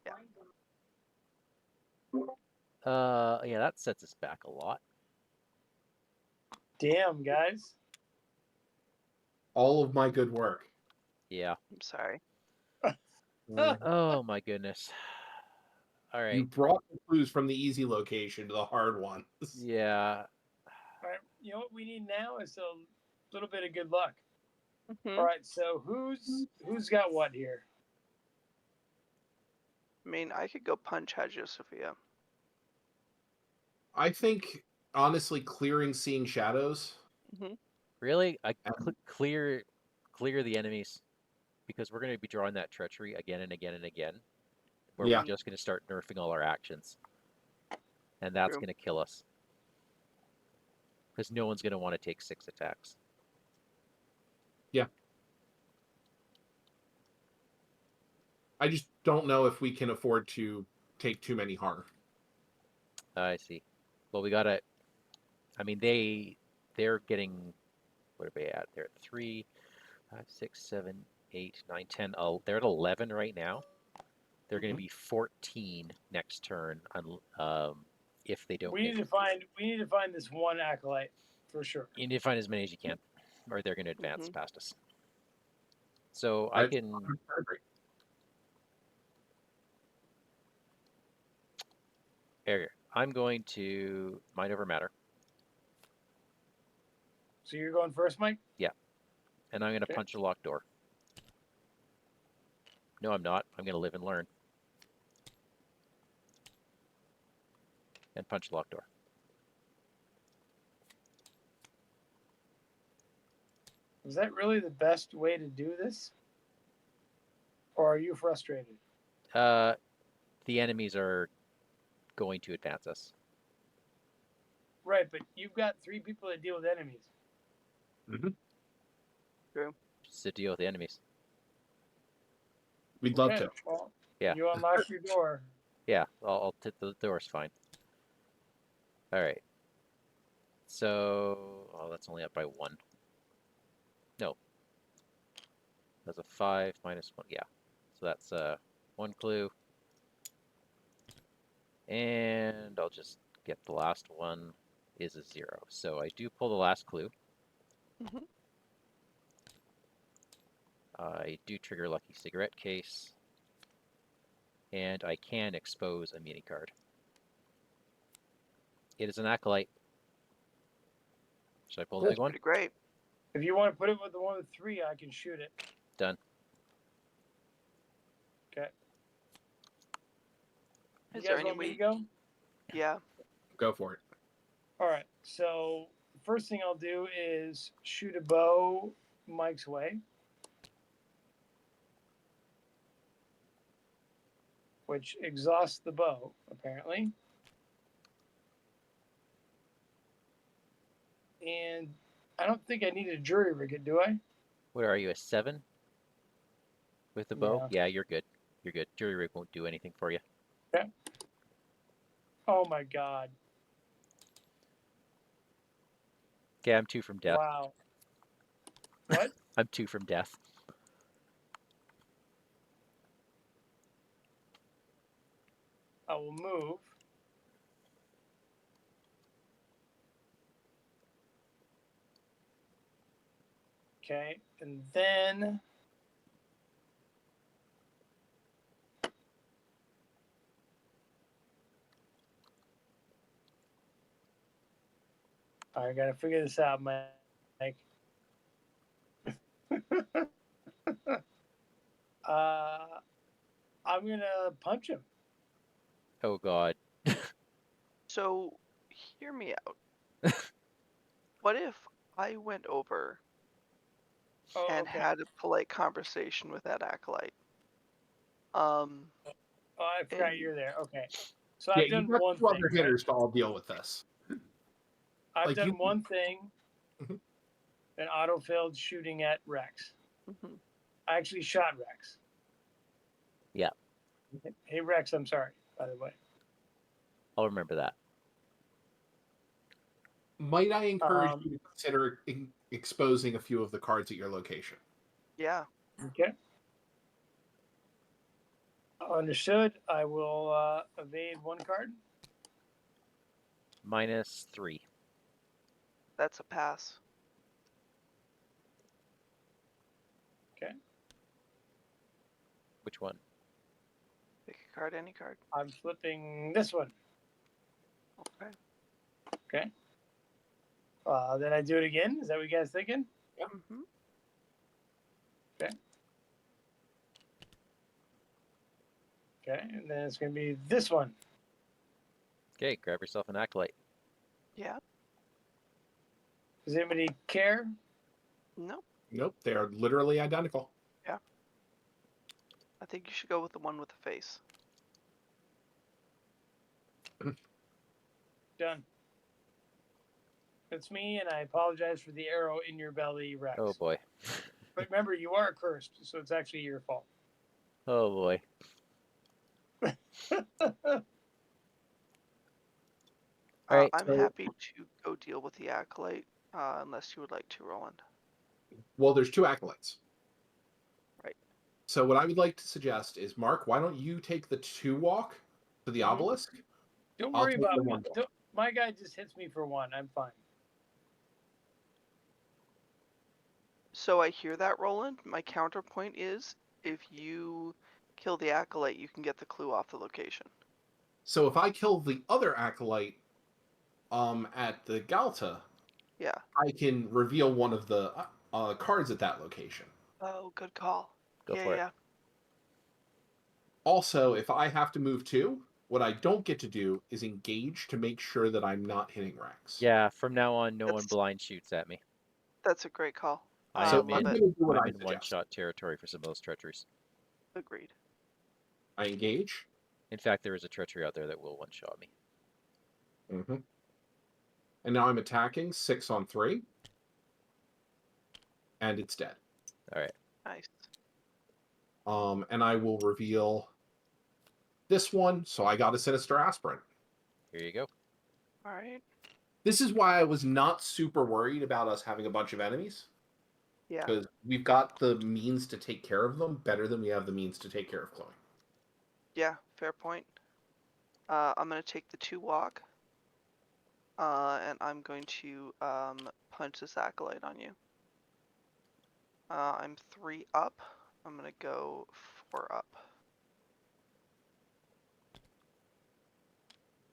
S4: Yeah.
S1: Yeah, that sets us back a lot.
S2: Damn, guys.
S3: All of my good work.
S1: Yeah.
S4: I'm sorry.
S1: Oh, my goodness. All right.
S3: You brought the clues from the easy location to the hard ones.
S1: Yeah.
S2: All right, you know what we need now is a little bit of good luck.
S4: Mhm.
S2: All right, so who's got what here?
S4: I mean, I could go punch Hagia Sophia.
S3: I think, honestly, clearing Seeing Shadows.
S4: Mm-hmm.
S1: Really? I clear the enemies because we're going to be drawing that treachery again and again and again. Where
S3: Yeah.
S1: we're just going to start nerfing all our actions. And that's
S4: True.
S1: going to kill us. Because no one's going to want to take 6 attacks.
S3: Yeah. I just don't know if we can afford to take too many harm.
S1: I see. Well, we got to... I mean, they're getting... What are they at? They're at 3, 5, 6, 7, 8, 9, 10. Oh, they're at 11 right now. They're going to be 14 next turn if they don't
S2: We need to find this one acolyte for sure.
S1: You need to find as many as you can, or they're going to advance
S4: Mhm.
S1: past us. So
S3: Right.
S1: I can... Here, I'm going to Mind Over Matter.
S2: So you're going first, Mike?
S1: And I'm going to
S2: Okay.
S1: punch a locked door. No, I'm not. I'm going to live and learn. And punch a locked door.
S2: Is that really the best way to do this? Or are you frustrated?
S1: The enemies are going to advance us.
S2: Right, but you've got 3 people that deal with enemies.
S1: Just to deal with the enemies.
S3: We'd love
S2: Okay,
S3: to.
S2: well,
S1: Yeah.
S2: you unlock your door.
S1: Yeah, I'll the door's fine. All right. So, oh, that's only up by 1. No. That's a 5 minus 1. Yeah. So that's 1 clue. And I'll just get the last one is a 0. So I do pull the last clue.
S4: Mhm.
S1: I do trigger Lucky Cigarette Case. And I can expose a mini card. It is an Acolyte. Should I pull the
S2: That's
S1: big one?
S4: Pretty great.
S2: If you want to put it with the one with 3, I can shoot it.
S1: Done.
S2: Okay. You
S4: Is there
S2: guys
S4: any
S2: want me to
S4: way?
S2: go?
S4: Yeah.
S3: Go for it.
S2: All right. So the first thing I'll do is shoot a bow Mike's way, which exhausts the bow, apparently. And I don't think I need a jury rig it, do I?
S1: What are you, a 7? With the bow?
S2: Yeah.
S1: Yeah, you're good. You're good. Jury rig won't do anything for you.
S2: Okay. Oh my God.
S1: Okay, I'm 2 from death.
S2: Wow. What?
S1: I'm 2 from death.
S2: I will move. Okay. And then I gotta figure this out, Mike. I'm gonna punch him.
S1: Oh god.
S4: So, hear me out. What if I went over
S2: Oh,
S4: and
S2: okay.
S4: had a polite conversation with that acolyte?
S2: Oh, I forgot
S4: And
S2: you're there. Okay. So
S3: Yeah,
S2: I've
S3: you've
S2: done
S3: got
S2: one
S3: 2
S2: thing,
S3: other
S2: right?
S3: hitters to all deal with this.
S2: I've
S3: Like,
S2: done
S3: you-
S2: one thing,
S3: Mhm.
S2: and auto-failed shooting at Rex.
S4: Mhm.
S2: I actually shot Rex.
S1: Yeah.
S2: Hey, Rex, I'm sorry, by the way.
S1: I'll remember that.
S3: Might I encourage
S2: Um,
S3: you to consider exposing a few of the cards at your location?
S4: yeah,
S2: Okay. Understood. I will evade 1 card.
S1: Minus 3.
S4: that's a pass.
S2: Okay.
S1: Which one?
S4: Pick a card, any card.
S2: I'm flipping this one.
S4: Okay.
S2: Okay. Then I do it again. Is that what you guys thinking?
S4: Mhm.
S2: Okay. And then it's going to be this one.
S1: Okay, grab yourself an Acolyte.
S4: Yeah.
S2: Does anybody care?
S4: Nope.
S3: Nope, they are literally identical.
S4: I think you should go with the one with the face.
S2: Done. It's me, and I apologize for the arrow in your belly, Rex.
S1: Oh boy.
S2: But remember, you are cursed, so it's actually your fault.
S1: Oh boy. Alright,
S4: I'm
S1: so
S4: happy to go deal with the acolyte, unless you would like to, Roland.
S3: Well, there's 2 acolytes.
S4: Right.
S3: So what I would like to suggest is, Mark, why don't you take the 2 walk to the
S4: Mhm.
S3: obelisk?
S2: Don't
S3: I'll
S2: worry
S3: take
S2: about
S3: the
S2: me.
S3: 1 walk.
S2: My guy just hits me for 1. I'm fine.
S4: So I hear that, Roland. My counterpoint is, if you kill the acolyte, you can get the clue off the location.
S3: So if I kill the other acolyte at the Galta,
S4: Yeah.
S3: I can reveal one of the cards at that location.
S4: Oh, good call.
S1: go
S4: yeah,
S1: for it.
S4: yeah.
S3: Also, if I have to move 2, what I don't get to do is engage to make sure that I'm not hitting Rex.
S1: Yeah, from now on, no one
S4: That's-
S1: blind shoots at me.
S4: That's a great call.
S1: I
S3: So
S1: am
S4: love
S3: I'm
S1: in.
S4: it.
S3: going to do what
S1: I'm
S3: I
S1: in
S3: suggest.
S1: one-shot territory for some of those treacheries.
S4: Agreed.
S3: I engage.
S1: In fact, there is a treachery out there that will one-shot me.
S3: Mm-hmm. And now I'm attacking 6 on 3. and it's dead.
S1: All right.
S4: Nice.
S3: And I will reveal this one. So I got a Sinister Aspirant.
S1: Here you go.
S4: All right.
S3: This is why I was not super worried about us having a bunch of enemies.
S4: Yeah.
S3: Because we've got the means to take care of them better than we have the means to take care of Chloe.
S4: Yeah. Fair point. I'm gonna take the 2 walk. And I'm going to punch this acolyte on you. I'm 3 up. I'm gonna go 4 up.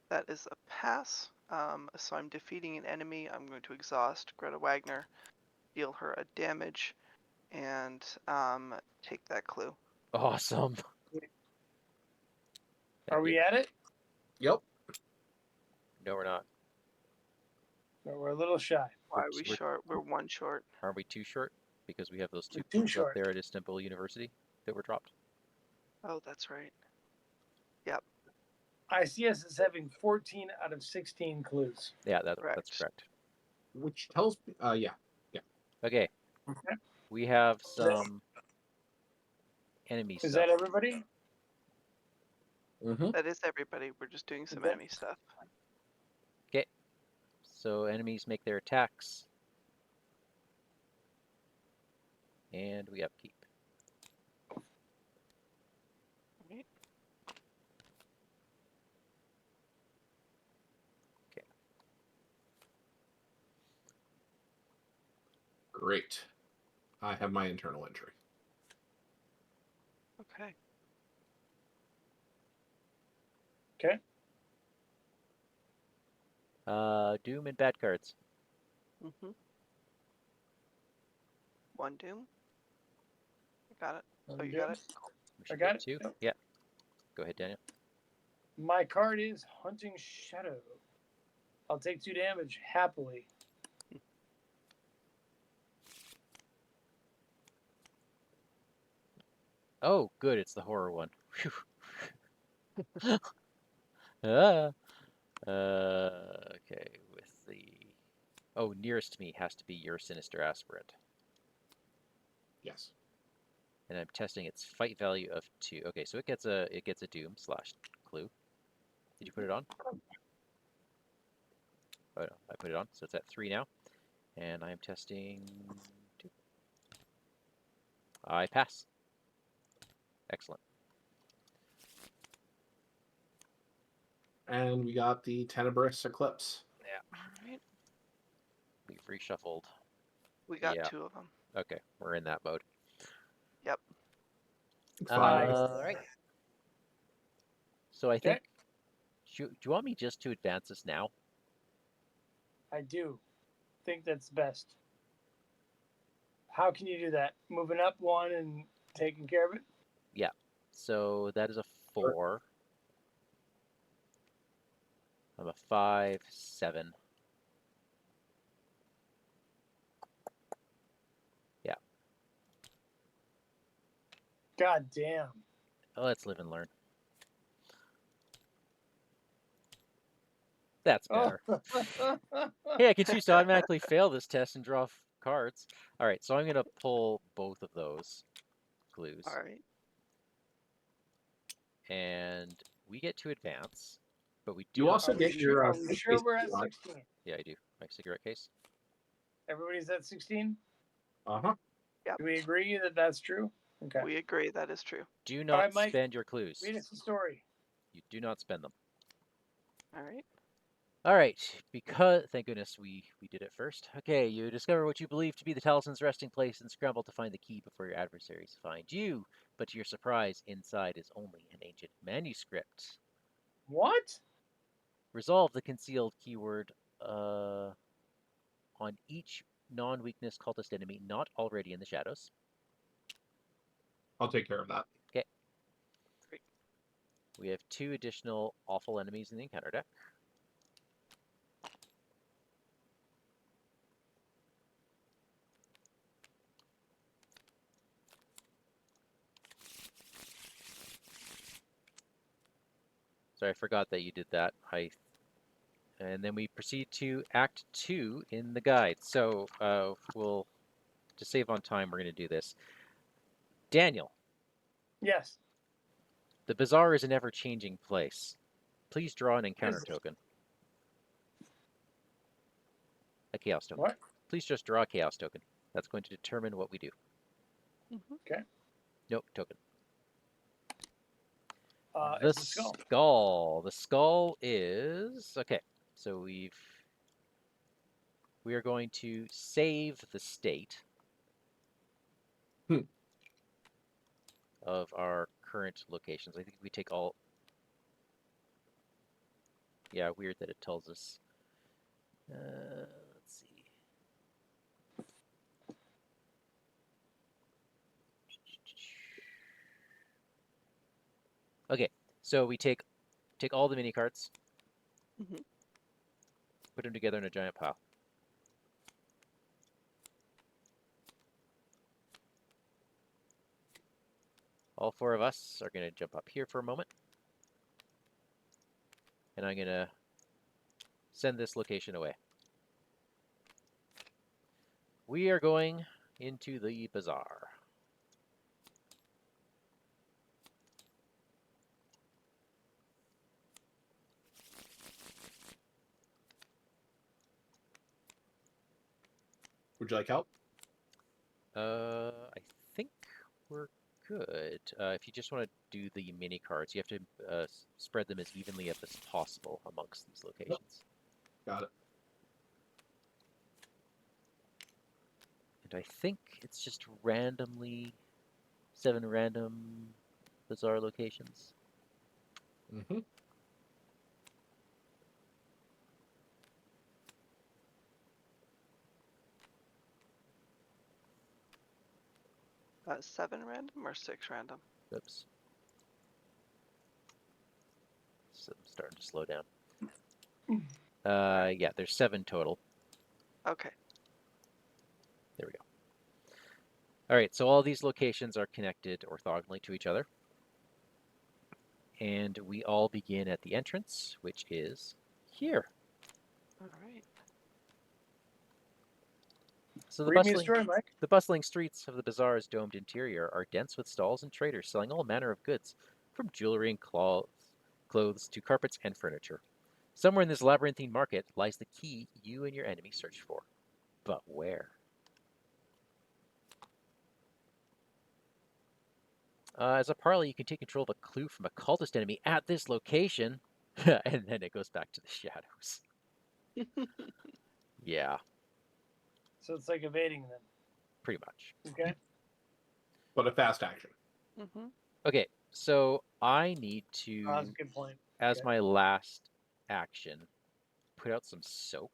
S4: That is a pass. So I'm defeating an enemy. I'm going to exhaust Greta Wagner, deal her a damage, and take that clue.
S1: Awesome.
S2: Are we at it?
S3: Yep.
S1: No, we're not.
S2: Or we're a little shy.
S4: Why are we
S1: We're-
S4: short? We're 1 short.
S1: Aren't we too short? Because we have those 2
S2: We're too
S1: clues up
S2: short.
S1: there at Istanbul University that were dropped.
S4: Oh, that's right.
S2: I see us as having 14 out of 16 clues.
S1: Yeah, that's
S4: Correct.
S1: correct.
S3: Which tells me, yeah.
S1: Okay.
S2: Okay.
S1: We have some enemy
S2: Is
S1: stuff.
S2: that everybody?
S3: Mm-hmm.
S4: That is everybody. We're just doing some
S2: Okay.
S4: enemy stuff.
S1: Okay. So enemies make their attacks. And we upkeep.
S4: Right.
S3: Great. I have my internal entry.
S4: Okay.
S2: Okay.
S1: Doom and bad cards.
S4: Mm-hmm. 1 doom. I got it. Oh, you got it? Cool.
S1: We should
S2: got
S1: get
S2: it.
S1: 2.
S2: Yep.
S1: Yeah. Go ahead, Daniel.
S2: My card is Hunting Shadow. I'll take 2 damage happily.
S1: Oh, good. It's the horror one. Phew. Ah. Okay. With the... Oh, nearest to me has to be your Sinister Aspirant.
S3: Yes.
S1: And I'm testing its fight value of 2. Okay, so it gets a doom / clue. Did you put it on? Oh no, I put it on, so it's at 3 now. And I'm testing 2. I pass. Excellent.
S3: And we got the Tenebrous Eclipse.
S1: Yeah.
S4: Alright.
S1: We've reshuffled.
S4: We got
S1: Yeah.
S4: 2 of them.
S1: Okay, we're in that mode.
S4: Yep.
S3: Five.
S1: All right. So I
S2: Okay.
S1: think. Do you want me just to advance this now?
S2: I do think that's best. How can you do that? Moving up 1 and taking care of it?
S1: Yeah. So that is a 4. I'm a 5, 7. Yeah.
S2: God damn.
S1: Oh, let's live and learn. That's better.
S2: Oh.
S1: Hey, I can choose to automatically fail this test and draw cards. All right, so I'm going to pull both of those clues.
S4: Alright.
S1: And we get to advance, but we do
S3: You
S1: not-
S3: also
S2: Are we
S3: get
S2: sure,
S3: your.
S2: are we sure we're at 16?
S1: Yeah, I do. My cigarette case.
S2: Everybody's at 16?
S3: Uh-huh.
S2: Do we agree that that's true? Okay.
S4: We agree that is true.
S1: Do not
S2: right, Mike,
S1: spend your clues.
S2: Read us the story.
S1: You do not spend them.
S4: Alright.
S1: All right, because thank goodness we did it first. Okay, you discover what you believe to be the talisman's resting place and scramble to find the key before your adversaries find you. But to your surprise, inside is only an ancient manuscript.
S2: What?
S1: Resolve the concealed keyword on each non-weakness cultist enemy not already in the shadows.
S3: I'll take care of that.
S1: Okay.
S4: Great.
S1: We have 2 additional awful enemies in the encounter deck. So I forgot that you did that. And then we proceed to Act 2 in the guide. So we'll to save on time, we're going to do this. Daniel,
S2: Yes.
S1: the bazaar is an ever-changing place. Please draw an encounter
S2: Is it?
S1: token. A chaos token.
S2: What?
S1: Please just draw a chaos token. That's going to determine what we do.
S2: Okay.
S1: Nope, token.
S2: The skull.
S1: skull. The skull is okay. So we are going to save the state of our current locations. I think we take all. Yeah, weird that it tells us. Let's see. Okay, so we take all the mini carts, put them together in a giant pile. All four of us are going to jump up here for a moment. And I'm going to send this location away. We are going into the bazaar.
S3: Would you like help?
S1: I think we're good. If you just want to do the mini cards, you have to spread them as evenly as possible amongst these locations.
S3: Got it.
S1: And I think it's just randomly 7 random bazaar locations.
S3: Mm-hmm.
S4: 7 random or 6 random?
S1: Oops. So I'm starting to slow down. Yeah, there's 7 total.
S4: Okay.
S1: There we go. All right, so all these locations are connected orthogonally to each other. And we all begin at the entrance, which is here.
S4: All right.
S1: So
S2: Read me the story, Mike.
S1: the bustling streets of the bazaar's domed interior are dense with stalls and traders selling all manner of goods, from jewelry and clothes to carpets and furniture. Somewhere in this labyrinthine market lies the key you and your enemy search for. But where? As a parley, you can take control of a clue from a cultist enemy at this location. And then it goes back to the shadows. Yeah,
S2: So it's like evading them.
S1: pretty much.
S2: Okay.
S3: But a fast action.
S1: Okay, so I need to,
S2: That's a good point.
S1: as
S2: Okay.
S1: my last action, put out some soak.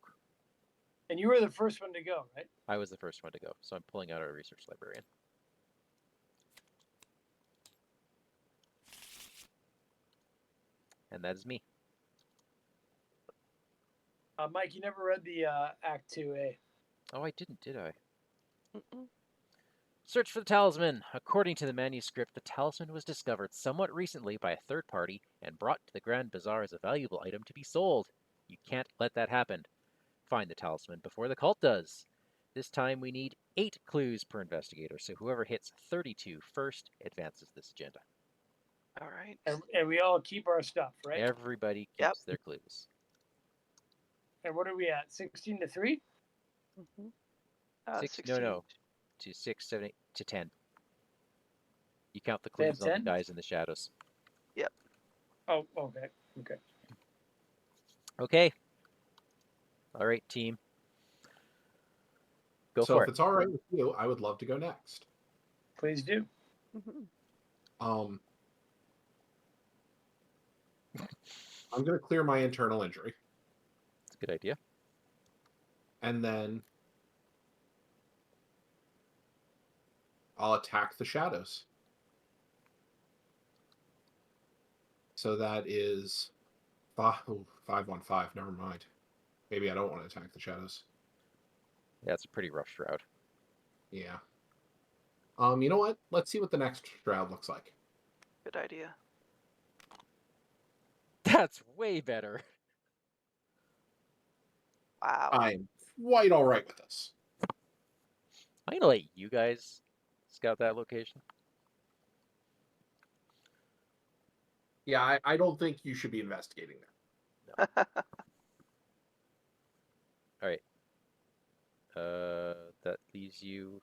S2: And you were the first one to go, right?
S1: I was the first one to go, so I'm pulling out our research librarian. And that is me.
S2: Mike, you never read the Act 2A.
S1: Oh, I didn't, did I? Search for the talisman. According to the manuscript, the talisman was discovered somewhat recently by a third party and brought to the Grand Bazaar as a valuable item to be sold. You can't let that happen. Find the talisman before the cult does. This time we need 8 clues per investigator, so whoever hits 32 first advances this agenda.
S4: All right.
S2: And we all keep our stuff, right?
S1: Everybody keeps
S4: Yep.
S1: their clues.
S2: And what are we at? 16 to 3?
S1: No,
S4: 16.
S1: no. To 6, 7, 8, to 10. You count the
S2: They have
S1: clues on the
S2: 10?
S1: guys in the shadows.
S2: Oh, okay. Okay.
S1: Okay. All right, team. Go
S3: So
S1: for
S3: if
S1: it.
S3: it's all right with you, I would love to go next.
S2: Please do.
S3: I'm going to clear my internal injury,
S1: It's a good idea.
S3: and then I'll attack the shadows. So that is 5-1-5. Never mind. Maybe I don't want to attack the shadows.
S1: Yeah, it's a pretty rough shroud.
S3: Yeah. You know what? Let's see what the next shroud looks like.
S4: Good idea.
S1: That's way better.
S4: Wow.
S3: I'm quite all right with this.
S1: I'm gonna let you guys scout that location.
S3: Yeah, I don't think you should be investigating that.
S1: All right. That leaves you.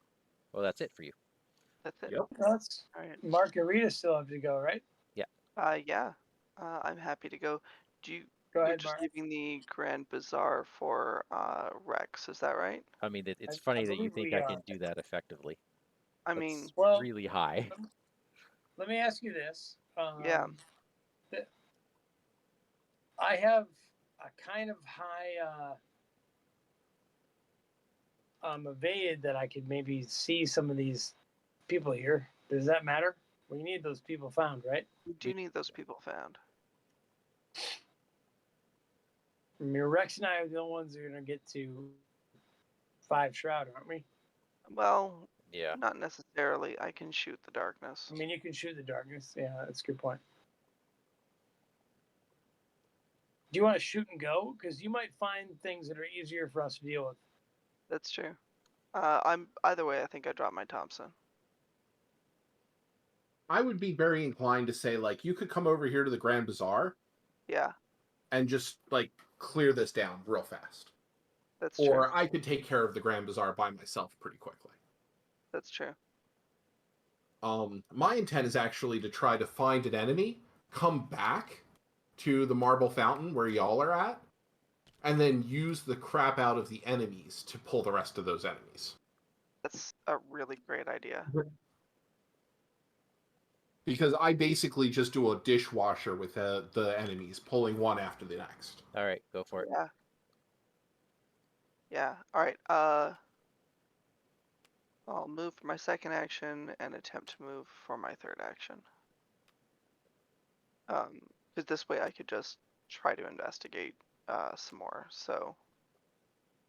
S1: Well, that's it for you.
S4: That's it.
S3: Yep.
S2: That's
S4: All right.
S2: Mark and Rita still have to go, right?
S4: Yeah. I'm happy to go.
S2: Go
S4: You're
S2: ahead,
S4: just
S2: Mark.
S4: leaving the Grand Bazaar for Rex, is that right?
S1: I mean, it's
S2: I
S1: funny that you
S2: believe
S1: think
S2: we
S1: I
S2: are.
S1: can do that effectively.
S4: I
S1: That's
S4: mean,
S2: Well,
S1: really high.
S2: let me ask you this.
S4: yeah.
S2: I have a kind of high evade that I could maybe see some of these people here. Does that matter? We need those people found, right?
S4: We do need those people found.
S2: I mean, Rex and I are the only ones that are going to get to 5 Shroud, aren't we?
S4: Well,
S1: Yeah.
S4: not necessarily. I can shoot the darkness.
S2: I mean, you can shoot the darkness. Yeah, that's a good point. Do you want to shoot and go? Because you might find things that are easier for us to deal with.
S4: That's true. Either way, I think I dropped my Thompson.
S3: I would be very inclined to say, like, you could come over here to the Grand Bazaar
S4: Yeah,
S3: and just, like, clear this down real fast.
S4: that's
S3: Or
S4: true.
S3: I could take care of the Grand Bazaar by myself pretty quickly.
S4: That's true.
S3: My intent is actually to try to find an enemy, come back to the Marble Fountain where y'all are at, and then use the crap out of the enemies to pull the rest of those enemies.
S4: That's a really great idea.
S3: Because I basically just do a dishwasher with the enemies, pulling one after the next.
S1: All right, go for it.
S4: Yeah. Yeah. All right. I'll move for my second action and attempt to move for my third action. Because this way I could just try to investigate some more. So,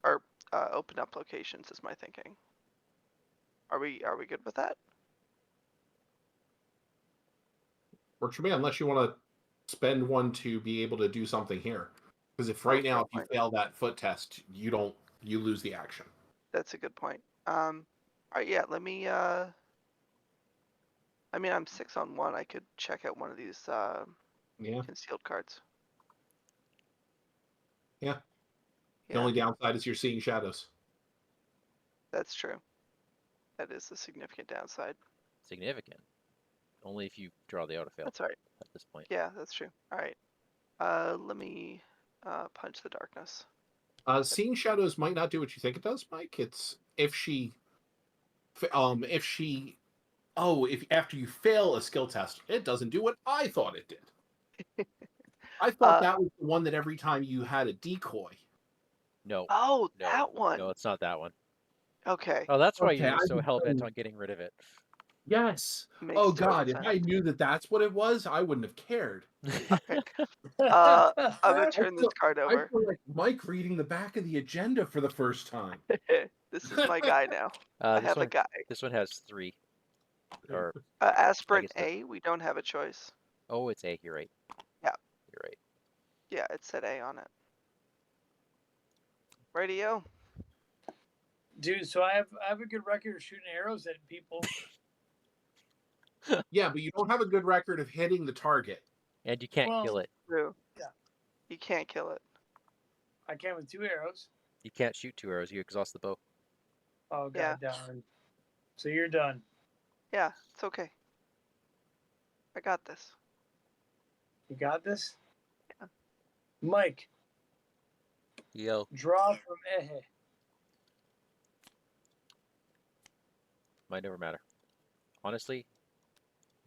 S4: or open up locations is my thinking. Are we good with that?
S3: Works for me, unless you want to spend one to be able to do something here. Because if right now, if you fail that foot test, you lose the action.
S4: That's a good point. All right, yeah. Let me. I mean, I'm 6 on 1. I could check out one of these
S3: Yeah.
S4: concealed cards.
S3: Yeah. The
S4: Yeah,
S3: only downside is you're seeing shadows.
S4: that's true. That is a significant downside.
S1: Significant. Only if you draw the autofail
S4: That's all right.
S1: at this point.
S4: Yeah, that's true. All right. Let me punch the darkness.
S3: Seeing shadows might not do what you think it does, Mike. It's if after you fail a skill test, it doesn't do what I thought it did. I thought that was the one that every time you had a decoy.
S1: No.
S4: Oh,
S1: No.
S4: that one.
S1: No, it's not that one.
S4: Okay.
S1: Oh, that's why
S3: Okay,
S1: you're so hell-bent on getting rid of it.
S3: Yes.
S4: Makes
S3: Oh
S4: total
S3: God, if
S4: sense.
S3: I knew that that's what it was, I wouldn't have cared.
S4: Okay. I'm gonna turn this card
S3: I
S4: over.
S3: feel like Mike reading the back of the agenda for the first time.
S4: This is my guy now. I have a guy.
S1: This one has 3. Or
S4: Aspirin
S1: guess
S4: A. We don't have a choice.
S1: oh, it's A. You're right.
S4: Yeah.
S1: You're right.
S4: Yeah, it said A on it. Radio.
S2: Dude, so I have a good record of shooting arrows at people.
S3: Yeah, but you don't have a good record of hitting the target.
S1: And you can't kill it.
S4: True.
S2: Yeah.
S4: You can't kill it.
S2: I can with 2 arrows.
S1: You can't shoot 2 arrows. You exhaust the bow.
S2: Oh,
S4: Yeah.
S2: God darn. So you're done.
S4: Yeah, it's okay. I got this.
S2: You got this?
S4: Yeah.
S2: Mike,
S1: Yo.
S2: draw from Ehe.
S1: Might never matter. Honestly,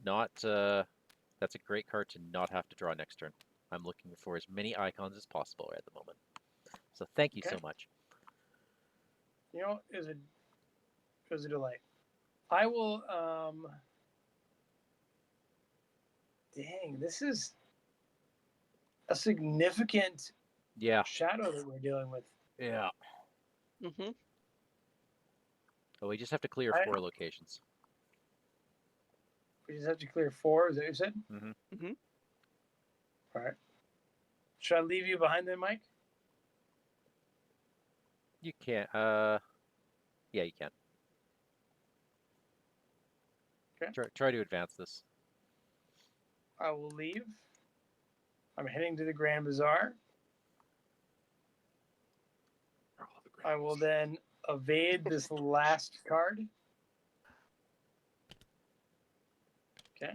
S1: not. That's a great card to not have to draw next turn. I'm looking for as many icons as possible at the moment. So thank you so much.
S2: You know, it was a delight. I will. Dang, this is a significant shadow that we're dealing with.
S1: Yeah.
S4: Mm-hmm.
S1: Oh, we just have to clear 4 locations.
S2: We just have to clear 4. Is that what you said?
S1: Mm-hmm.
S4: Mm-hmm.
S2: All right. Should I leave you behind then, Mike?
S1: You can't. Yeah, you can. Try to advance this.
S2: I will leave. I'm heading to the Grand Bazaar. I will then evade this last card. Okay.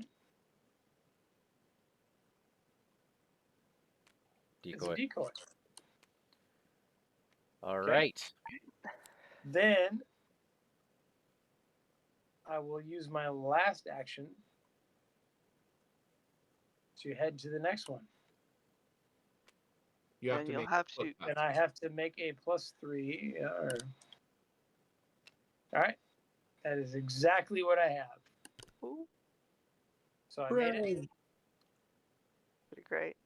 S2: It's a
S1: Decoy.
S2: decoy.
S1: All
S2: Okay.
S1: right.
S2: Then I will use my last action to head to the next one.
S3: You have
S4: And
S3: to
S4: you'll
S3: make
S4: have
S3: plus
S4: to-
S3: that.
S2: And I have to make a +3. All right. That is exactly what I have.
S4: Ooh,
S2: So I made it.
S3: Hooray.
S4: pretty great.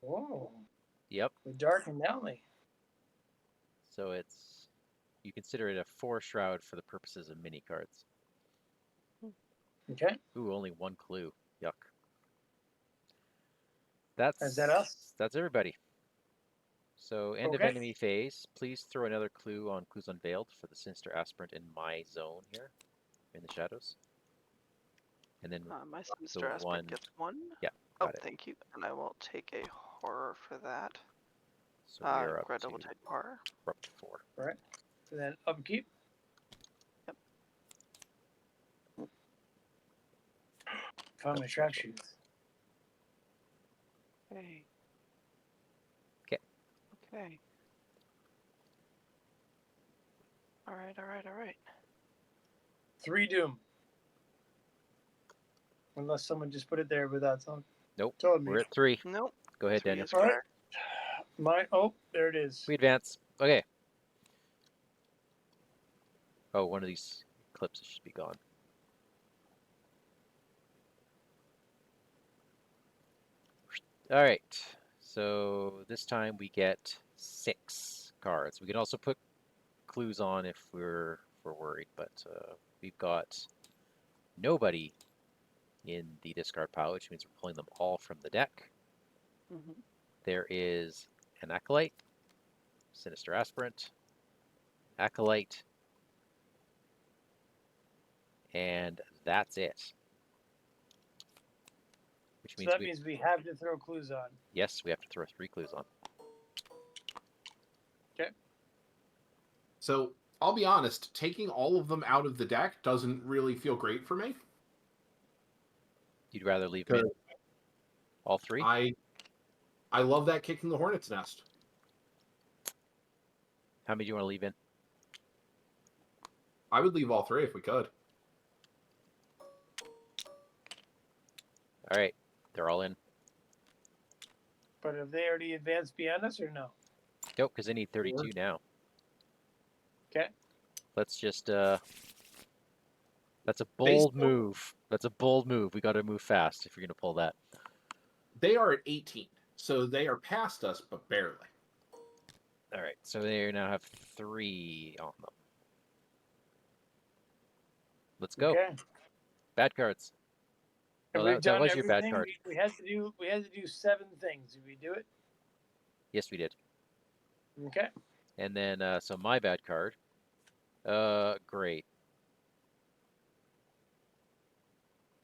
S2: Whoa.
S1: Yep.
S2: The Dark and Nelly.
S1: So you consider it a 4 shroud for the purposes of mini cards.
S2: Okay.
S1: Ooh, only 1 clue. Yuck.
S2: Is that us?
S1: That's everybody. So end of
S2: Okay.
S1: enemy phase. Please throw another clue on Clues Unveiled for the Sinister Aspirant in my zone here, in the shadows. And then
S4: My Sinister
S1: one-
S4: Aspirant gets 1.
S1: yeah,
S4: Oh,
S1: got it.
S4: thank you. And I will take a horror for that.
S1: So we are up
S4: Red
S1: to,
S4: double take horror.
S1: we're up to 4.
S2: Right. And then upkeep.
S4: Yep.
S2: Found my track shoes.
S4: Okay.
S1: 'Kay.
S4: Okay. All right.
S2: 3 doom. Unless someone just put it there without telling
S1: Nope.
S2: told me.
S1: We're at 3.
S4: Nope.
S1: Go ahead,
S4: 3
S1: Daniel.
S4: is
S2: All right.
S4: correct.
S2: There it is.
S1: We advance. Okay. Oh, one of these clips should be gone. All right. So this time we get 6 cards. We can also put clues on if we're worried, but we've got nobody in the discard pile, which means we're pulling them all from the deck.
S4: Mm-hmm.
S1: There is an Acolyte, Sinister Aspirant, Acolyte, and that's it. Which
S2: So
S1: means
S2: that means we have to throw clues on.
S1: yes, we have to throw 3 clues on.
S2: Okay.
S3: So I'll be honest, taking all of them out of the deck doesn't really feel great for me.
S1: You'd rather leave them in? All 3?
S3: I love that kick in the hornet's nest.
S1: How many do you want to leave in?
S3: I would leave all 3 if we could.
S1: All right, they're all in.
S2: But have they already advanced beyond us or no?
S1: Nope, because they need 32 now.
S2: Okay.
S1: Let's just that's a bold move. That's a bold move. We got to move fast if you're gonna pull that.
S3: They are at 18, so they are past us, but barely.
S1: All right, so they now have 3 on them. Let's go.
S2: Okay.
S1: Bad cards.
S2: Have
S1: Oh,
S2: we
S1: that
S2: done
S1: was your bad
S2: everything?
S1: card.
S2: We had to do 7 things. Did we do it?
S1: Yes, we did.
S2: Okay.
S1: And then so my bad card. Great.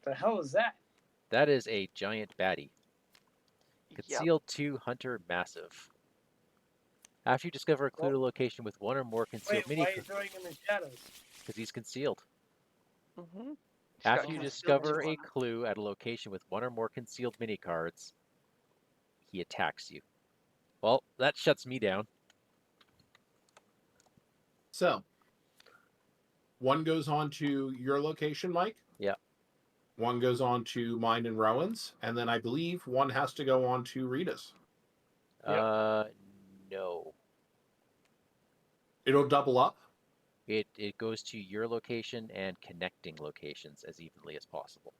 S2: The hell is that?
S1: That is a giant baddie.
S4: Yep.
S1: Concealed 2 Hunter Massive. After you discover a clue to location with 1 or more concealed
S2: Wait,
S1: mini
S2: why are you throwing him in shadows?
S1: because he's concealed.
S4: Mm-hmm.
S1: After you discover a clue at a location with 1 or more concealed mini cards, he attacks you. Well, that shuts me down.
S3: So, 1 goes on to your location, Mike.
S1: Yeah.
S3: 1 goes on to mine and Rowan's, and then I believe 1 has to go on to Rita's.
S1: No.
S3: It'll double up.
S1: It goes to your location and connecting locations as evenly as possible.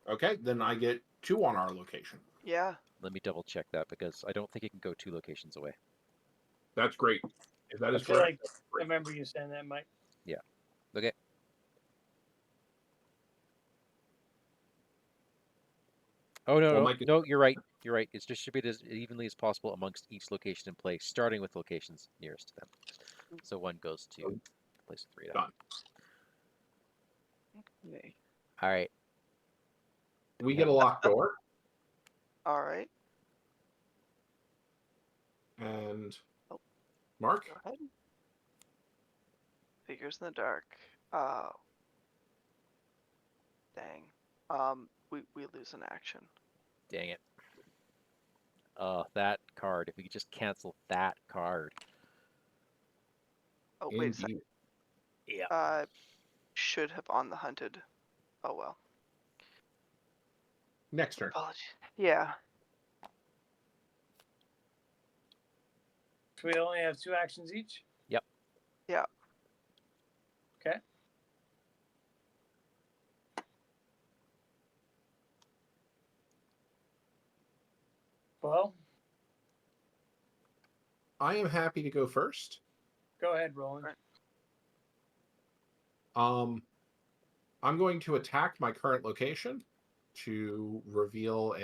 S3: Okay, then I get 2 on our location.
S4: Yeah.
S1: Let me double check that because I don't think it can go 2 locations away.
S3: That's great. If that
S2: I
S3: is
S2: feel
S3: correct,
S2: like I remember you saying that, Mike.
S1: Okay. Oh no,
S3: Well,
S1: no,
S3: Mike is-
S1: no, you're right. You're right. It's distributed as evenly as possible amongst each location in play, starting with locations nearest to them. So 1 goes to place 3 down.
S3: Done.
S4: Okay.
S1: All right.
S3: We get a locked door,
S4: All right.
S3: and
S4: Oh.
S3: Mark.
S4: Go ahead. Figures in the dark. Oh. Dang. We lose an action.
S1: Dang it. That card. If we could just cancel that card.
S4: Oh, wait a second.
S3: Indeed.
S1: Yeah.
S4: Should have on the hunted. Oh well.
S3: Next turn.
S4: Apology. Yeah.
S2: So we only have 2 actions each?
S1: Yep.
S4: Yeah.
S2: Okay. Well,
S3: I am happy to go first.
S2: go ahead, Roland.
S3: I'm going to attack my current location to reveal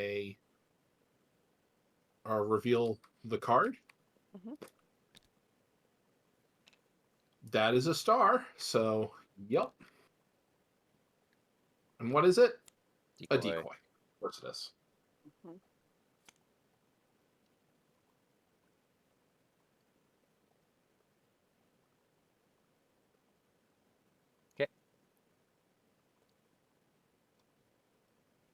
S3: reveal the card.
S4: Mhm.
S3: That is a star, so yep. And what is it? A decoy. Of course it is.
S4: Mhm.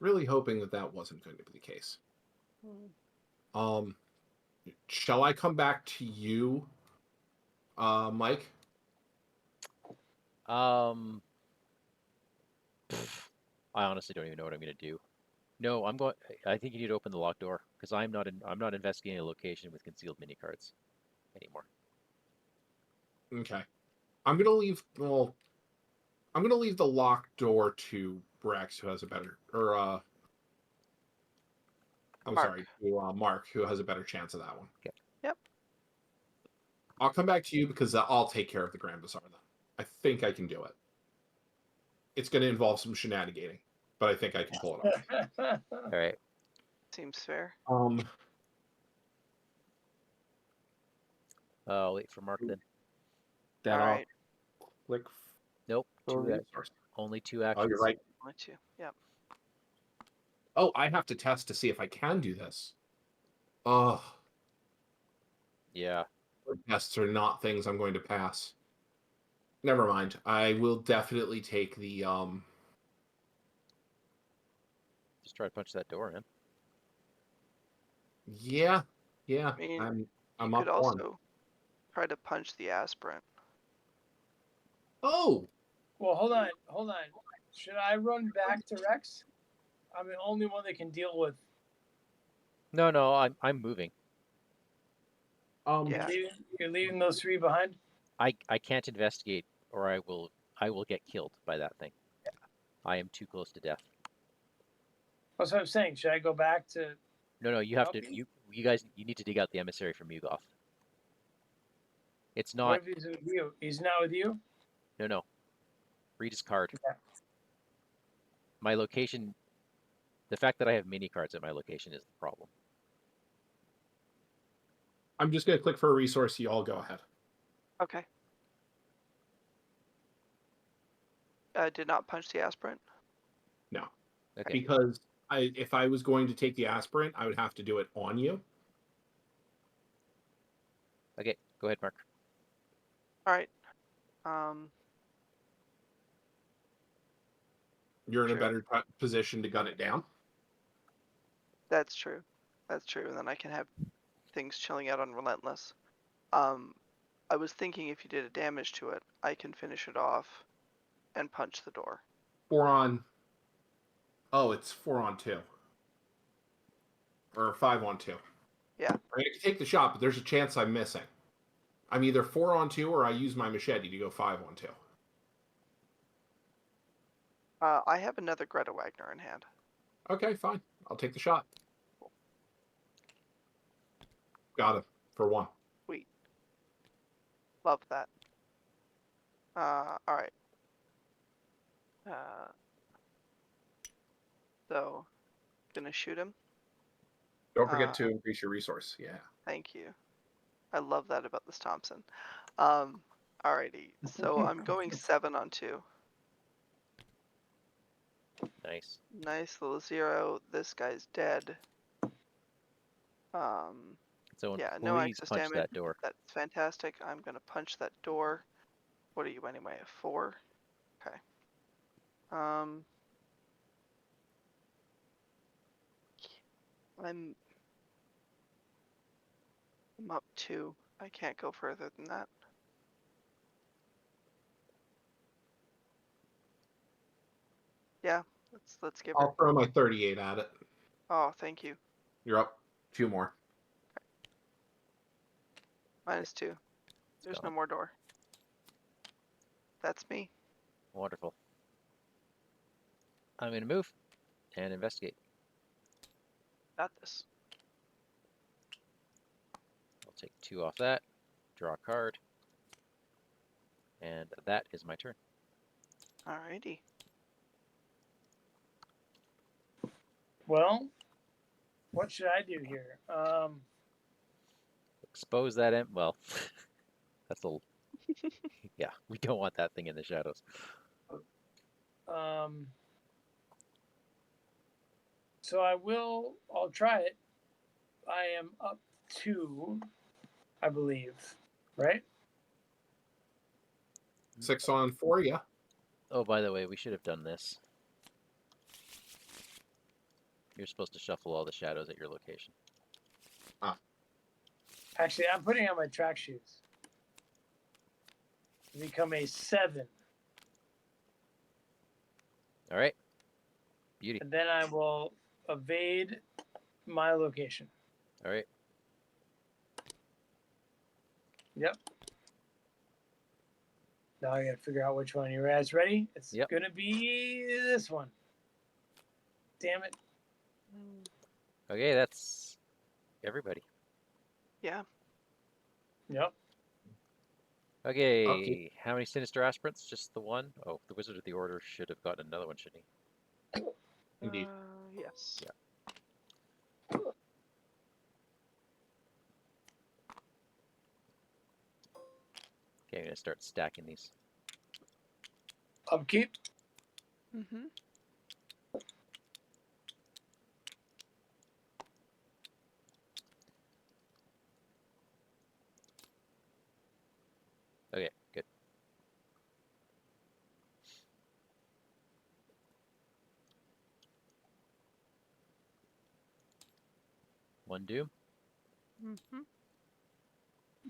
S3: Really hoping that that wasn't going to be the case. Shall I come back to you, Mike?
S1: I honestly don't even know what I'm going to do. No, I think you need to open the locked door because I'm not investigating a location with concealed mini cards anymore.
S3: Okay. I'm gonna leave. Well, I'm gonna leave the locked door to Brax, who has a better, or I'm
S4: Mark.
S3: sorry, to Mark, who has a better chance of that one.
S1: Okay.
S4: Yep.
S3: I'll come back to you because I'll take care of the Grand Bazaar then. I think I can do it. It's going to involve some shenanigating, but I think I can pull it off.
S1: All right.
S4: Seems fair.
S1: I'll wait for Mark then.
S3: Then
S4: All
S3: I'll
S4: right.
S3: click.
S1: Nope.
S3: for
S1: Only 2 actions.
S3: Oh, you're right.
S4: Only 2. Yep.
S3: Oh, I have to test to see if I can do this. Oh,
S1: Yeah.
S3: tests are not things I'm going to pass. Never mind. I will definitely take the
S1: Just try to punch that door, man.
S3: Yeah.
S4: I mean,
S3: I'm
S4: you could
S3: up one.
S4: also try to punch the aspirant.
S3: Oh,
S2: Well, hold on. Should I run back to Rex? I'm the only one that can deal with.
S1: No, I'm moving.
S4: Yeah.
S2: You're leaving those 3 behind?
S1: I can't investigate or I will get killed by that thing. I am too close to death.
S2: That's what I'm saying. Should I go back to?
S1: No, you have to
S2: Okay.
S1: you guys you need to dig out the emissary from Yugoth. It's
S2: What
S1: not
S2: if he's with you? He's not with you?
S1: no. Read his card.
S2: Okay.
S1: My location, the fact that I have mini cards at my location is the problem.
S3: I'm just going to click for a resource. You all go ahead.
S4: Okay. Did not punch the aspirant?
S3: No.
S1: Okay.
S3: Because if I was going to take the aspirant, I would have to do it on you.
S1: Okay, go ahead, Mark.
S4: All right.
S3: You're in
S4: Sure.
S3: a better position to gun it down.
S4: That's true. That's true. And then I can have things chilling out on Relentless. I was thinking if you did a damage to it, I can finish it off and punch the door.
S3: 4 on. Oh, it's 4 on 2. Or 5 on 2.
S4: Yeah.
S3: I can take the shot, but there's a chance I'm missing. I'm either 4 on 2 or I use my machete to go 5 on 2.
S4: I have another Greta Wagner in hand.
S3: Okay, fine. I'll take the shot. Got him for 1.
S4: Sweet. Love that. All right. So, gonna shoot him.
S3: Don't forget to increase your resource. Yeah.
S4: Thank you. I love that about this Thompson. Alrighty. So I'm going 7 on 2.
S1: Nice.
S4: Nice little 0. This guy's dead.
S1: So
S4: Yeah, no
S1: please
S4: access
S1: punch
S4: damage.
S1: that door.
S4: That's fantastic. I'm gonna punch that door. What are you anyway? A 4? Okay. I'm up 2. I can't go further than that. Yeah, let's give her.
S3: I'll throw my 38 at it.
S4: Oh, thank you.
S3: You're up. 2 more.
S4: -2. There's no
S1: gone.
S4: more door. That's me.
S1: Wonderful. I'm going to move and investigate.
S4: Got this.
S1: I'll take 2 off that, draw a card, and that is my turn.
S4: Alrighty.
S2: Well, what should I do here?
S1: Expose that well, that's a yeah, we don't want that thing in the shadows.
S2: So I'll try it. I am up 2, I believe, right?
S3: 6 on 4, yeah.
S1: Oh, by the way, we should have done this. You're supposed to shuffle all the shadows at your location.
S2: Actually, I'm putting on my track shoes to become a 7.
S1: All right. Beauty.
S2: And then I will evade my location.
S1: All right.
S2: Yep. Now I gotta figure out which one. You guys ready? It's gonna be this one. Damn it.
S1: Okay, that's everybody.
S4: Yeah.
S2: Yep.
S1: Okay, how many sinister aspirants? Just the one? Oh, the Wizard of the Order should have gotten another one, shouldn't he?
S3: Indeed.
S4: Yes.
S1: Yeah. Okay, I'm gonna start stacking these.
S2: Upkeep.
S4: Mm-hmm.
S1: Okay, good. One doom.
S4: Mm-hmm.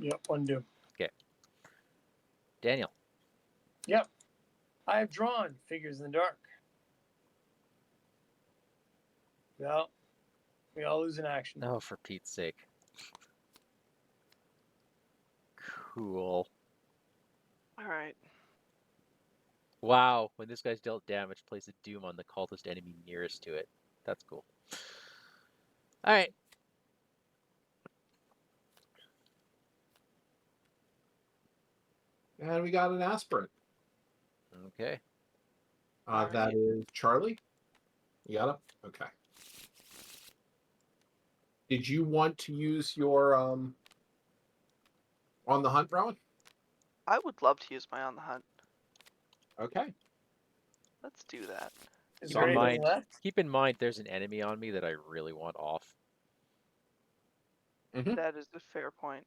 S2: Yep, one doom.
S1: Okay. Daniel.
S2: Yep. I have drawn figures in the dark. Well, we all lose in action.
S1: Oh, for Pete's sake. Cool.
S4: Alright.
S1: Wow, when this guy's dealt damage, place a doom on the cultist enemy nearest to it. That's cool. Alright.
S3: And we got an aspirant.
S1: Okay.
S3: That is Charlie. You got it? Okay. Did you want to use your on the hunt, Rowan?
S4: I would love to use my on the hunt.
S3: Okay.
S4: Let's do that.
S2: Is there anything left?
S1: Keep in mind there's an enemy on me that I really want off.
S3: Mm-hmm.
S4: That is a fair point.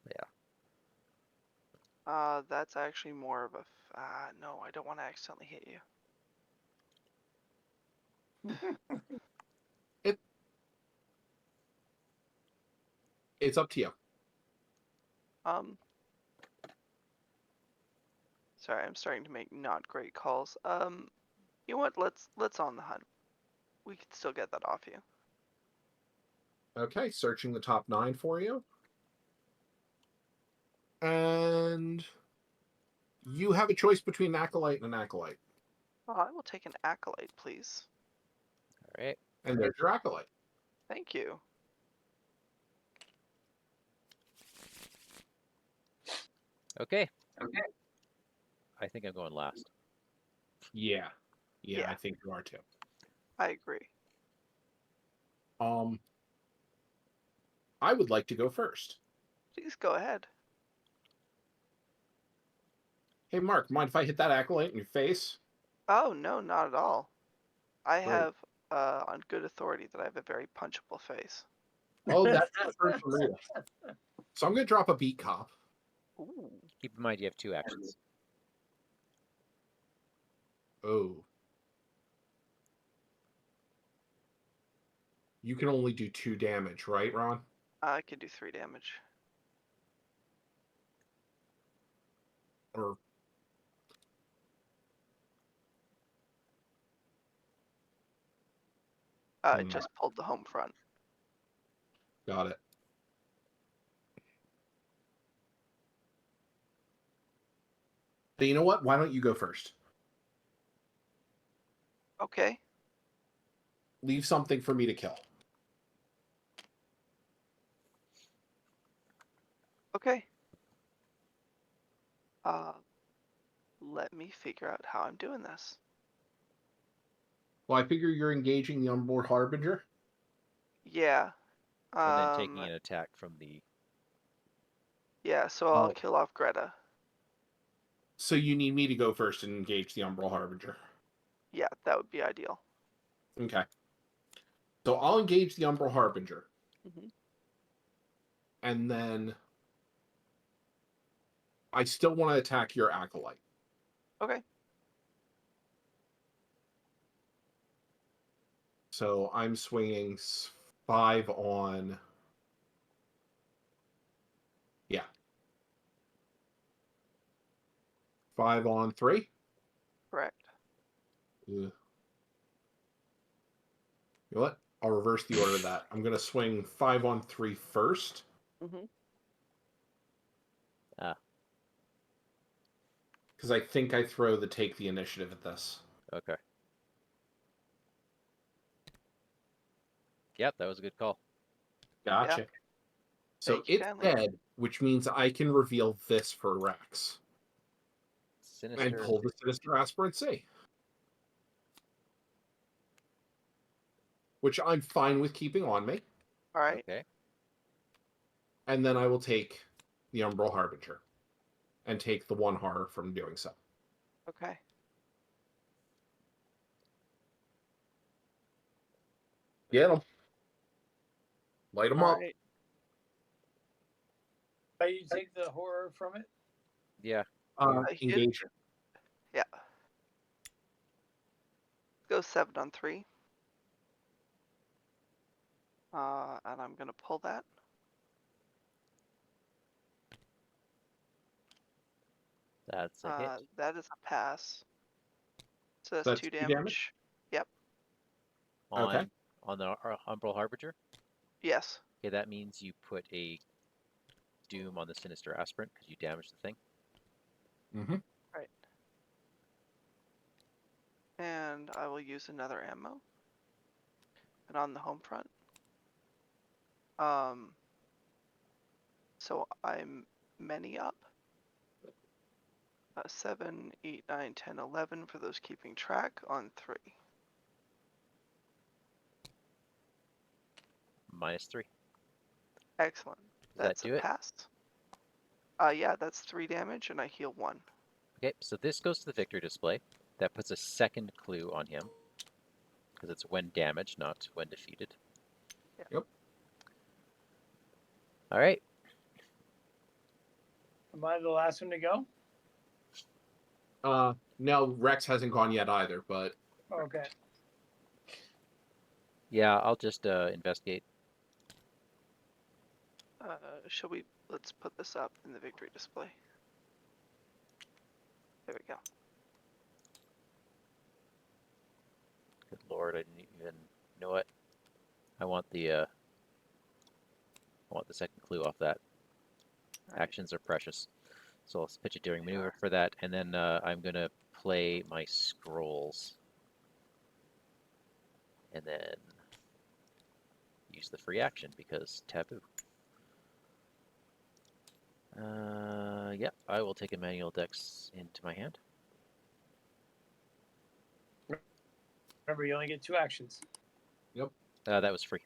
S1: Yeah.
S4: That's actually more of a... no, I don't want to accidentally hit you.
S3: It's up to you.
S4: Sorry, I'm starting to make not great calls. You know what? Let's on the hunt. We can still get that off you.
S3: Okay, searching the top 9 for you. And you have a choice between an acolyte and an acolyte.
S4: I will take an acolyte, please.
S1: All right.
S3: And there's your acolyte.
S4: Thank you.
S1: Okay. I think I'm going last.
S3: Yeah, I think you are too.
S4: I agree.
S3: I would like to go first.
S4: Please go ahead.
S3: Hey, Mark, mind if I hit that acolyte in your face?
S4: Oh, no, not at all. I
S3: Great.
S4: have on good authority that I have a very punchable face.
S3: Oh, that's the first from Rita. So I'm going to drop a beat cop.
S4: Ooh.
S1: Keep in mind you have 2 actions.
S3: Oh. You can only do 2 damage, right, Ron?
S4: I can do 3 damage.
S3: Or
S4: I just pulled the home front.
S3: got it. But you know what? Why don't you go first?
S4: Okay.
S3: Leave something for me to kill.
S4: Okay. Let me figure out how I'm doing this.
S3: Well, I figure you're engaging the Unborn Harbinger.
S4: Yeah.
S1: And then taking an attack from the...
S4: Yeah, so I'll kill off Greta.
S3: So you need me to go first and engage the Umbral Harbinger.
S4: Yeah, that would be ideal.
S3: Okay. So I'll engage the Umbral Harbinger.
S4: Mm-hmm.
S3: And then I still want to attack your acolyte.
S4: Okay.
S3: So I'm swinging 5 on... Yeah. 5 on 3?
S4: Correct.
S3: You know what? I'll reverse the order of that. I'm going to swing 5 on 3 first.
S4: Mm-hmm.
S3: Because I think I throw the take the initiative at this.
S1: Okay. Yep, that was a good call.
S3: Gotcha.
S4: Yeah.
S3: So
S4: Thank you
S3: it's
S4: kindly.
S3: dead, which means I can reveal this for Rex.
S1: Sinister.
S3: And pull the Sinister Aspirant C. Which I'm fine with keeping on me.
S4: All right.
S1: Okay.
S3: And then I will take the Umbral Harbinger. And take the 1 horror from doing so.
S4: Okay.
S3: Get them. Light them
S4: All
S3: up.
S4: right.
S2: You take the horror from it?
S1: Yeah.
S3: Engage it.
S4: Yeah. Go 7 on 3. And I'm gonna pull that.
S1: That's a hit.
S4: That is a pass. So that's,
S3: That's
S4: 2
S3: 2
S4: damage.
S3: damage?
S4: Yep.
S3: Okay.
S1: On the Umbral Harbinger?
S4: Yes.
S1: Okay, that means you put a Doom on the Sinister Aspirant because you damaged the thing.
S3: Mm-hmm.
S4: Right. And I will use another ammo. And on the home front. So I'm many up. 7, 8, 9, 10, 11 for those keeping track on 3.
S1: -3.
S4: Excellent.
S1: Does
S4: That's
S1: that do
S4: a
S1: it?
S4: pass. Yeah, that's 3 damage and I heal 1.
S1: Okay, so this goes to the victory display. That puts a second clue on him. Because it's when damaged, not when defeated.
S4: Yeah.
S3: Yep.
S1: Alright.
S2: Am I the last one to go?
S3: No, Rex hasn't gone yet either, but...
S2: Okay.
S1: Yeah, I'll just investigate.
S4: Let's put this up in the victory display. There we go.
S1: Good lord, I didn't even know it. I want the second clue off that.
S4: Right.
S1: Actions are precious. So I'll pitch a daring maneuver for that, and then I'm gonna play my scrolls. And then use the free action because taboo. Yep, I will take a manual dex into my hand.
S2: Remember, you only get 2 actions.
S3: Yep.
S1: That was free.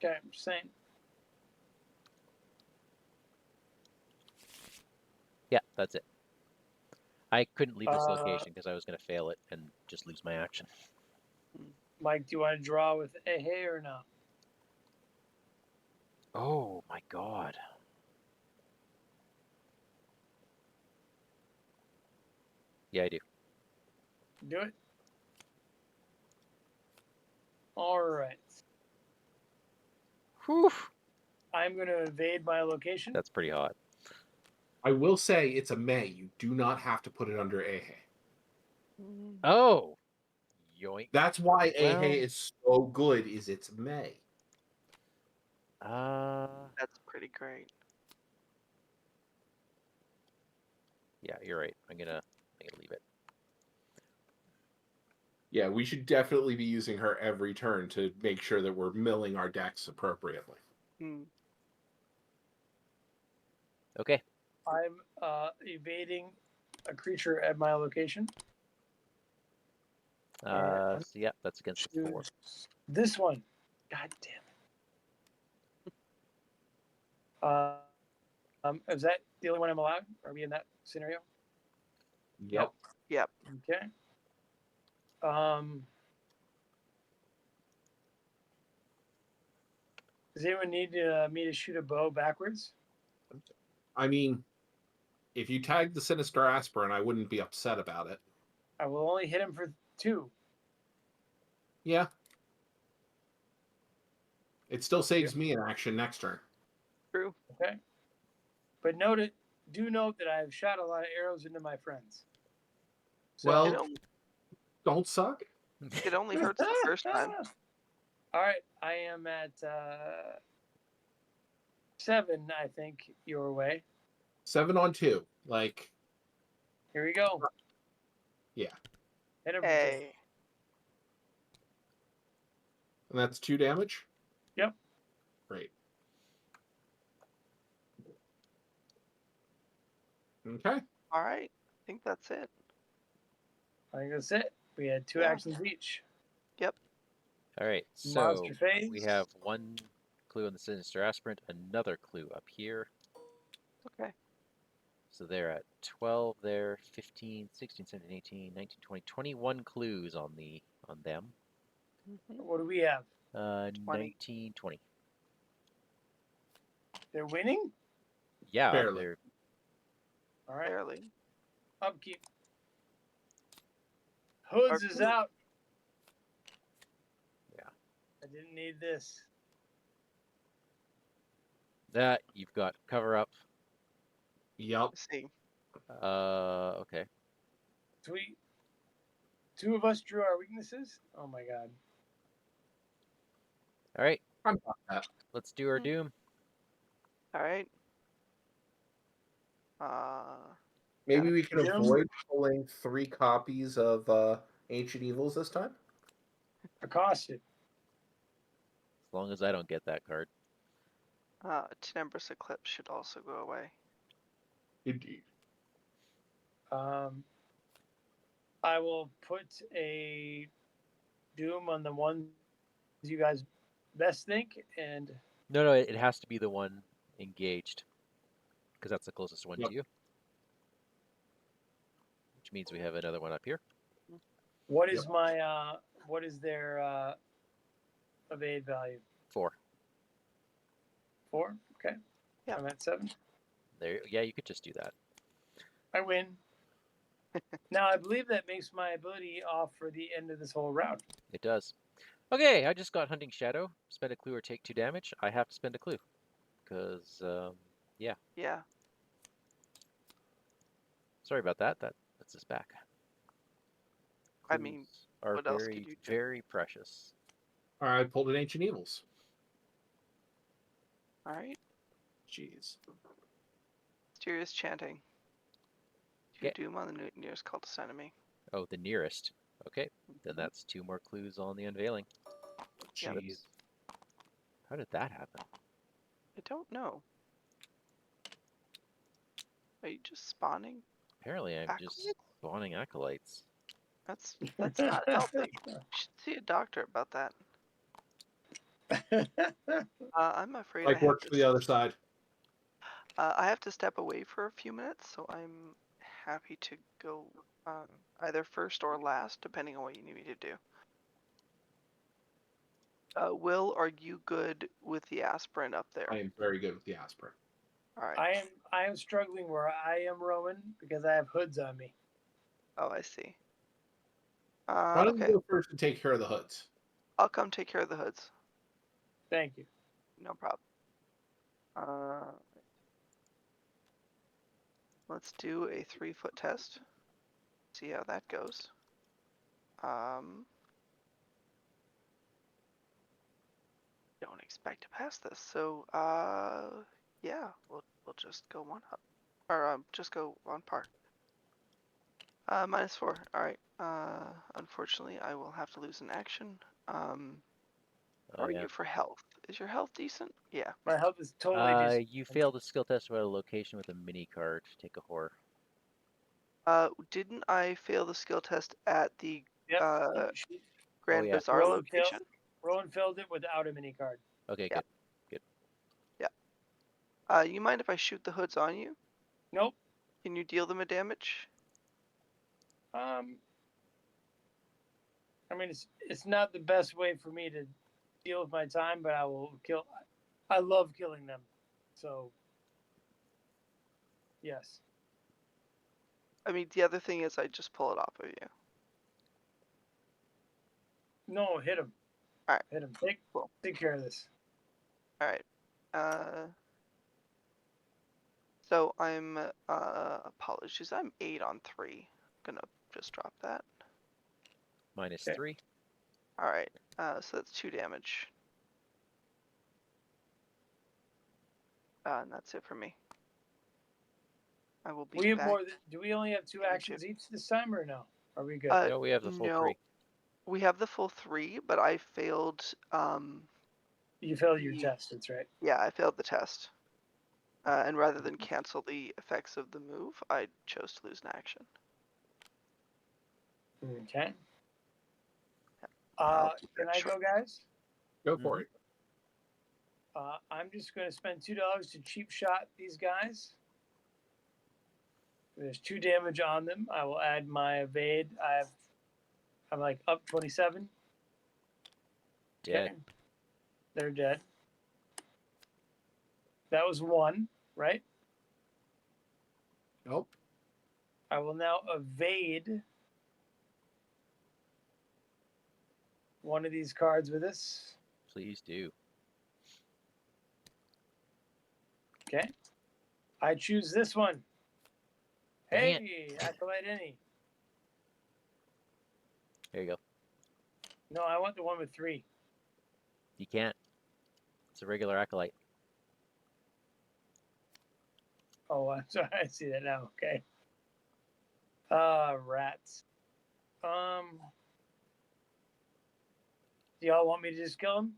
S2: Okay, I'm just saying.
S1: Yeah, that's it. I couldn't leave this location because I was going to fail it and just lose my action.
S2: Mike, do you want to draw with Ehe or not?
S1: Oh my god. Yeah, I do.
S2: Do it. All right.
S1: Whew.
S2: I'm going to evade my location.
S1: That's pretty hot.
S3: I will say it's a May. You do not have to put it under Ehe.
S1: Oh. Yoink.
S3: That's why
S1: Well-
S3: Ehe is so good. Is it's May.
S4: That's pretty great.
S1: Yeah, you're right. I'm gonna leave it.
S3: Yeah, we should definitely be using her every turn to make sure that we're milling our decks appropriately.
S1: Okay.
S2: I'm evading a creature at my location.
S1: So yeah, that's against the 4.
S2: This one. God damn it. Is that the only one I'm allowed? Are we in that scenario?
S3: Yep.
S4: Yep.
S2: Okay. Does anyone need me to shoot a bow backwards?
S3: I mean, if you tagged the Sinister Aspirin, I wouldn't be upset about it.
S2: I will only hit him for 2.
S3: Yeah. It still saves me an action next turn.
S4: True.
S2: Okay. But do note that I have shot a lot of arrows into my friends. So,
S3: Well, don't suck.
S4: It only hurts the first time.
S2: All right, I am at 7, I think, your way.
S3: 7 on 2. Like,
S2: Here we go.
S3: yeah.
S2: Hit him for 2.
S4: Hey.
S3: And that's 2 damage?
S2: Yep.
S3: Great. Okay.
S4: All right. I think that's it.
S2: I think that's it. We had 2
S4: Yeah.
S2: actions each.
S4: Yep.
S1: All right. So
S2: Monster phase.
S1: we have 1 clue on the Sinister Aspirant, another clue up here.
S4: Okay.
S1: So they're at 12 there, 15, 16, 17, 18, 19, 20, 21 clues on them.
S2: What do we have?
S4: 20.
S1: 19, 20.
S2: They're winning?
S1: Yeah,
S3: Barely.
S1: they're
S2: All right.
S4: Barely.
S2: Upkeep. Hoods is out.
S1: Yeah.
S2: I didn't need this.
S1: that you've got cover up.
S3: Yep.
S4: Let's see.
S1: Okay.
S2: Sweet. 2 of us drew our weaknesses. Oh my god.
S1: All right.
S3: I'm about that.
S1: Let's do our doom.
S4: All right.
S3: Maybe we can
S2: Jim?
S3: avoid pulling 3 copies of Ancient Evils this time?
S2: Accosted.
S1: As long as I don't get that card.
S4: Tenebrous Eclipse should also go away.
S3: Indeed.
S2: I will put a doom on the one you guys best think, and
S1: No, it has to be the one engaged, because that's the closest one
S3: Yep.
S1: to you. Which means we have another one up here.
S2: what is what is their evade value?
S1: 4.
S2: 4? Okay.
S4: Yep.
S2: I'm at 7.
S1: There. Yeah, you could just do that.
S2: I win. Now I believe that makes my ability off for the end of this whole round.
S1: It does. Okay, I just got Hunting Shadow. Spend a clue or take 2 damage. I have to spend a clue. Because, yeah.
S4: Yeah.
S1: Sorry about that. That's us back.
S4: I mean,
S1: Clues are
S4: what else
S1: very,
S4: could you do?
S1: very precious.
S3: All right, I pulled an Ancient Evils.
S4: All right.
S3: Jeez.
S4: Mysterious Chanting. 2
S1: Okay.
S4: doom on the nearest cultist enemy.
S1: Oh, the nearest. Okay, then that's 2 more clues on the unveiling.
S4: Yeah.
S3: Jeez.
S1: How did that happen?
S4: I don't know. Are you just spawning?
S1: Apparently, I'm just
S4: Acolytes?
S1: spawning acolytes.
S4: That's not healthy. You should see a doctor about that. I'm afraid
S3: Like, works for the other side.
S4: I have to step away for a few minutes, so I'm happy to go either first or last, depending on what you need me to do. Will, are you good with the aspirin up there?
S3: I am very good with the aspirin.
S4: All right.
S2: I am struggling where I am, Rowan, because I have hoods on me.
S4: Oh, I see.
S3: Why don't
S4: Okay.
S3: you go first and take care of the hoods?
S4: I'll come take care of the hoods.
S2: Thank you.
S4: No problem. Let's do a 3-foot test. See how that goes. Don't expect to pass this, so yeah, we'll just go one up, or just go on par. -4. All right. Unfortunately, I will have to lose an action. How
S1: Oh,
S4: are
S1: yeah.
S4: you for health? Is your health decent? Yeah.
S2: My health is totally decent.
S1: You failed a skill test about a location with a mini card. Take a horror.
S4: Didn't I fail the skill test at the
S2: Yep.
S4: Grand
S1: yeah.
S4: Bazaar
S2: Rowan
S4: location?
S2: Rowan filled it without a mini card.
S1: Okay,
S4: Yeah.
S1: good.
S4: You mind if I shoot the hoods on you?
S2: Nope.
S4: Can you deal them a damage?
S2: I mean, it's not the best way for me to deal with my time, but I will kill. I love killing them, so yes.
S4: I mean, the other thing is I just pull it off of you.
S2: No, hit him.
S4: All right.
S2: Hit him.
S4: Cool.
S2: Take care of this.
S4: All right. So I'm apologies. I'm 8 on 3. Gonna just drop that.
S1: -3.
S4: All right. So that's 2 damage. And that's it for me. I will be
S2: We have
S4: back.
S2: more. Do we only have 2 actions each this time, or no? Are we good?
S1: No, we have the full 3.
S4: We have the full 3, but I failed.
S2: You failed your test. That's right.
S4: Yeah, I failed the test. And rather than cancel the effects of the move, I chose to lose an action.
S2: Okay.
S4: I'll keep
S2: Can
S4: that
S2: I
S4: short.
S2: go, guys?
S3: Go for it.
S2: I'm just going to spend $2 to cheap shot these guys. There's 2 damage on them. I will add my evade. I'm like up 27.
S1: Dead.
S2: Okay. They're dead. That was 1, right?
S3: Nope.
S2: I will now evade one of these cards with this.
S1: Please do.
S2: Okay. I choose this one.
S1: Dang
S2: Hey, Acolyte Any.
S1: There you go.
S2: No, I want the one with 3.
S1: You can't. It's a regular acolyte.
S2: Oh, I'm sorry. I see that now. Okay. Rats. Do y'all want me to just kill him?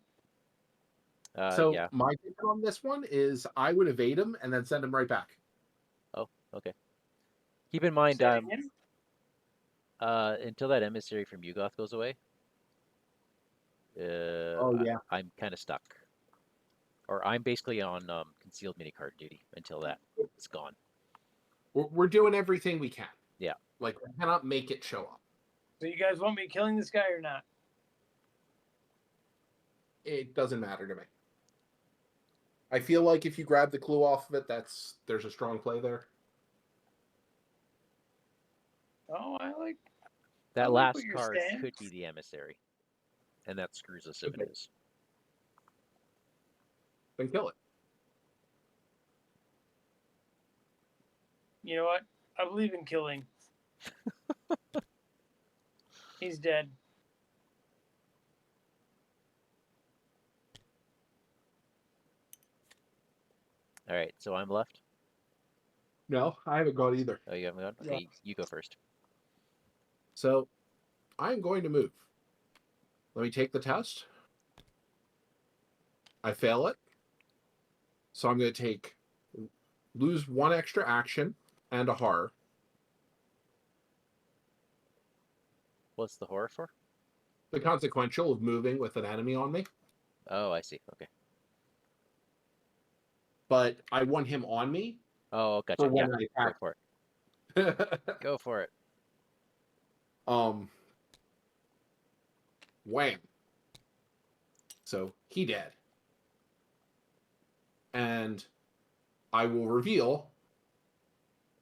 S3: So
S1: Yeah.
S3: my take on this one is I would evade him and then send him right back.
S1: Oh, okay. Keep in mind,
S2: Say it again?
S1: until that emissary from Yugoth goes away,
S3: yeah.
S1: I'm kind of stuck. Or I'm basically on concealed minicard duty until that is gone.
S3: We're doing everything we can.
S1: Yeah.
S3: Like, we cannot make it show up.
S2: So you guys want me killing this guy or not?
S3: It doesn't matter to me. I feel like if you grab the clue off of it, there's a strong play there.
S2: Oh, I like
S1: That
S2: like
S1: last
S2: what you're
S1: card
S2: saying.
S1: could be the emissary. And that screws us if it is.
S3: Then kill it.
S2: You know what? I believe in killing. He's dead.
S1: All right, so I'm left.
S3: No, I haven't gone either.
S1: Oh, you haven't gone?
S2: Yeah.
S1: Okay, you go first.
S3: So I'm going to move. Let me take the test. I fail it. So I'm going to lose 1 extra action and a horror.
S1: What's the horror for?
S3: The consequential of moving with an enemy on me.
S1: Oh, I see. Okay.
S3: but I want him on me
S1: Oh,
S3: for
S1: gotcha. Yeah,
S3: when I
S1: go
S3: attack.
S1: for it. Go for it.
S3: Wham. So he dead. And I will reveal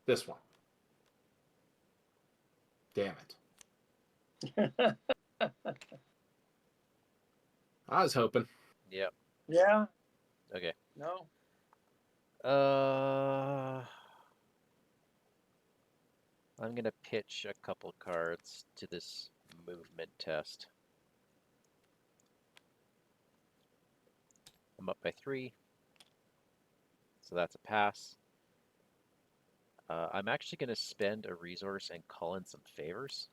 S3: this one. Damn it. I was hoping.
S1: Yep.
S2: Yeah.
S1: Okay.
S2: No.
S1: I'm gonna pitch a couple cards to this movement test. I'm up by 3, so that's a pass. I'm actually gonna spend a resource and call in some favors.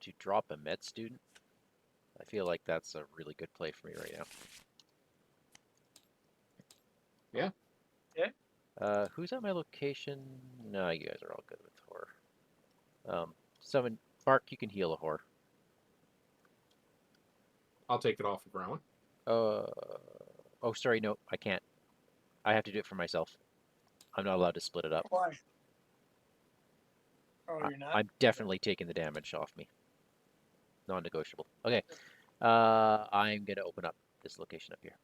S1: To drop a med student. I feel like that's a really good play for me right now.
S3: Yeah.
S1: Who's at my location? No, you guys are all good with horror. Summon Mark, you can heal a horror.
S3: I'll take it off of Rowan.
S1: Oh, sorry, no, I can't. I have to do it for myself. I'm not allowed to split it up.
S2: Why? Oh, you're not?
S1: I'm definitely taking the damage off me. Non-negotiable. Okay. I'm gonna open up this location up here.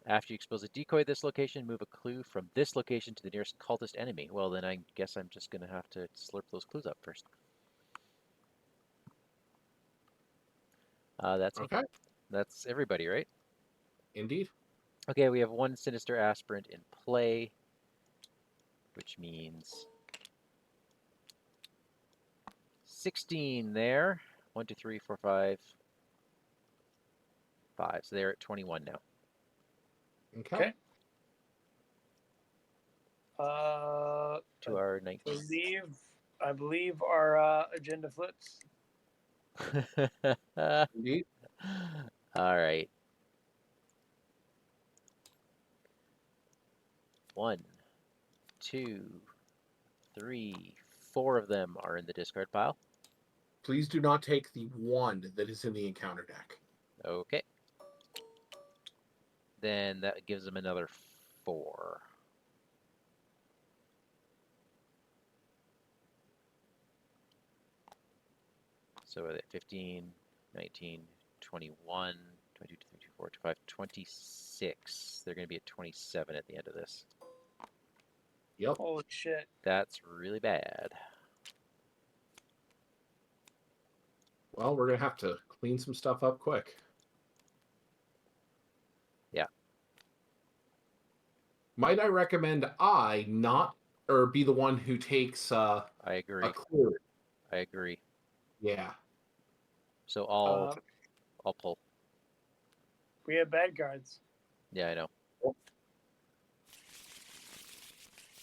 S1: After you expose a decoy at this location, move a clue from this location to the nearest cultist enemy. Well, then I guess I'm just gonna have to slurp those clues up first. That's me.
S3: Okay.
S1: That's everybody, right?
S3: Indeed.
S1: Okay, we have one sinister aspirant in play, which means 16 there. 1, 2, 3, 4, 5, 5. So they're at 21 now.
S3: Okay.
S1: To our 19.
S2: I believe our agenda flips.
S3: Indeed.
S1: All right. 1, 2, 3, 4 of them are in the discard pile.
S3: Please do not take the one that is in the encounter deck.
S1: Okay. Then that gives them another 4. So 15, 19, 21, 22, 23, 24, 25, 26. They're going to be at 27 at the end of this.
S3: Yep.
S2: Holy shit.
S1: That's really bad.
S3: Well, we're going to have to clean some stuff up quick.
S1: Yeah.
S3: Might I recommend I not, or be the one who takes
S1: I agree.
S3: a clue?
S1: I agree.
S3: Yeah.
S1: So I'll pull.
S2: We have bad cards.
S1: Yeah, I know.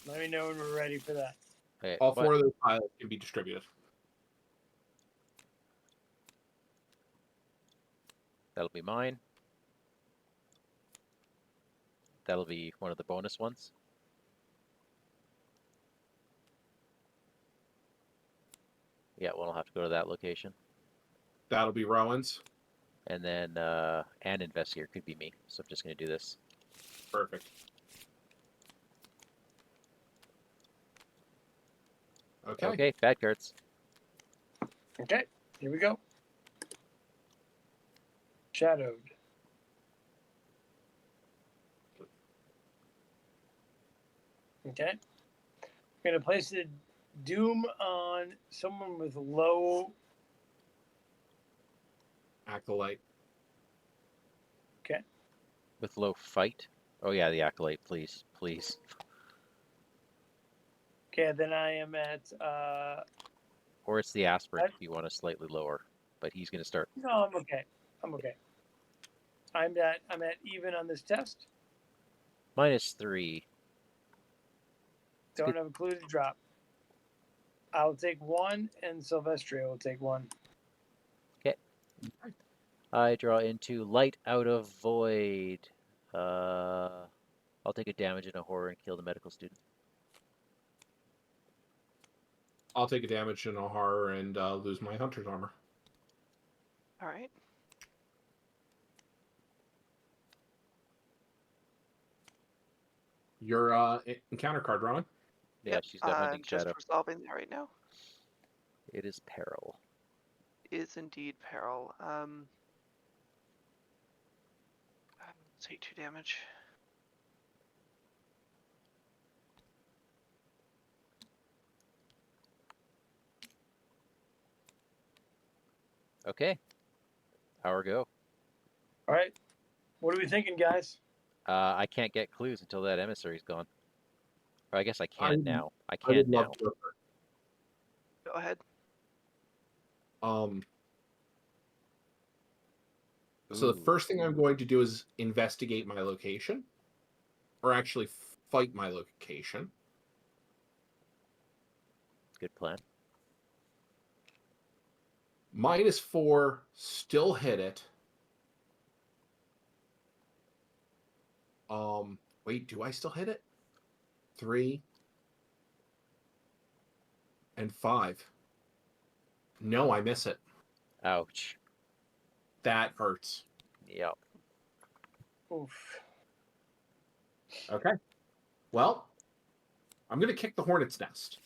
S2: Let me know when we're ready for that.
S1: Okay,
S3: All 4 of those piles can be distributed.
S1: that'll be mine. That'll be one of the bonus ones. Yeah, well, I'll have to go to that location.
S3: That'll be Rowan's.
S1: And then an investigator could be me. So I'm just going to do this.
S3: Perfect. Okay.
S1: Okay, bad cards.
S2: Okay, here we go. Shadowed. Okay. I'm going to place a doom on someone with low.
S3: Acolyte.
S2: Okay.
S1: With low fight. Oh, yeah, the acolyte, please. Please.
S2: Okay, then I am at.
S1: Or it's the aspirant if you want to slightly lower. But he's going to start.
S2: No, I'm okay. I'm okay. I'm at even on this test.
S1: -3.
S2: Don't
S1: good.
S2: have a clue to drop. I'll take 1, and Silvestria will take 1.
S1: Okay. I draw into Light out of Void. I'll take a damage and a horror and kill the medical student.
S3: I'll take a damage and a horror and lose my hunter's armor.
S4: All right.
S3: Your encounter card, Rowan.
S1: Yeah,
S4: Yep,
S1: she's got
S4: I'm
S1: hunting
S4: just
S1: shadow.
S4: resolving that right now.
S1: It is peril.
S4: Is indeed peril. Take 2 damage.
S1: Okay. Hour go.
S2: All right. What are we thinking, guys?
S1: I can't get clues until that emissary's gone. Or I guess I can now. I
S3: I would
S1: can
S3: love
S1: now.
S3: to.
S4: Go ahead.
S3: So the
S1: Ooh.
S3: first thing I'm going to do is investigate my location, or actually fight my location.
S1: Good plan.
S3: -4, still hit it. Wait, do I still hit it? 3 and 5. No, I miss it.
S1: Ouch.
S3: That hurts.
S1: Yep.
S2: Oof.
S3: Okay. Well, I'm going to kick the hornet's nest.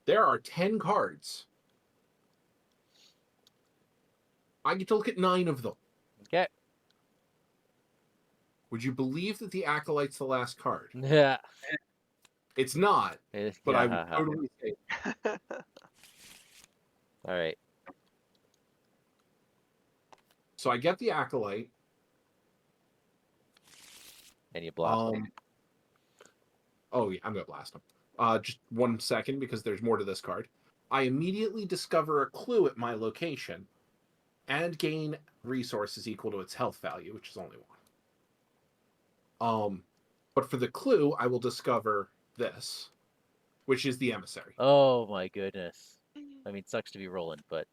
S3: There are 10 cards. I get to look at 9 of them.
S1: Okay.
S3: Would you believe that the Acolyte's the last card?
S1: Yeah.
S3: It's not, but I would
S1: Yeah.
S3: totally say
S1: All right.
S3: so. I get the Acolyte.
S1: And you blast him.
S3: Oh yeah, I'm gonna blast him. Just 1 second because there's more to this card. I immediately discover a clue at my location, and gain resources equal to its health value, which is only 1. But for the clue, I will discover this, which is the emissary.
S1: Oh my goodness. I mean, sucks to be Roland, but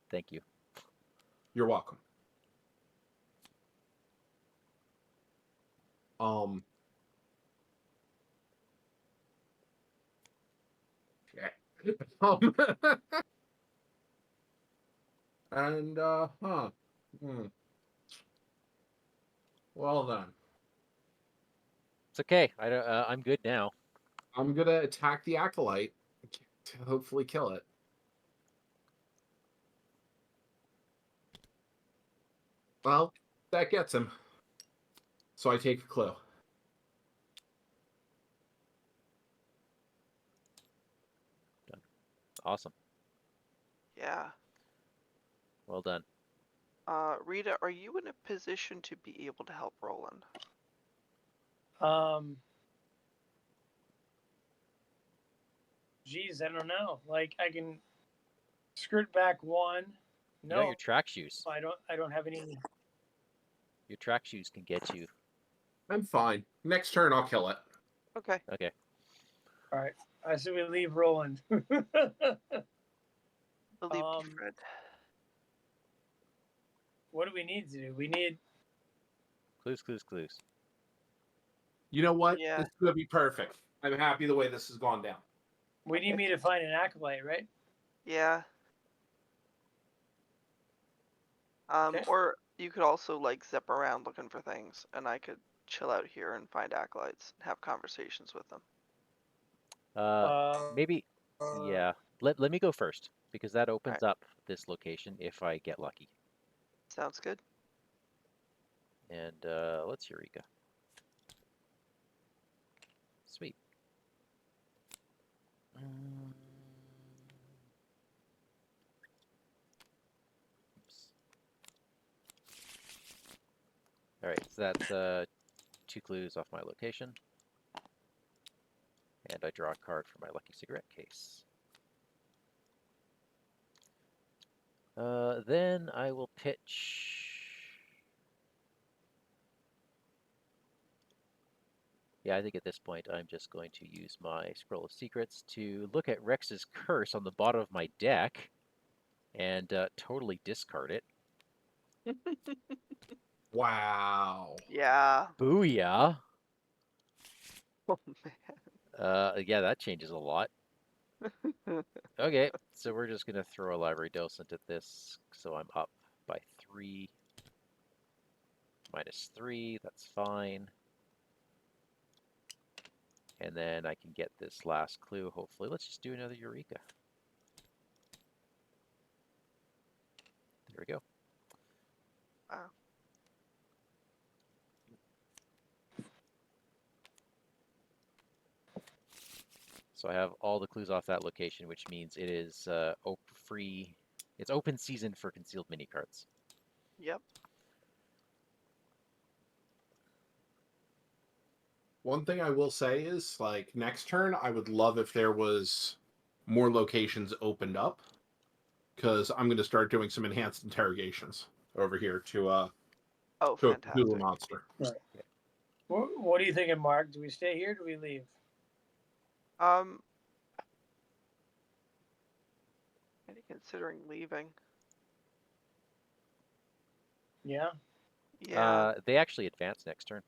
S1: thank you.
S3: You're welcome. And well then,
S1: It's okay. I don't. I'm good now.
S3: I'm gonna attack the Acolyte to hopefully kill it. Well, that gets him. So I take a clue.
S1: Awesome.
S4: Yeah.
S1: Well done.
S4: Rita, are you in a position to be able to help Roland?
S2: Geez, I don't know. Like I can skirt back 1.
S1: You got
S2: No,
S1: your track shoes.
S2: I don't have any.
S1: Your track shoes can get you.
S3: I'm fine. Next turn, I'll kill it.
S4: Okay.
S1: Okay.
S2: All right. I say we leave Roland.
S4: Believe you, Fred.
S2: What do we need to do? We need.
S1: Clues, clues, clues.
S3: You know what?
S4: Yeah.
S3: This is gonna be perfect. I'm happy the way this has gone down.
S2: We need me to find an acolyte, right?
S4: Yeah.
S2: Okay.
S4: Or you could also like zip around looking for things, and I could chill out here and find acolytes and have conversations with them.
S1: Maybe. Yeah. Let me go first because that opens
S4: Alright.
S1: up this location if I get lucky.
S4: Sounds good.
S1: And let's Eureka. Sweet. Oops. All right, so that's 2 clues off my location. And I draw a card for my lucky cigarette case. Then I will pitch. Yeah, I think at this point I'm just going to use my Scroll of Secrets to look at Rex's curse on the bottom of my deck and totally discard it.
S3: Wow.
S4: Yeah.
S1: Booyah!
S4: Oh
S1: Yeah, that changes a lot.
S4: man.
S1: Okay, so we're just gonna throw a library docent at this, so I'm up by 3. -3, that's fine. And then I can get this last clue, hopefully. Let's just do another Eureka. There we go.
S4: Wow.
S1: So I have all the clues off that location, which means it is free. It's open season for concealed mini cards.
S4: Yep.
S3: One thing I will say is, like, next turn, I would love if there was more locations opened up, because I'm going to start doing some enhanced interrogations over here to
S4: Oh,
S3: a Cthulhu
S4: fantastic.
S3: monster.
S2: Right. What are you thinking, Mark? Do we stay here? Or do we leave?
S4: Maybe considering leaving.
S2: Yeah.
S4: Yeah.
S1: They actually advance next turn.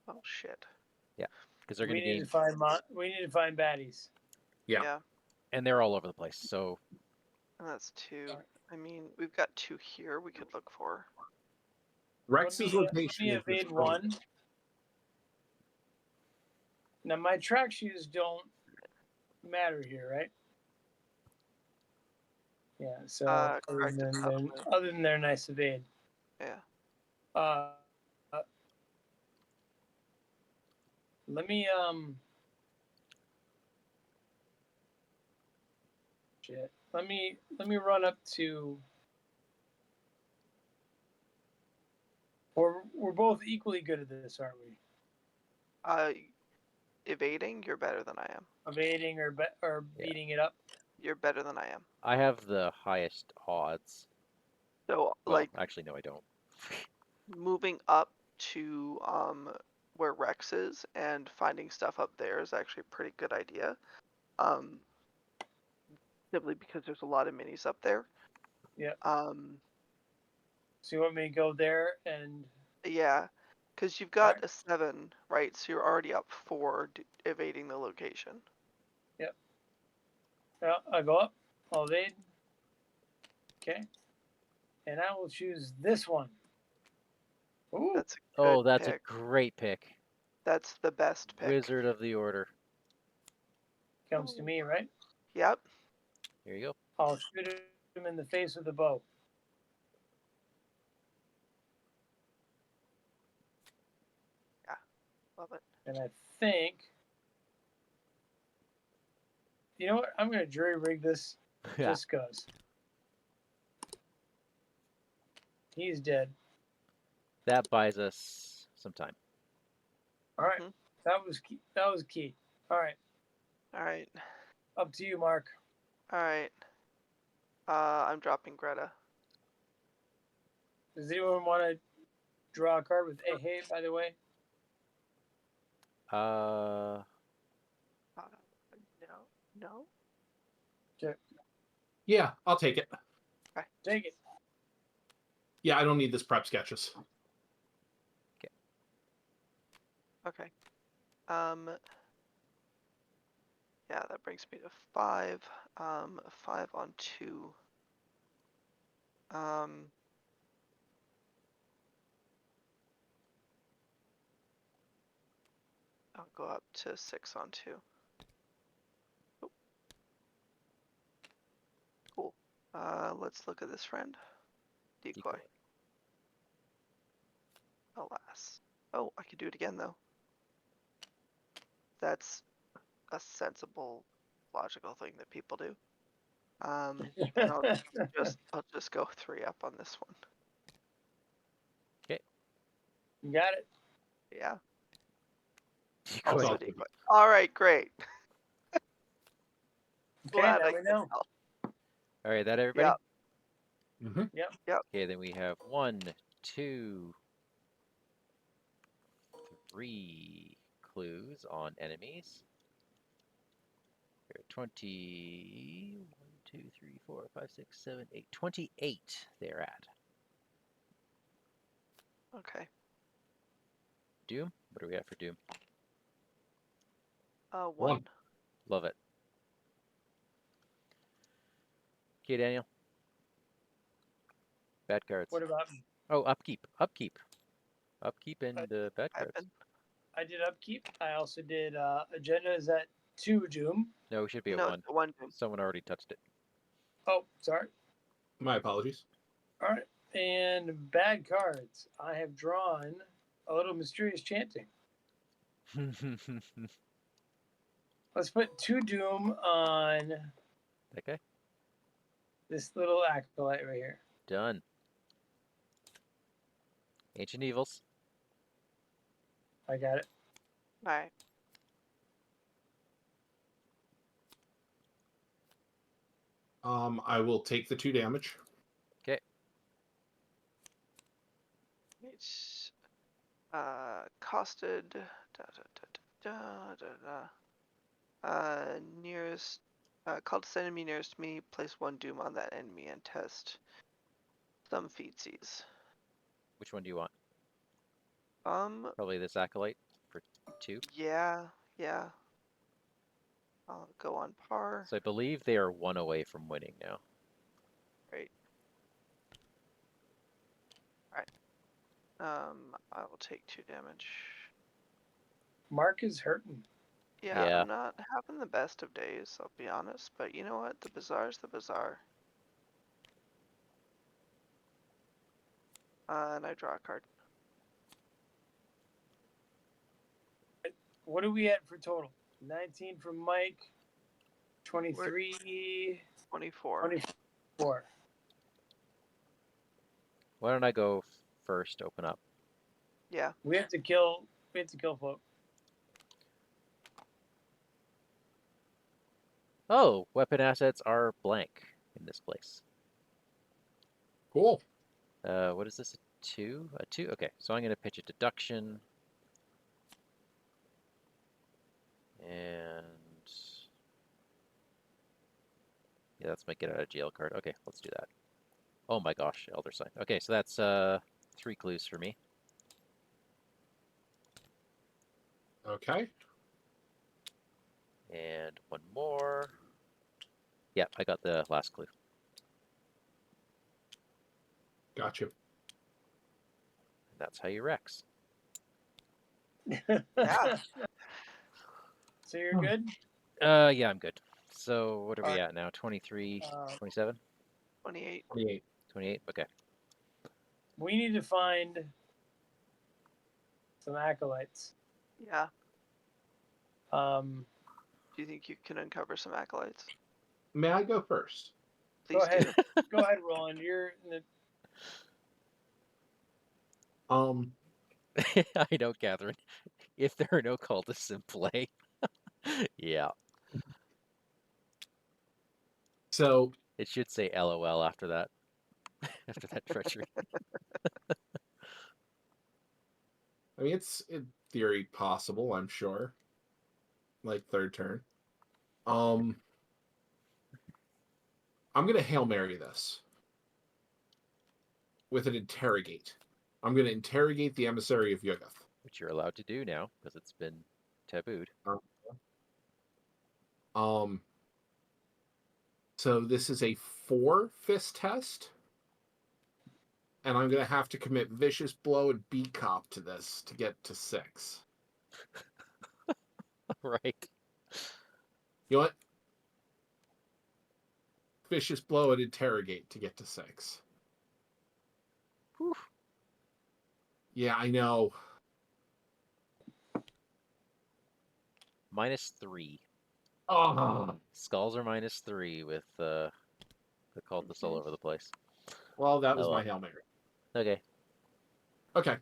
S4: Oh shit.
S1: Yeah, because they're going
S2: We
S1: to
S2: need
S1: gain,
S2: to find we need to find baddies.
S3: Yeah.
S1: and they're all over the place. So
S4: And that's 2.
S2: Alright.
S4: I mean, we've got 2 here we could look for.
S3: Rex's
S2: Let
S3: location
S2: me
S3: is
S2: evade
S3: destroyed.
S2: one. Now my track shoes don't matter here, right? Yeah. So
S4: Correct.
S2: other than their nice evade.
S4: Yeah.
S2: Uh, let me shit. Let me run up to. We're both equally good at this, aren't we?
S4: Evading, you're better than I am.
S2: Evading or
S1: Yeah.
S2: beating it up.
S4: You're better than I am.
S1: I have the highest odds.
S4: So,
S1: Well,
S4: like,
S1: actually, no, I don't.
S4: moving up to where Rex is and finding stuff up there is actually a pretty good idea. Simply because there's a lot of minis up there.
S2: Yeah.
S4: Um,
S2: So you want me to go there and
S4: yeah, because you've got
S2: Alright.
S4: a 7, right? So you're already up 4 evading the location.
S2: I go up. I'll evade. Okay. And I will choose this one. Ooh.
S4: That's a good
S1: Oh, that's
S4: pick.
S1: a great pick.
S4: That's the best pick.
S1: Wizard of the Order.
S2: Comes to me, right?
S4: Yep.
S1: Here you go.
S2: I'll shoot him in the face with a bow.
S4: Love it.
S2: And I think, you know what? I'm going to jury rig this
S1: Yeah.
S2: just because. He's dead.
S1: That buys us some time.
S2: All right.
S4: Mhm.
S2: That was key. All right.
S4: All right.
S2: Up to you, Mark.
S4: All right. I'm dropping Greta.
S2: Does anyone want to draw a card with a hey, by the way?
S1: Uh,
S4: No. No.
S3: Yeah, I'll take it.
S2: Take it.
S3: Yeah, I don't need this prep sketches.
S4: Okay. Yeah, that brings me to 5. 5 on 2. I'll go up to 6 on 2. Oh. Cool. Let's look at this friend. Decoy. Alas. Oh, I could do it again though. That's a sensible, logical thing that people do. And I'll just go 3 up on this one.
S2: You got it.
S4: Yeah.
S1: Decoy.
S4: Also
S3: Well,
S4: decoy. All right, great.
S2: Okay,
S4: Glad
S2: now
S4: I
S2: we
S4: can
S2: know.
S4: help.
S1: All right, that everybody?
S4: Yeah.
S3: Mm-hmm.
S4: Yep.
S1: Okay, then we have 1, 2, 3 clues on enemies. Here, 20. 1, 2, 3, 4, 5, 6, 7, 8. 28 they're at.
S4: Okay.
S1: Doom? What do we have for Doom?
S4: 1.
S1: Love it. Okay, Daniel. Bad cards.
S2: What about me?
S1: Oh, upkeep. Upkeep. Upkeep and bad cards.
S4: Happen.
S2: I did upkeep. I also did agenda. Is that 2 Doom?
S1: No, it should be a
S4: No,
S1: 1.
S4: it's a 1 Doom.
S1: Someone already touched it.
S2: Oh, sorry.
S3: My apologies.
S2: All right. And bad cards. I have drawn a little mysterious chanting. Let's put 2 Doom on
S1: Okay.
S2: this little acolyte right here.
S1: Done. Ancient Evils.
S2: I got it.
S4: Alright.
S3: I will take the 2 damage.
S1: Okay.
S4: It's costed nearest cultist enemy nearest me, place 1 doom on that enemy and test some featsies.
S1: Which one do you want?
S4: Um
S1: Probably this acolyte for 2.
S4: yeah. I'll go on par.
S1: So I believe they are 1 away from winning now.
S4: Right. Alright. I will take 2 damage.
S2: Mark is hurting.
S4: Yeah, I'm not having the best of days, I'll be honest, but you know what? The bazaar's the bazaar. And I draw a card.
S2: What are we at for total? 19 from Mike. 23.
S4: 24.
S2: 24.
S1: Why don't I go first? Open up.
S4: Yeah.
S2: We have to kill folk.
S1: Oh, weapon assets are blank in this place.
S3: Cool.
S1: What is this? A 2? A 2? Okay, so I'm going to pitch a deduction. And yeah, that's my get out of jail card. Okay, let's do that. Oh my gosh, Elder Sign. Okay, so that's 3 clues for me.
S3: Okay.
S1: And 1 more. Yeah, I got the last clue.
S3: Gotcha.
S1: That's how you Rex.
S4: Yeah.
S2: So you're good?
S1: Yeah, I'm good. So what are we
S2: Alright.
S1: at now? 23, 27?
S4: 28.
S3: 28.
S1: 28? Okay.
S2: We need to find some acolytes.
S4: Yeah.
S2: Um,
S4: Do you think you can uncover some acolytes?
S3: May I go first?
S4: Please
S2: go ahead.
S4: do.
S2: Go ahead, Roland. You're in the
S1: I know, Catherine. If there are no cultists in play. Yeah.
S3: So
S1: It should say LOL after that. After that treachery.
S3: I mean, it's in theory possible, I'm sure. Like 3rd turn. I'm gonna Hail Mary this with an interrogate. I'm gonna interrogate the emissary of Yuggoth.
S1: Which you're allowed to do now, because it's been tabooed.
S3: So this is a 4 fist test. And I'm gonna have to commit vicious blow and beat cop to this to get to 6.
S1: Right.
S3: You know what? Vicious blow and interrogate to get to 6.
S1: Whew.
S3: Yeah, I know.
S1: -3.
S3: Oh.
S1: Skulls are -3 with the cultists all over the place.
S3: Well, that was
S1: Oh,
S3: my
S1: well.
S3: Hail Mary.
S1: Okay.
S3: Okay.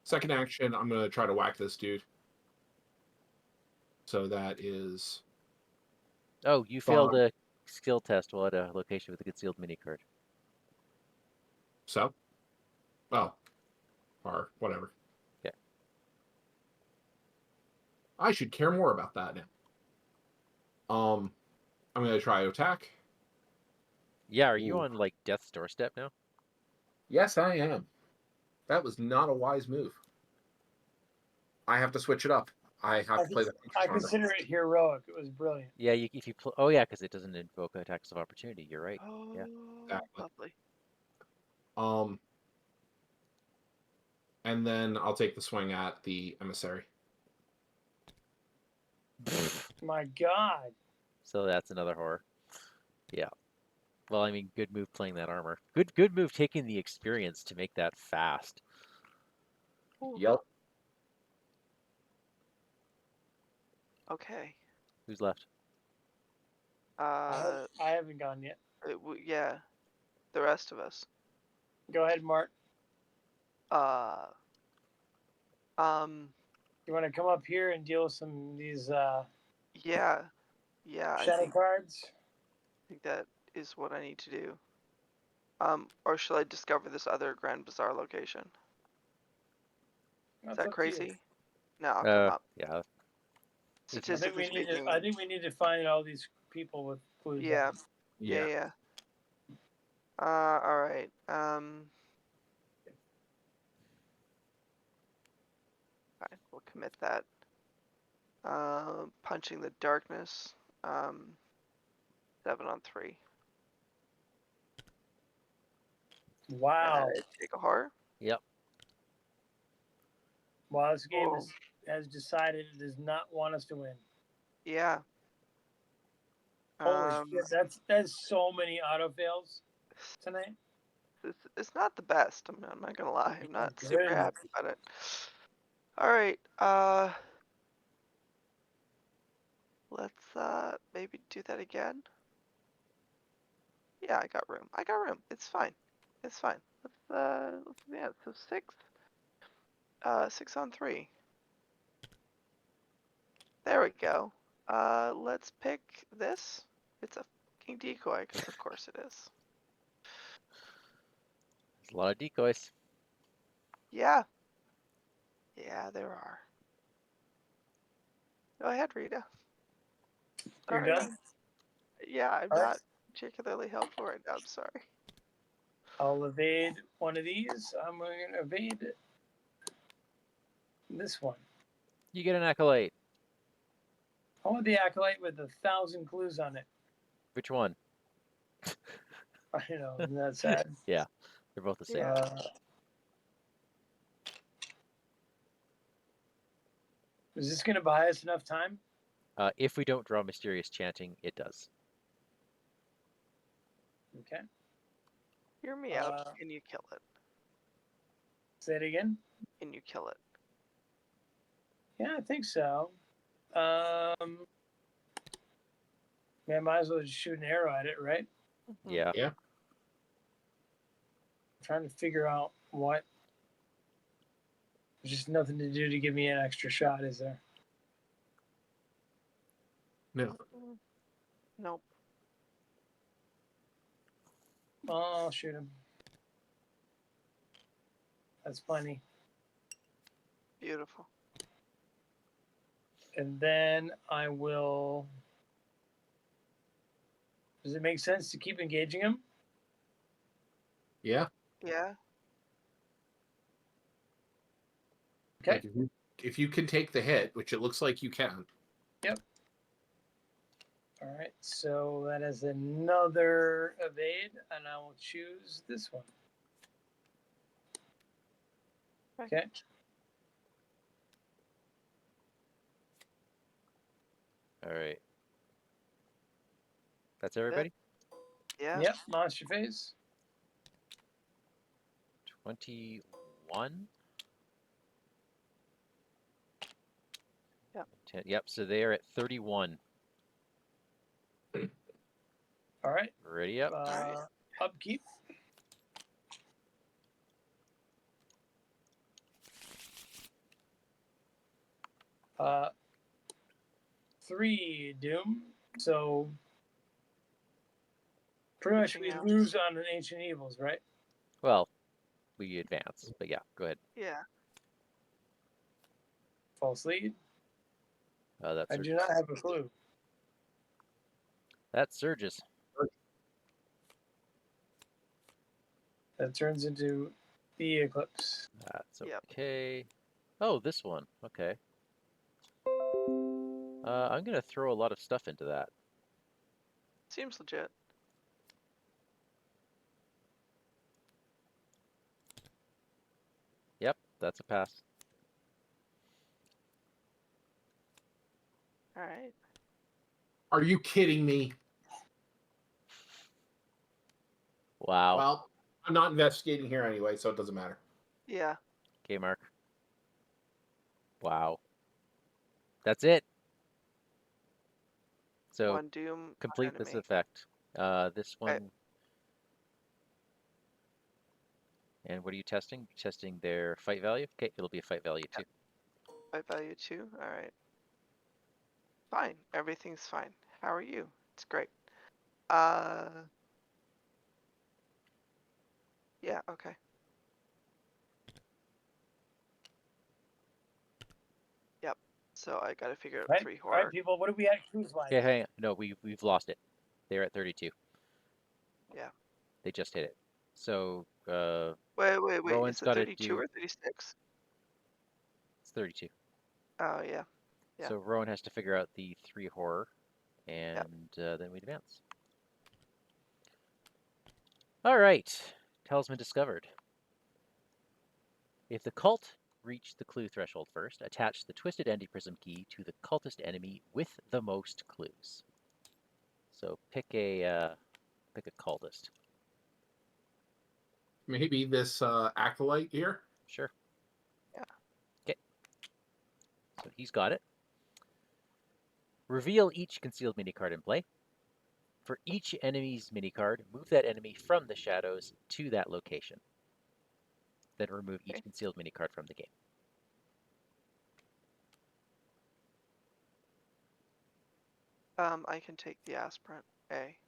S3: Second action, I'm gonna try to whack this dude. So that is.
S1: Oh, you failed a skill test while at a location with a concealed mini card.
S3: So? Oh. Or whatever.
S1: Okay.
S3: I should care more about that now. I'm gonna try to attack.
S1: Yeah, are you
S3: Ooh.
S1: on like death's doorstep now?
S3: Yes, I am. That was not a wise move. I have to switch it up. I have to play the
S2: I
S3: Charm.
S2: consider it heroic. It was brilliant.
S1: Yeah, if you oh yeah, because it doesn't invoke attacks of opportunity. You're right.
S4: Oh,
S1: Yeah.
S3: Exactly.
S4: lovely.
S3: And then I'll take the swing at the emissary.
S2: My God.
S1: So that's another horror. Yeah. Well, I mean, good move playing that armor. Good move taking the experience to make that fast.
S4: Ooh,
S3: Yep.
S4: okay.
S1: Who's left?
S2: I haven't gone yet.
S4: Yeah, the rest of us.
S2: Go ahead, Mark.
S4: Um,
S2: You want to come up here and deal with some of these
S4: yeah, I
S2: shadow
S4: think
S2: cards?
S4: that is what I need to do. Or should I discover this other Grand Bazaar location? Is
S2: That's
S4: that
S2: up to you.
S4: crazy? No, I'll come up.
S1: Yeah.
S4: Statistically speaking,
S2: I think we need to find all these people with clues.
S4: yeah,
S2: on them.
S4: yeah. All right. Fine, we'll commit that. Punching the darkness. 7 on 3.
S2: Wow.
S4: Take a horror.
S1: Yep.
S2: Wow, this game
S4: Whoa.
S2: has decided it does not want us to win.
S4: Yeah.
S2: Holy shit, that's so many auto fails tonight.
S4: It's not the best. I'm not gonna lie. I'm not super
S2: Goodness.
S4: happy about it. All right. Let's maybe do that again. Yeah, I got room. It's fine. It's fine. Yeah. So 6 on 3. There we go. Let's pick this. It's a fucking decoy, because of course it is.
S1: There's a lot of decoys.
S4: Yeah. Yeah, there are. Go ahead, Rita.
S2: You're
S4: Sorry.
S2: done?
S4: Yeah, I'm
S2: All right.
S4: not particularly helpful right now. I'm sorry.
S2: I'll evade one of these. I'm going to evade this one.
S1: You get an acolyte.
S2: I want the acolyte with 1,000 clues on it.
S1: Which one?
S2: I know, isn't that sad?
S1: Yeah, they're both the same.
S4: Yeah.
S2: Is this going to buy us enough time?
S1: If we don't draw mysterious chanting, it does.
S2: Okay.
S4: Hear me out. Can you kill it?
S2: Say it again.
S4: Can you kill it?
S2: Yeah, I think so. Man, might as well just shoot an arrow at it, right?
S1: Yeah.
S3: Yeah.
S2: I'm trying to figure out what. There's just nothing to do to give me an extra shot, is there?
S3: No.
S4: Nope.
S2: Oh, I'll shoot him. That's funny.
S4: Beautiful.
S2: And then I will. Does it make sense to keep engaging him?
S3: Yeah.
S4: Yeah.
S2: Okay.
S3: Like if you can take the hit, which it looks like you can.
S2: Yep. All right. So that is another evade, and I will choose this one. Okay.
S1: All right. That's everybody?
S4: Yeah.
S2: Yep. Monster phase.
S1: 21?
S4: Yeah.
S1: 10, yep, so they are at 31.
S2: All right.
S1: Ready up?
S2: Upkeep. Uh, 3 doom. So pretty much we
S4: Anything else?
S2: lose on an ancient evils, right?
S1: Well, we advance, but yeah, go ahead.
S4: Yeah.
S2: False lead.
S1: That
S2: I
S1: surges.
S2: do not have a clue.
S1: That surges.
S2: That turns into the eclipse.
S1: That's
S4: Yep.
S1: okay. Oh, this one. Okay. I'm gonna throw a lot of stuff into that.
S4: Seems legit.
S1: Yep, that's a pass.
S4: All right.
S3: Are you kidding me?
S1: Wow.
S3: Well, I'm not investigating here anyway, so it doesn't matter.
S4: Yeah.
S1: Okay, Mark. Wow. That's it. So
S4: One doom
S1: complete this
S4: enemy.
S1: effect. This
S4: Okay.
S1: one. And what are you testing? You're testing their fight value? Okay, it'll be a fight value too.
S4: Fight value 2. All right. Fine. Everything's fine. How are you? It's great. Yeah, okay. Yep. So I gotta figure out
S2: Right,
S4: 3
S2: all right,
S4: horror.
S2: people. What are we at cruise wise?
S1: Okay, hang on. No, we've lost it. They're at 32.
S4: Yeah.
S1: They just hit it. So
S4: Wait.
S1: Rowan's
S4: Is it
S1: got to
S4: 32
S1: do.
S4: or 36?
S1: It's 32.
S4: Oh, yeah. Yeah.
S1: So Rowan has to figure out the 3 horror, and
S4: Yep.
S1: then we advance. All right. Talisman discovered. If the cult reached the clue threshold first, attach the twisted Antiprism key to the cultist enemy with the most clues. So pick a cultist.
S3: Maybe this acolyte here.
S1: Sure.
S4: Yeah.
S1: Okay. So he's got it. Reveal each concealed minicard in play. For each enemy's minicard, move that enemy from the shadows to that location. Then remove each
S4: Okay.
S1: concealed minicard from the game.
S4: I can take the aspirant A.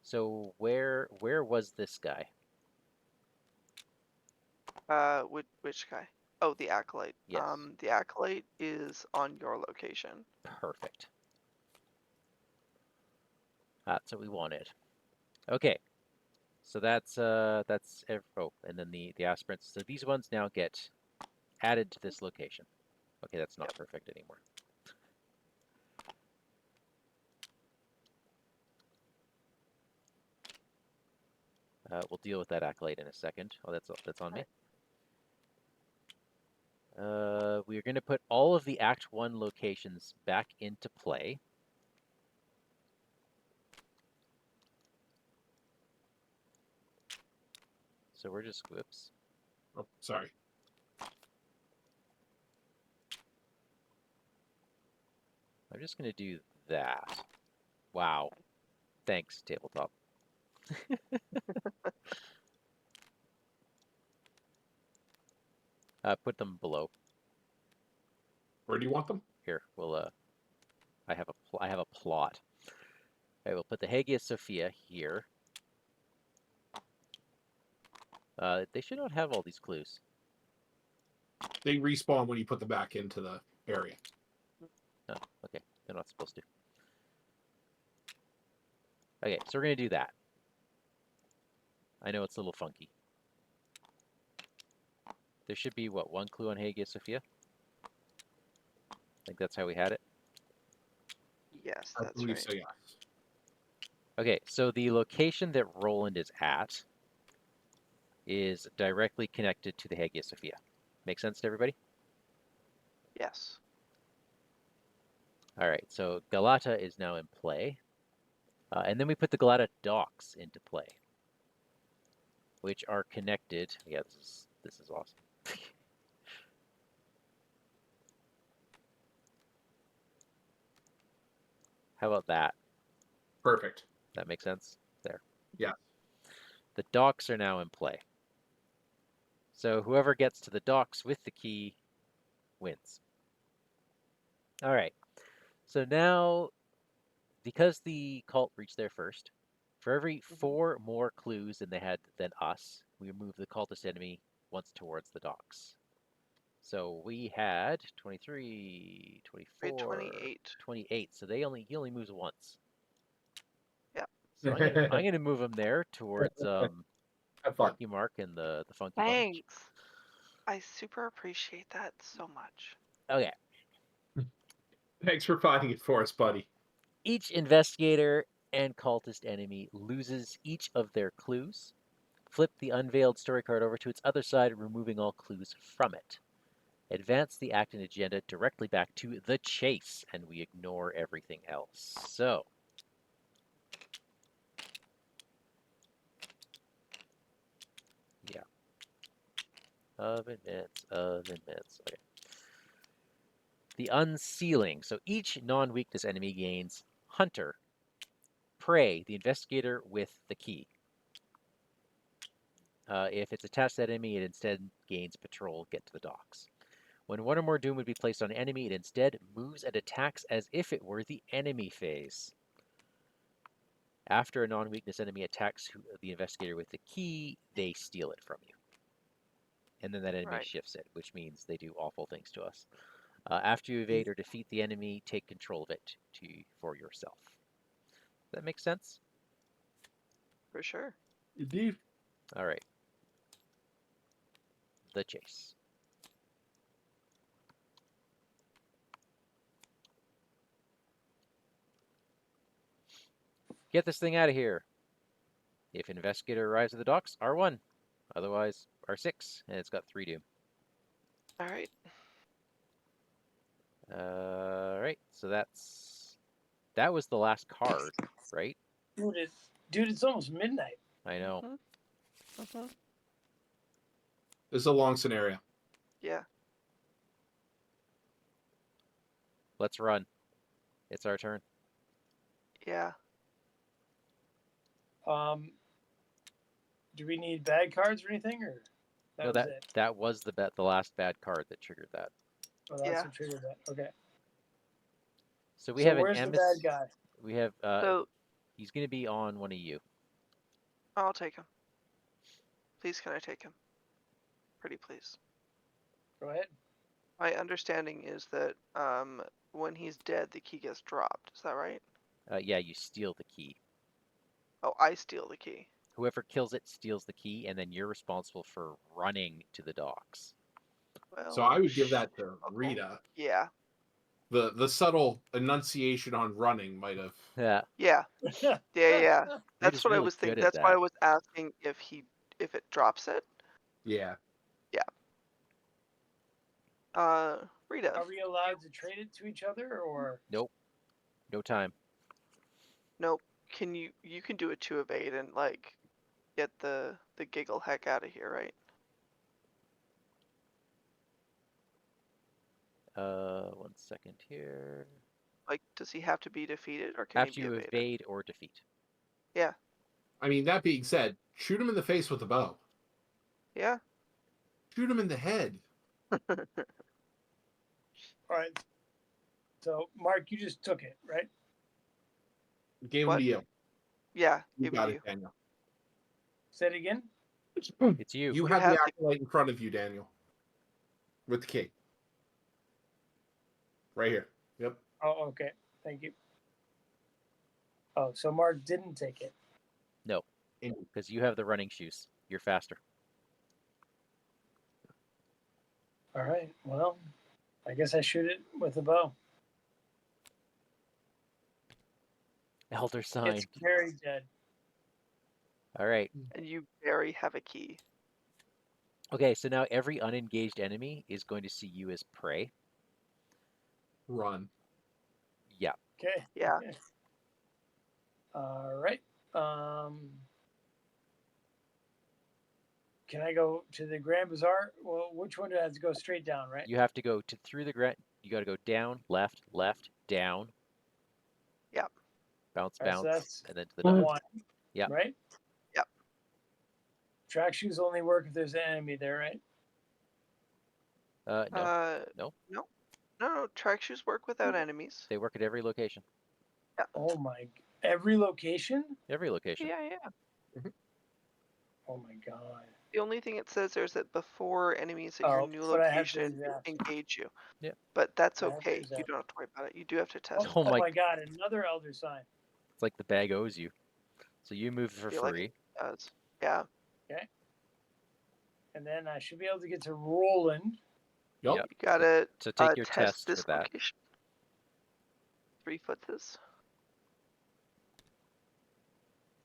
S1: So where was this guy?
S4: Which guy? Oh, the acolyte.
S1: Yes.
S4: The acolyte is on your location.
S1: Perfect. That's what we wanted. Okay. So that's oh, and then the aspirants. So these ones now get added to this location. Okay, that's not
S4: Yep.
S1: perfect anymore. We'll deal with that acolyte in a second. Oh, that's on me. We're going to put all of the Act 1 locations back into play. So we're just, whoops.
S3: Oh, sorry.
S1: I'm just going to do that. Wow. Thanks, tabletop. Put them below.
S3: Where do you want them?
S1: Here, we'll, I have a plot. I will put the Hagia Sophia here. They should not have all these clues.
S3: They respawn when you put them back into the area.
S1: Oh, okay. They're not supposed to. Okay, so we're going to do that. I know it's a little funky. There should be, what, 1 clue on Hagia Sophia? I think that's how we had it.
S4: Yes,
S3: I
S4: that's
S3: believe
S4: right.
S3: so, yes.
S1: Okay, so the location that Roland is at is directly connected to the Hagia Sophia. Make sense to everybody?
S4: Yes.
S1: All right, so Galata is now in play. And then we put the Galata docks into play, which are connected. Yeah, this is awesome. How about that?
S3: Perfect.
S1: That makes sense? There.
S3: Yeah.
S1: The docks are now in play. So whoever gets to the docks with the key wins. All right. So now, because the cult reached there first, for every 4 more clues than they had than us, we move the cultist enemy once towards the docks. So we had 23, 24,
S4: 28.
S1: 28. So he only moves once.
S4: Yeah.
S1: So I'm gonna move him there towards
S3: Have fun.
S1: Funkymonk and the Funky Bunch.
S4: Thanks. I super appreciate that so much.
S1: Okay.
S3: Thanks for finding it for us, buddy.
S1: Each investigator and cultist enemy loses each of their clues. Flip the unveiled story card over to its other side, removing all clues from it. Advance the act and agenda directly back to the chase, and we ignore everything else. So, yeah. Oven mitts. Okay. The unsealing. So each non-weakness enemy gains Hunter, Prey, the investigator with the key. If it's attached to that enemy, it instead gains Patrol, get to the docks. When one or more Doom would be placed on an enemy, it instead moves and attacks as if it were the enemy phase. After a non-weakness enemy attacks the investigator with the key, they steal it from you. And then that enemy shifts it, which means they do awful things to us. After you evade or defeat the enemy, take control of it for yourself. Does that make sense?
S4: For sure.
S3: Indeed.
S1: All right. The chase. Get this thing out of here. If investigator arrives at the docks, R1. Otherwise, R6, and it's got 3 doom.
S4: All right.
S1: Right, so that was the last card, right?
S2: Dude, it's almost midnight.
S1: I know.
S3: This is a long scenario.
S4: Yeah.
S1: Let's run. It's our turn.
S4: Yeah.
S2: Do we need bad cards or anything, or
S1: No, that was the last bad card that triggered that.
S2: Oh, that's what triggered that. Okay.
S1: So we have an
S2: where's the bad guy?
S1: We have
S4: So
S1: he's gonna be on one of you.
S4: I'll take him. Please, can I take him? Pretty please.
S2: Go ahead.
S4: My understanding is that when he's dead, the key gets dropped. Is that right?
S1: Yeah, you steal the key.
S4: Oh, I steal the key.
S1: Whoever kills it steals the key, and then you're responsible for running to the docks.
S4: Well,
S3: so I would give that to Rita.
S4: Yeah.
S3: The subtle enunciation on running might have.
S1: Yeah.
S4: Yeah. Yeah. That's what I
S1: really
S4: was thinking.
S1: good at
S4: That's why I
S1: that.
S4: was asking if it drops it.
S3: Yeah.
S4: Rita.
S2: Are we allowed to trade it to each other, or?
S1: Nope. No time.
S4: Nope. You can do a 2 of 8 and like get the giggle heck out of here, right?
S1: 1 second here.
S4: Like, does he have to be defeated, or can
S1: After
S4: he be
S1: you
S4: evaded?
S1: evade or defeat.
S4: Yeah.
S3: I mean, that being said, shoot him in the face with a bow.
S4: Yeah.
S3: Shoot him in the head.
S2: All right. So, Mark, you just took it, right?
S3: Gave him to you.
S4: Yeah.
S3: You
S4: give
S3: got
S4: me
S3: it, Daniel.
S2: Say it again.
S1: It's you.
S3: You
S4: You
S3: have
S4: have
S3: the
S4: the-
S3: acolyte in front of you, Daniel. With the key. Right here. Yep.
S2: Oh, okay. Thank you. Oh, so Mark didn't take it.
S1: No, because you have the running shoes. You're faster.
S2: All right. Well, I guess I shoot it with a bow.
S1: Elder sign.
S2: It's very dead.
S1: All right.
S4: And you very have a key.
S1: Okay, so now every unengaged enemy is going to see you as prey.
S3: Run.
S1: Yeah.
S2: Okay.
S4: Yeah.
S2: All right. Can I go to the Grand Bazaar? Well, which one do I have to go straight down, right?
S1: You have to go through the grand. You got to go down, left, down.
S4: Yep.
S1: Bounce,
S2: All right, so
S1: bounce,
S2: that's
S1: and then to the docks.
S2: one.
S1: Yeah.
S2: Right?
S4: Yep.
S2: Track shoes only work if there's an enemy there, right?
S1: No.
S4: No. Track shoes work without enemies.
S1: They work at every location.
S2: Oh my! Every location?
S1: Every location.
S4: Yeah.
S2: Oh my god!
S4: The only thing it says there is that before enemies at your new
S2: but I have to
S4: location
S2: adapt.
S4: engage you.
S1: Yeah.
S4: But that's
S2: I have to
S4: okay. You
S2: adapt.
S4: don't have to worry about it. You do have to test.
S1: Oh
S2: Oh
S1: my-
S2: my god! Another elder sign.
S1: It's like the bag owes you. So you move for
S4: feel like
S1: free.
S4: it does. Yeah.
S2: And then I should be able to get to Roland.
S3: Yup.
S1: Yep.
S4: You gotta
S1: So take your
S4: test
S1: test
S4: this
S1: for that.
S4: location. 3 foot this.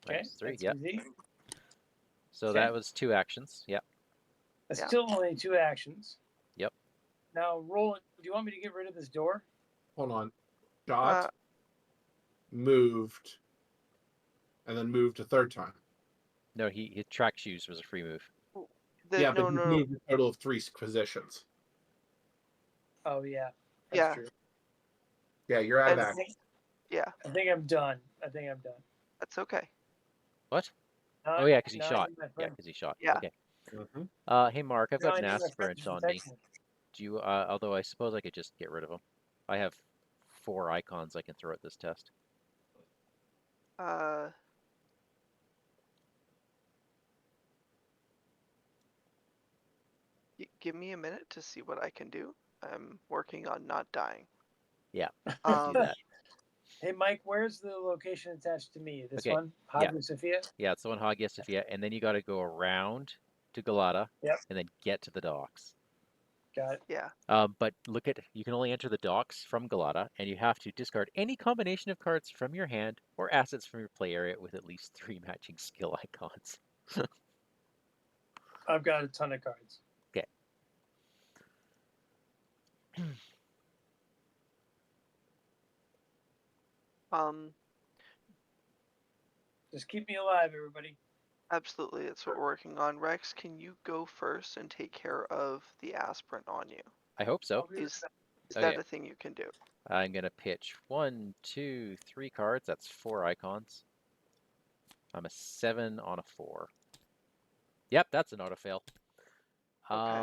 S2: Okay,
S1: Minus 3.
S2: that's
S1: Yep.
S2: easy.
S1: So
S2: Okay.
S1: that was 2 actions. Yep.
S2: That's
S4: Yeah.
S2: still only 2 actions.
S1: Yep.
S2: Now, Roland, do you want me to get rid of this door?
S3: Hold on. Shot, moved, and then moved a third time.
S1: No, his track shoes was a free move.
S3: Yeah,
S4: no,
S3: but
S4: no,
S3: he moved a total of 3 positions.
S2: Oh, yeah. That's
S4: Yeah.
S2: true.
S3: Yeah, you're out of
S4: And-
S3: action.
S4: Yeah,
S2: I think I'm done.
S4: that's okay.
S1: What?
S2: Now
S1: Oh yeah, because he
S2: now I
S1: shot.
S2: need my
S1: Yeah,
S2: friend.
S1: because he shot.
S4: Yeah.
S1: Okay.
S3: Mm-hmm.
S1: Hey Mark, I've
S2: Now
S1: got
S2: I
S1: an
S2: need my friend
S1: aspirant
S2: to
S1: on me.
S2: protect me.
S1: Do you? Although I suppose I could just get rid of him. I have 4 icons I can throw at this test.
S4: Give me a minute to see what I can do. I'm working on not dying.
S1: Yeah. Do
S4: Um,
S1: that.
S2: Hey, Mike, where's the location attached to me? This
S1: Okay,
S2: one?
S1: yeah.
S2: Hagia Sophia?
S1: Yeah, it's the one Hagia Sophia, and then you got to go around to Galata,
S2: Yep.
S1: and then get to the docks.
S2: Got it.
S4: yeah.
S1: But look at, you can only enter the docks from Galata, and you have to discard any combination of cards from your hand or assets from your play area with at least 3 matching skill icons.
S2: I've got a ton of cards.
S1: Okay.
S2: Just keep me alive, everybody.
S4: Absolutely, that's what we're working on. Rex, can you go first and take care of the aspirant on you?
S1: I hope so.
S4: Is
S1: Okay.
S4: that a thing you can do?
S1: I'm going to pitch 1, 2, 3 cards. That's 4 icons. I'm a 7 on a 4. Yep, that's an auto fail.
S4: Okay.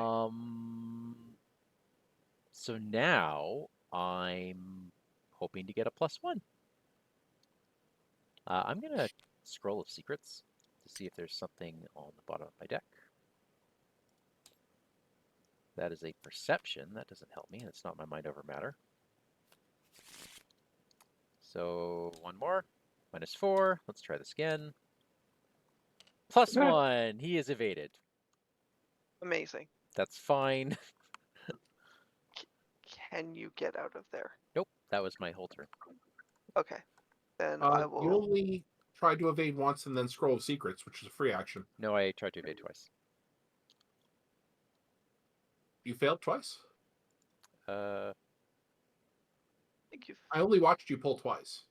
S1: So now I'm hoping to get a +1. I'm going to Scroll of Secrets to see if there's something on the bottom of my deck. That is a perception. That doesn't help me. That's not my mind over matter. So 1 more. -4. Let's try this again. +1. He is evaded.
S4: Amazing.
S1: That's fine.
S4: Can you get out of there?
S1: Nope. That was my whole turn.
S4: Okay. Then I
S3: You
S4: will.
S3: only tried to evade once and then Scroll of Secrets, which is a free action.
S1: No, I tried to evade twice.
S3: You failed twice?
S1: Uh,
S4: Thank you.
S3: I only watched you pull twice.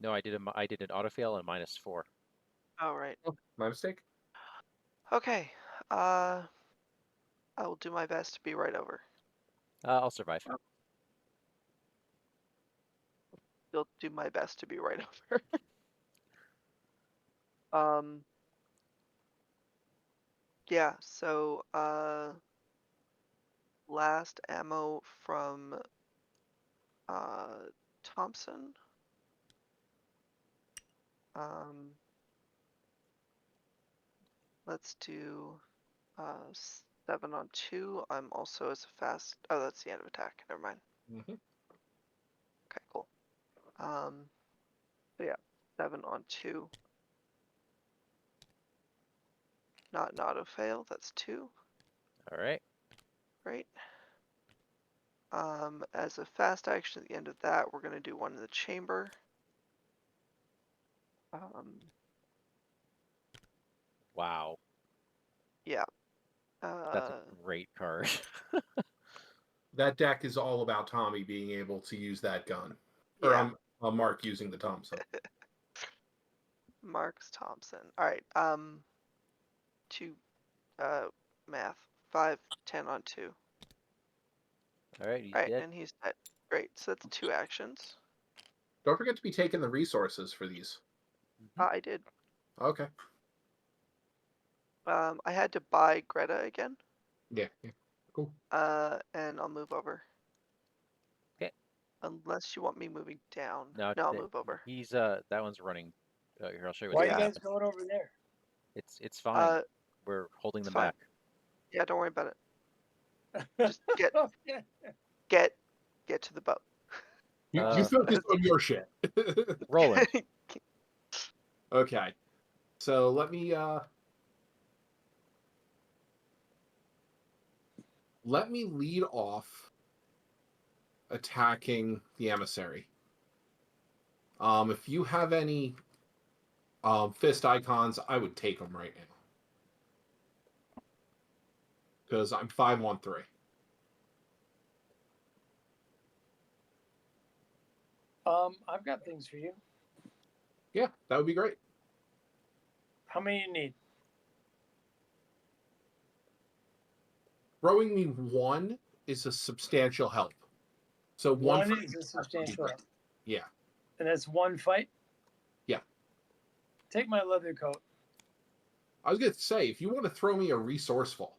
S1: no, I did an autofail and -4.
S4: All right.
S3: Oh, my mistake.
S4: Okay. I will do my best to be right over.
S1: I'll survive.
S4: Still do my best to be right over. Yeah, so last ammo from Thompson. Let's do 7 on 2. I'm also as a fast. Oh, that's the end of attack. Never mind.
S3: Mm-hmm.
S4: Okay, cool. So yeah, 7 on 2. Not an auto fail. That's 2.
S1: All right.
S4: Great. As a fast action at the end of that, we're gonna do one in the chamber.
S1: Wow.
S4: Yeah.
S1: That's a great card.
S3: That deck is all about Tommy being able to use that gun.
S4: Yeah.
S3: Or Mark using the Thompson.
S4: Marks Thompson. All right. 2. Math. 5, 10 on 2.
S1: All right, he's
S4: All right,
S1: dead.
S4: and he's dead. Great. So that's 2 actions.
S3: Don't forget to be taking the resources for these.
S4: I did.
S3: Okay.
S4: I had to buy Greta again.
S3: Yeah. Cool.
S4: And I'll move over.
S1: Okay.
S4: Unless you want me moving down.
S1: No,
S4: I'll move over.
S1: He's that one's running. Here, I'll show you.
S2: Why are
S1: what's
S2: you
S1: gonna
S2: guys
S1: happen.
S2: going over there?
S1: It's fine. We're holding
S4: it's
S1: them
S4: fine.
S1: back.
S4: Yeah, don't worry about it. Just get to the boat.
S3: You
S1: Uh,
S3: focus on your shit.
S1: Roland.
S3: Okay. So let me lead off attacking the emissary. If you have any fist icons, I would take them right now. Because I'm 5-1-3.
S2: I've got things for you.
S3: Yeah, that would be great.
S2: How many you need?
S3: Throwing me one is a substantial help. So one
S2: One
S3: for
S2: is a
S3: each
S2: substantial
S3: would be
S2: help.
S3: great. Yeah.
S2: And that's one fight?
S3: Yeah.
S2: Take my leather coat.
S3: I was going to say, if you want to throw me a resourceful,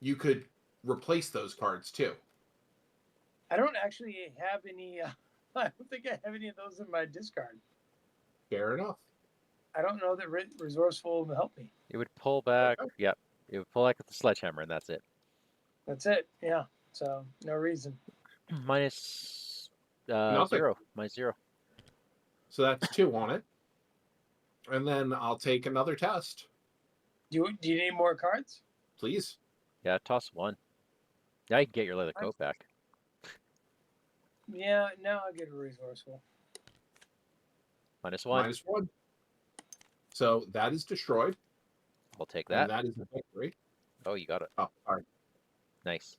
S3: you could replace those cards too.
S2: I don't actually have any. I don't think I have any of those in my discard.
S3: Fair enough.
S2: I don't know that resourceful will help me.
S1: It would pull back.
S3: Okay.
S1: Yep. It would pull back with the sledgehammer, and that's it.
S2: That's it. Yeah. So no reason.
S1: Minus
S3: Nothing.
S1: 0. Minus 0.
S3: So that's 2 on it. And then I'll take another test.
S2: Do you need more cards?
S3: Please.
S1: Yeah, toss 1. Now you can get your leather coat back.
S2: Yeah. Now I'll get a resourceful.
S1: Minus 1.
S3: -1. So that is destroyed.
S1: We'll take
S3: And
S1: that.
S3: that is a victory.
S1: Oh, you got it.
S3: Oh, sorry.
S1: Nice.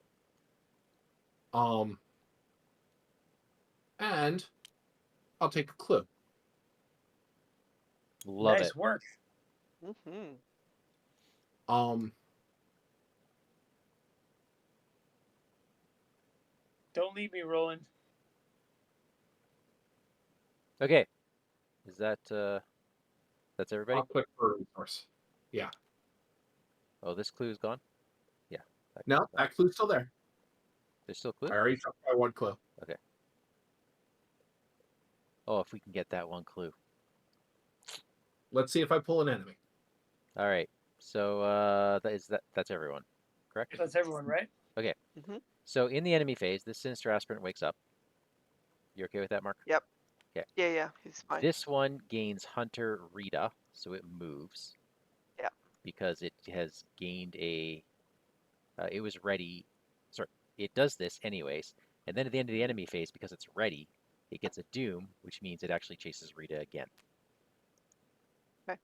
S3: And I'll take a clue.
S1: Love
S2: nice
S1: it.
S2: work. Don't leave me, Roland.
S1: Okay. Is that that's everybody?
S3: I'll click for a resource. Yeah.
S1: Oh, this clue is gone? Yeah.
S3: No, that clue's still there.
S1: There's still a clue?
S3: I already took my 1 clue.
S1: Okay. Oh, if we can get that 1 clue.
S3: Let's see if I pull an enemy.
S1: All right. So that's everyone, correct?
S2: That's everyone, right?
S1: Okay. So in the enemy phase, this sinister aspirant wakes up. You okay with that, Mark?
S4: Yep.
S1: Okay.
S4: Yeah, he's fine.
S1: This one gains Hunter Rita, so it moves.
S4: Yeah.
S1: Because it has gained a. It was ready. Sorry, it does this anyways, and then at the end of the enemy phase, because it's ready, it gets a doom, which means it actually chases Rita again.
S4: Okay.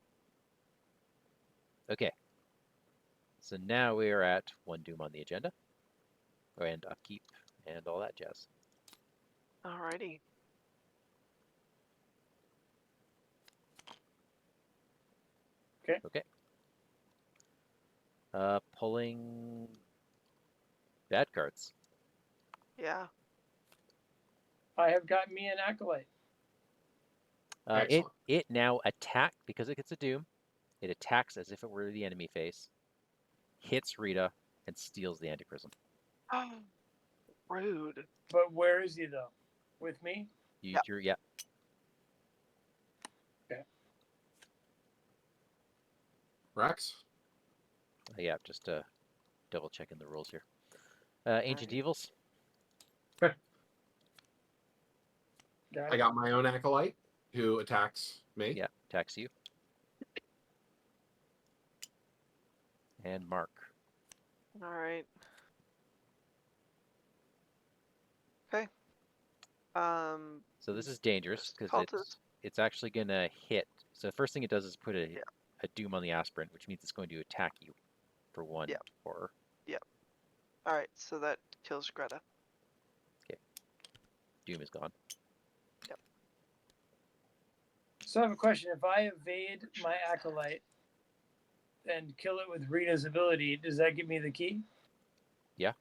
S1: Okay. So now we are at 1 doom on the agenda, and upkeep and all that jazz.
S4: Alrighty.
S1: Okay. Pulling bad cards.
S4: Yeah.
S2: I have got me an acolyte.
S1: It now attack because it gets a doom. It attacks as if it were the enemy face, hits Rita, and steals the Antiprism.
S4: Oh, rude.
S2: But where is he though? With me?
S1: Yeah.
S2: Okay.
S3: Rex?
S1: Yeah, just double checking the rules here. Ancient Evils.
S3: Okay.
S2: Got
S3: I
S2: it.
S3: got my own acolyte who attacks me.
S1: Yeah, attacks you. And Mark.
S4: Alright. Okay.
S1: So this is dangerous
S4: Just
S1: because it's actually gonna hit. So the first thing it does is put a doom on the aspirant, which means it's going to attack you for 1 horror.
S4: Yep. Alright, so that kills Greta.
S1: Okay. Doom is gone.
S4: Yep.
S2: So I have a question. If I evade my acolyte and kill it with Rita's ability, does that give me the key?
S1: Yeah.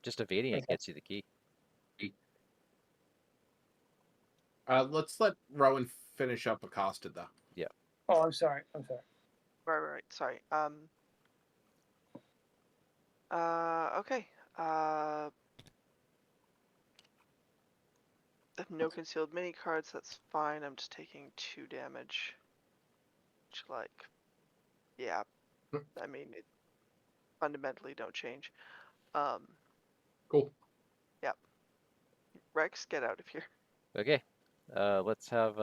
S1: Just evading it gets you the key.
S3: Let's let Rowan finish up accosted though.
S1: Yeah.
S2: Oh, I'm sorry.
S4: Right. Sorry. Okay. No concealed mini cards, that's fine. I'm just taking 2 damage. Which, like, yeah. I mean, it fundamentally don't change.
S3: Cool.
S4: Yep. Rex, get out of here.
S1: Okay. Let's have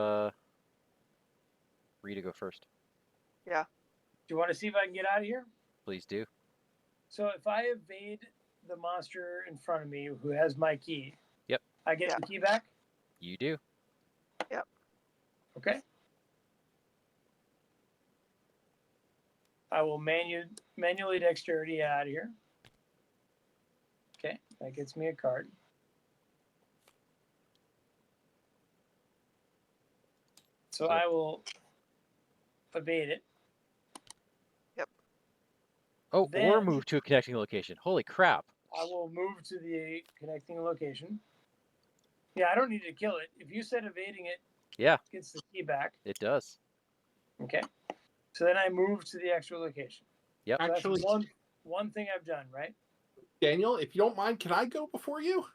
S1: Rita go first.
S4: Yeah.
S2: Do you want to see if I can get out of here?
S1: Please do.
S2: So if I evade the monster in front of me who has my key,
S1: Yep.
S2: I get
S4: Yeah.
S2: the key back?
S1: You do.
S2: Okay. I will manually dexterity out of here. Okay, that gets me a card. So I will evade it.
S1: Oh, or
S2: Then-
S1: move to a connecting location. Holy crap.
S2: I will move to the connecting location. Yeah, I don't need to kill it. If you said evading it
S1: Yeah,
S2: gets the key back.
S1: it does.
S2: Okay. So then I move to the extra location.
S1: Yep.
S2: So
S3: Actually,
S2: that's one thing I've done, right?
S3: Daniel, if you don't mind, can I go before you?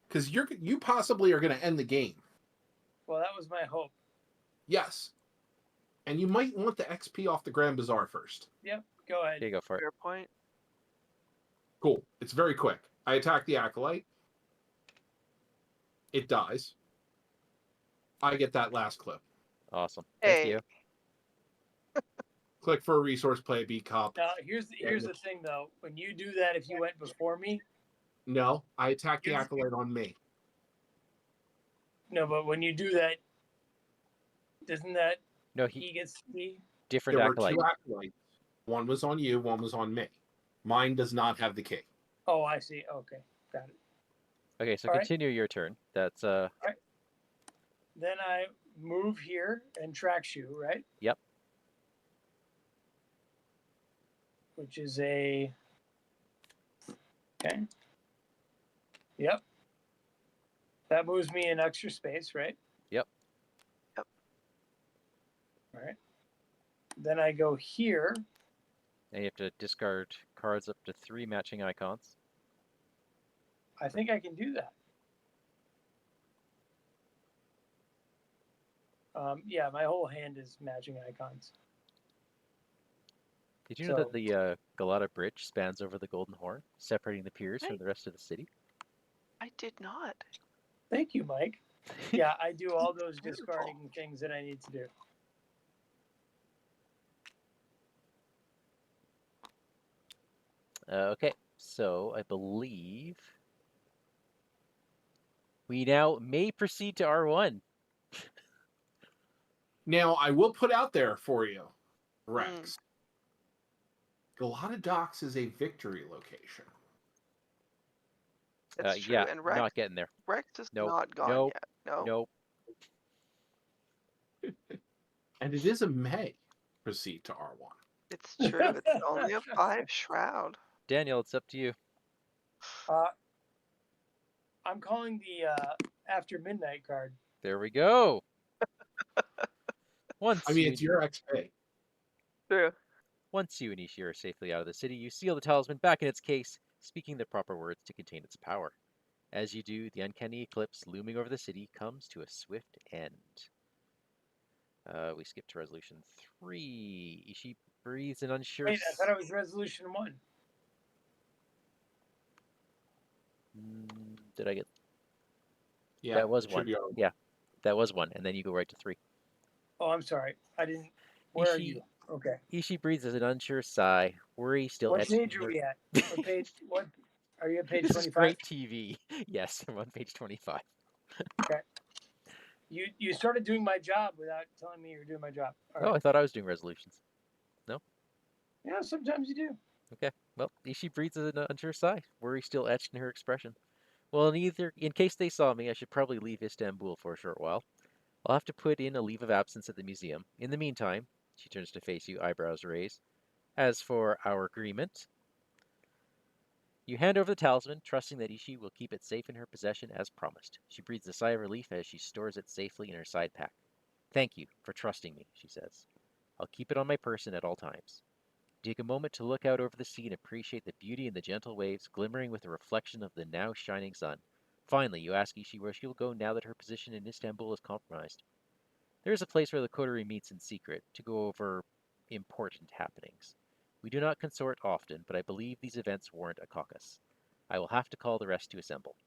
S3: Because you possibly are going to end the game.
S2: Well, that was my hope.
S3: Yes. And you might want the XP off the Grand Bazaar first.
S2: Yep, go ahead.
S1: Here you go for it.
S4: Fair point.
S3: Cool. It's very quick. I attack the Acolyte. It dies. I get that last clip.
S1: Awesome. Thank
S4: Hey.
S1: you.
S3: Click for a resource, play a B cup.
S2: Now, here's the thing, though. When you do that, if you went before me,
S3: No, I attack the
S2: You-
S3: Acolyte on me.
S2: no, but when you do that, doesn't that
S1: No,
S2: he gets the
S1: different
S3: There were
S1: acolyte.
S3: two Acolytes. One was on you, one was on me. Mine does not have the key.
S2: Oh, I see. Okay, got it.
S1: Okay, so
S2: All right.
S1: continue your turn. That's
S2: Then I move here and track shoe, right?
S1: Yep.
S2: Which is a okay. Yep. That moves me in extra space, right?
S1: Yep.
S4: Yep.
S2: All right. Then I go here.
S1: and you have to discard cards up to 3 matching icons.
S2: I think I can do that. Yeah, my whole hand is matching icons.
S1: Did you know that the Galata Bridge spans over the Golden Horn, separating the piers from
S4: Right.
S1: the rest of the city?
S4: I did not.
S2: Thank you, Mike. Yeah, I do all those
S4: Beautiful.
S2: discarding things that I need to do.
S1: Okay, so I believe we now may proceed to R1.
S3: Now, I will put out there for you, Rex. Galata Docks is a victory location.
S4: It's true.
S1: Yeah,
S4: And Rex,
S1: not getting there.
S4: Rex is
S1: Nope.
S4: not gone
S1: Nope.
S4: yet. No.
S1: Nope.
S3: And it is a May proceed to R1.
S4: It's true. It's only a 5 shroud.
S1: Daniel, it's up to you.
S2: I'm calling the after midnight card.
S1: There we go. Once
S3: I mean,
S1: you
S3: it's your XP.
S4: True.
S1: Once you and Ishi are safely out of the city, you seal the talisman back in its case, speaking the proper words to contain its power. As you do, the uncanny eclipse looming over the city comes to a swift end. We skip to resolution 3. Ishi breathes an unsure.
S2: Wait, I thought it was resolution 1.
S1: Did I get?
S3: Yeah,
S1: that was
S3: it should
S1: 1.
S3: be R1.
S1: Yeah, that was 1, and then you go right to 3.
S2: Oh, I'm sorry. I didn't. Where are
S1: Ishi-
S2: you? Okay.
S1: Ishi breathes an unsure sigh. Worry still
S2: What
S1: etched
S2: page
S1: in
S2: are
S1: her-
S2: we at? What page? What? Are you at page
S1: This is
S2: 25?
S1: great TV. Yes, I'm on page 25.
S2: You started doing my job without telling me you were doing my job. All right.
S1: Oh, I thought I was doing resolutions.
S2: Yeah, sometimes you do.
S1: Well, Ishi breathes an unsure sigh, worry still etched in her expression. Well, in case they saw me, I should probably leave Istanbul for a short while. I'll have to put in a leave of absence at the museum. In the meantime, she turns to face you, eyebrows raised. As for our agreement, you hand over the talisman, trusting that Ishi will keep it safe in her possession as promised. She breathes a sigh of relief as she stores it safely in her side pack. Thank you for trusting me, she says. I'll keep it on my person at all times. Take a moment to look out over the sea and appreciate the beauty in the gentle waves glimmering with the reflection of the now shining sun. Finally, you ask Ishi where she will go now that her position in Istanbul is compromised. There is a place where the coterie meets in secret to go over important happenings. We do not consort often, but I believe these events warrant a caucus. I will have to call the rest to assemble.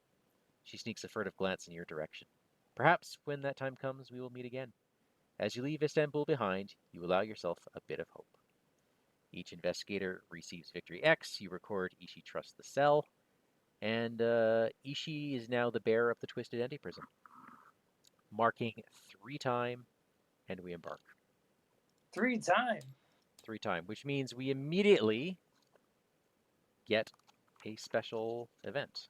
S1: She sneaks a furtive glance in your direction. Perhaps when that time comes, we will meet again. As you leave Istanbul behind, you allow yourself a bit of hope. Each investigator receives victory X. You record Ishi trusts the cell. And Ishi is now the bearer of the twisted Antiprism. Marking 3 time, and we embark.
S2: 3 time.
S1: 3 time, which means we immediately get a special event.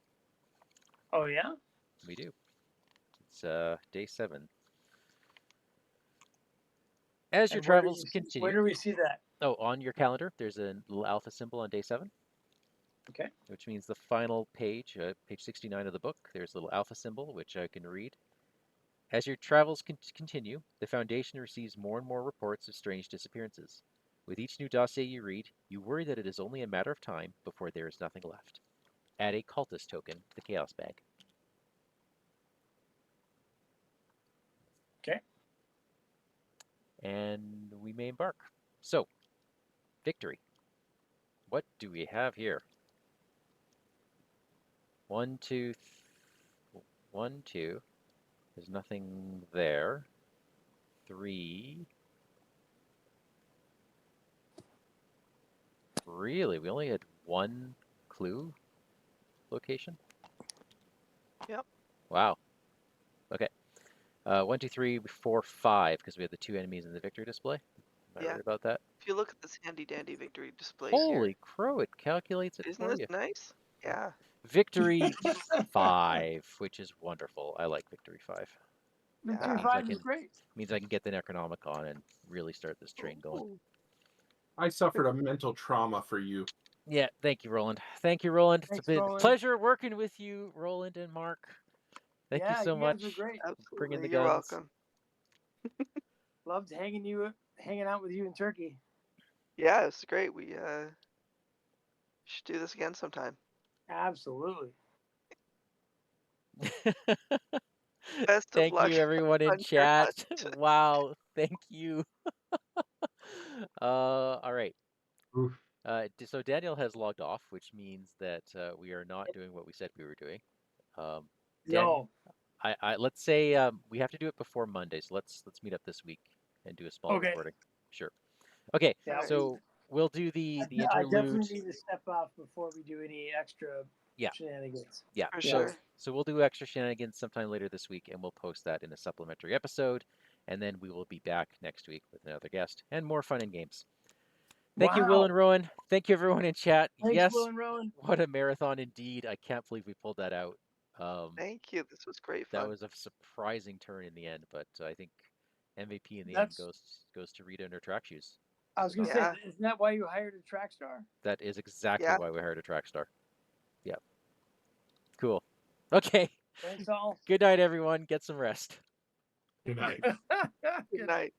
S2: Oh, yeah?
S1: We do. It's day 7. As your
S2: And where
S1: travels
S2: Where
S1: continue,
S2: do we see that?
S1: oh, on your calendar, there's a little alpha symbol on day 7.
S2: Okay.
S1: Which means the final page, page 69 of the book, there's a little alpha symbol, which I can read. As your travels continue, the Foundation receives more and more reports of strange disappearances. With each new dossier you read, you worry that it is only a matter of time before there is nothing left. Add a cultist token to the chaos bag.
S2: Okay.
S1: And we may embark. So, victory. What do we have here? 1, 2, 1, 2. There's nothing there. 3. Really? We only had 1 clue location?
S4: Yep.
S1: Wow. Okay. 1, 2, 3, 4, 5, because we had the 2 enemies in the victory display. Am I
S4: Yeah.
S1: right about that?
S4: If you look at this handy dandy victory display
S1: Holy
S4: here,
S1: crow, it calculates it
S4: isn't
S1: for
S4: this
S1: you.
S4: nice? Yeah.
S1: Victory 5, which is wonderful. I like victory 5.
S2: Victory
S4: Yeah.
S2: 5 is great.
S1: Means I can get the Necronomicon and really start this train going.
S4: Ooh.
S3: I suffered a mental trauma for you.
S1: Yeah, thank you, Roland. Thank you, Roland.
S2: Thanks,
S1: It's been a
S2: Roland.
S1: pleasure working with you, Roland and Mark. Thank you
S2: Yeah,
S1: so
S2: you guys
S1: much.
S2: are great.
S1: Bring in
S4: Absolutely.
S1: the
S4: You're
S1: guns.
S4: welcome.
S2: Loved hanging out with you in Turkey.
S4: Yeah, it's great. We should do this again sometime.
S2: Absolutely.
S4: Best of
S1: Thank
S4: luck
S1: you, everyone in
S4: on your
S1: chat.
S4: hunt.
S1: Wow, thank you. All right.
S3: Oof.
S1: So Daniel has logged off, which means that we are not doing what we said we were doing. Dan,
S2: No.
S1: let's say we have to do it before Monday, so let's meet up this week and do a small
S2: Okay.
S1: recording. Sure. Okay.
S2: Yeah,
S4: Alright.
S1: So we'll do the
S2: I
S1: interlude.
S2: definitely need to step off before we do any extra
S1: Yeah.
S2: shenanigans.
S1: Yeah.
S4: For
S1: So
S4: sure.
S1: so we'll do extra shenanigans sometime later this week, and we'll post that in a supplementary episode, and then we will be back next week with another guest and more fun and games. Thank you, Will
S2: Wow.
S1: and Rowan. Thank you, everyone in chat.
S2: Thanks,
S1: Yes,
S2: Will and Rowan.
S1: what a marathon indeed. I can't believe we pulled that out.
S4: Thank you. This was great
S1: That
S4: fun.
S1: was a surprising turn in the end, but I think MVP in the end
S2: That's.
S1: goes to Rita and her track shoes.
S2: I was gonna
S1: So
S2: say,
S4: Yeah.
S2: isn't that why you hired a track star?
S1: that is exactly
S4: Yeah.
S1: why we hired a track star. Yeah. Cool. Okay.
S2: Thanks all.
S1: Good night, everyone. Get some rest.
S3: Good night.
S4: Good night.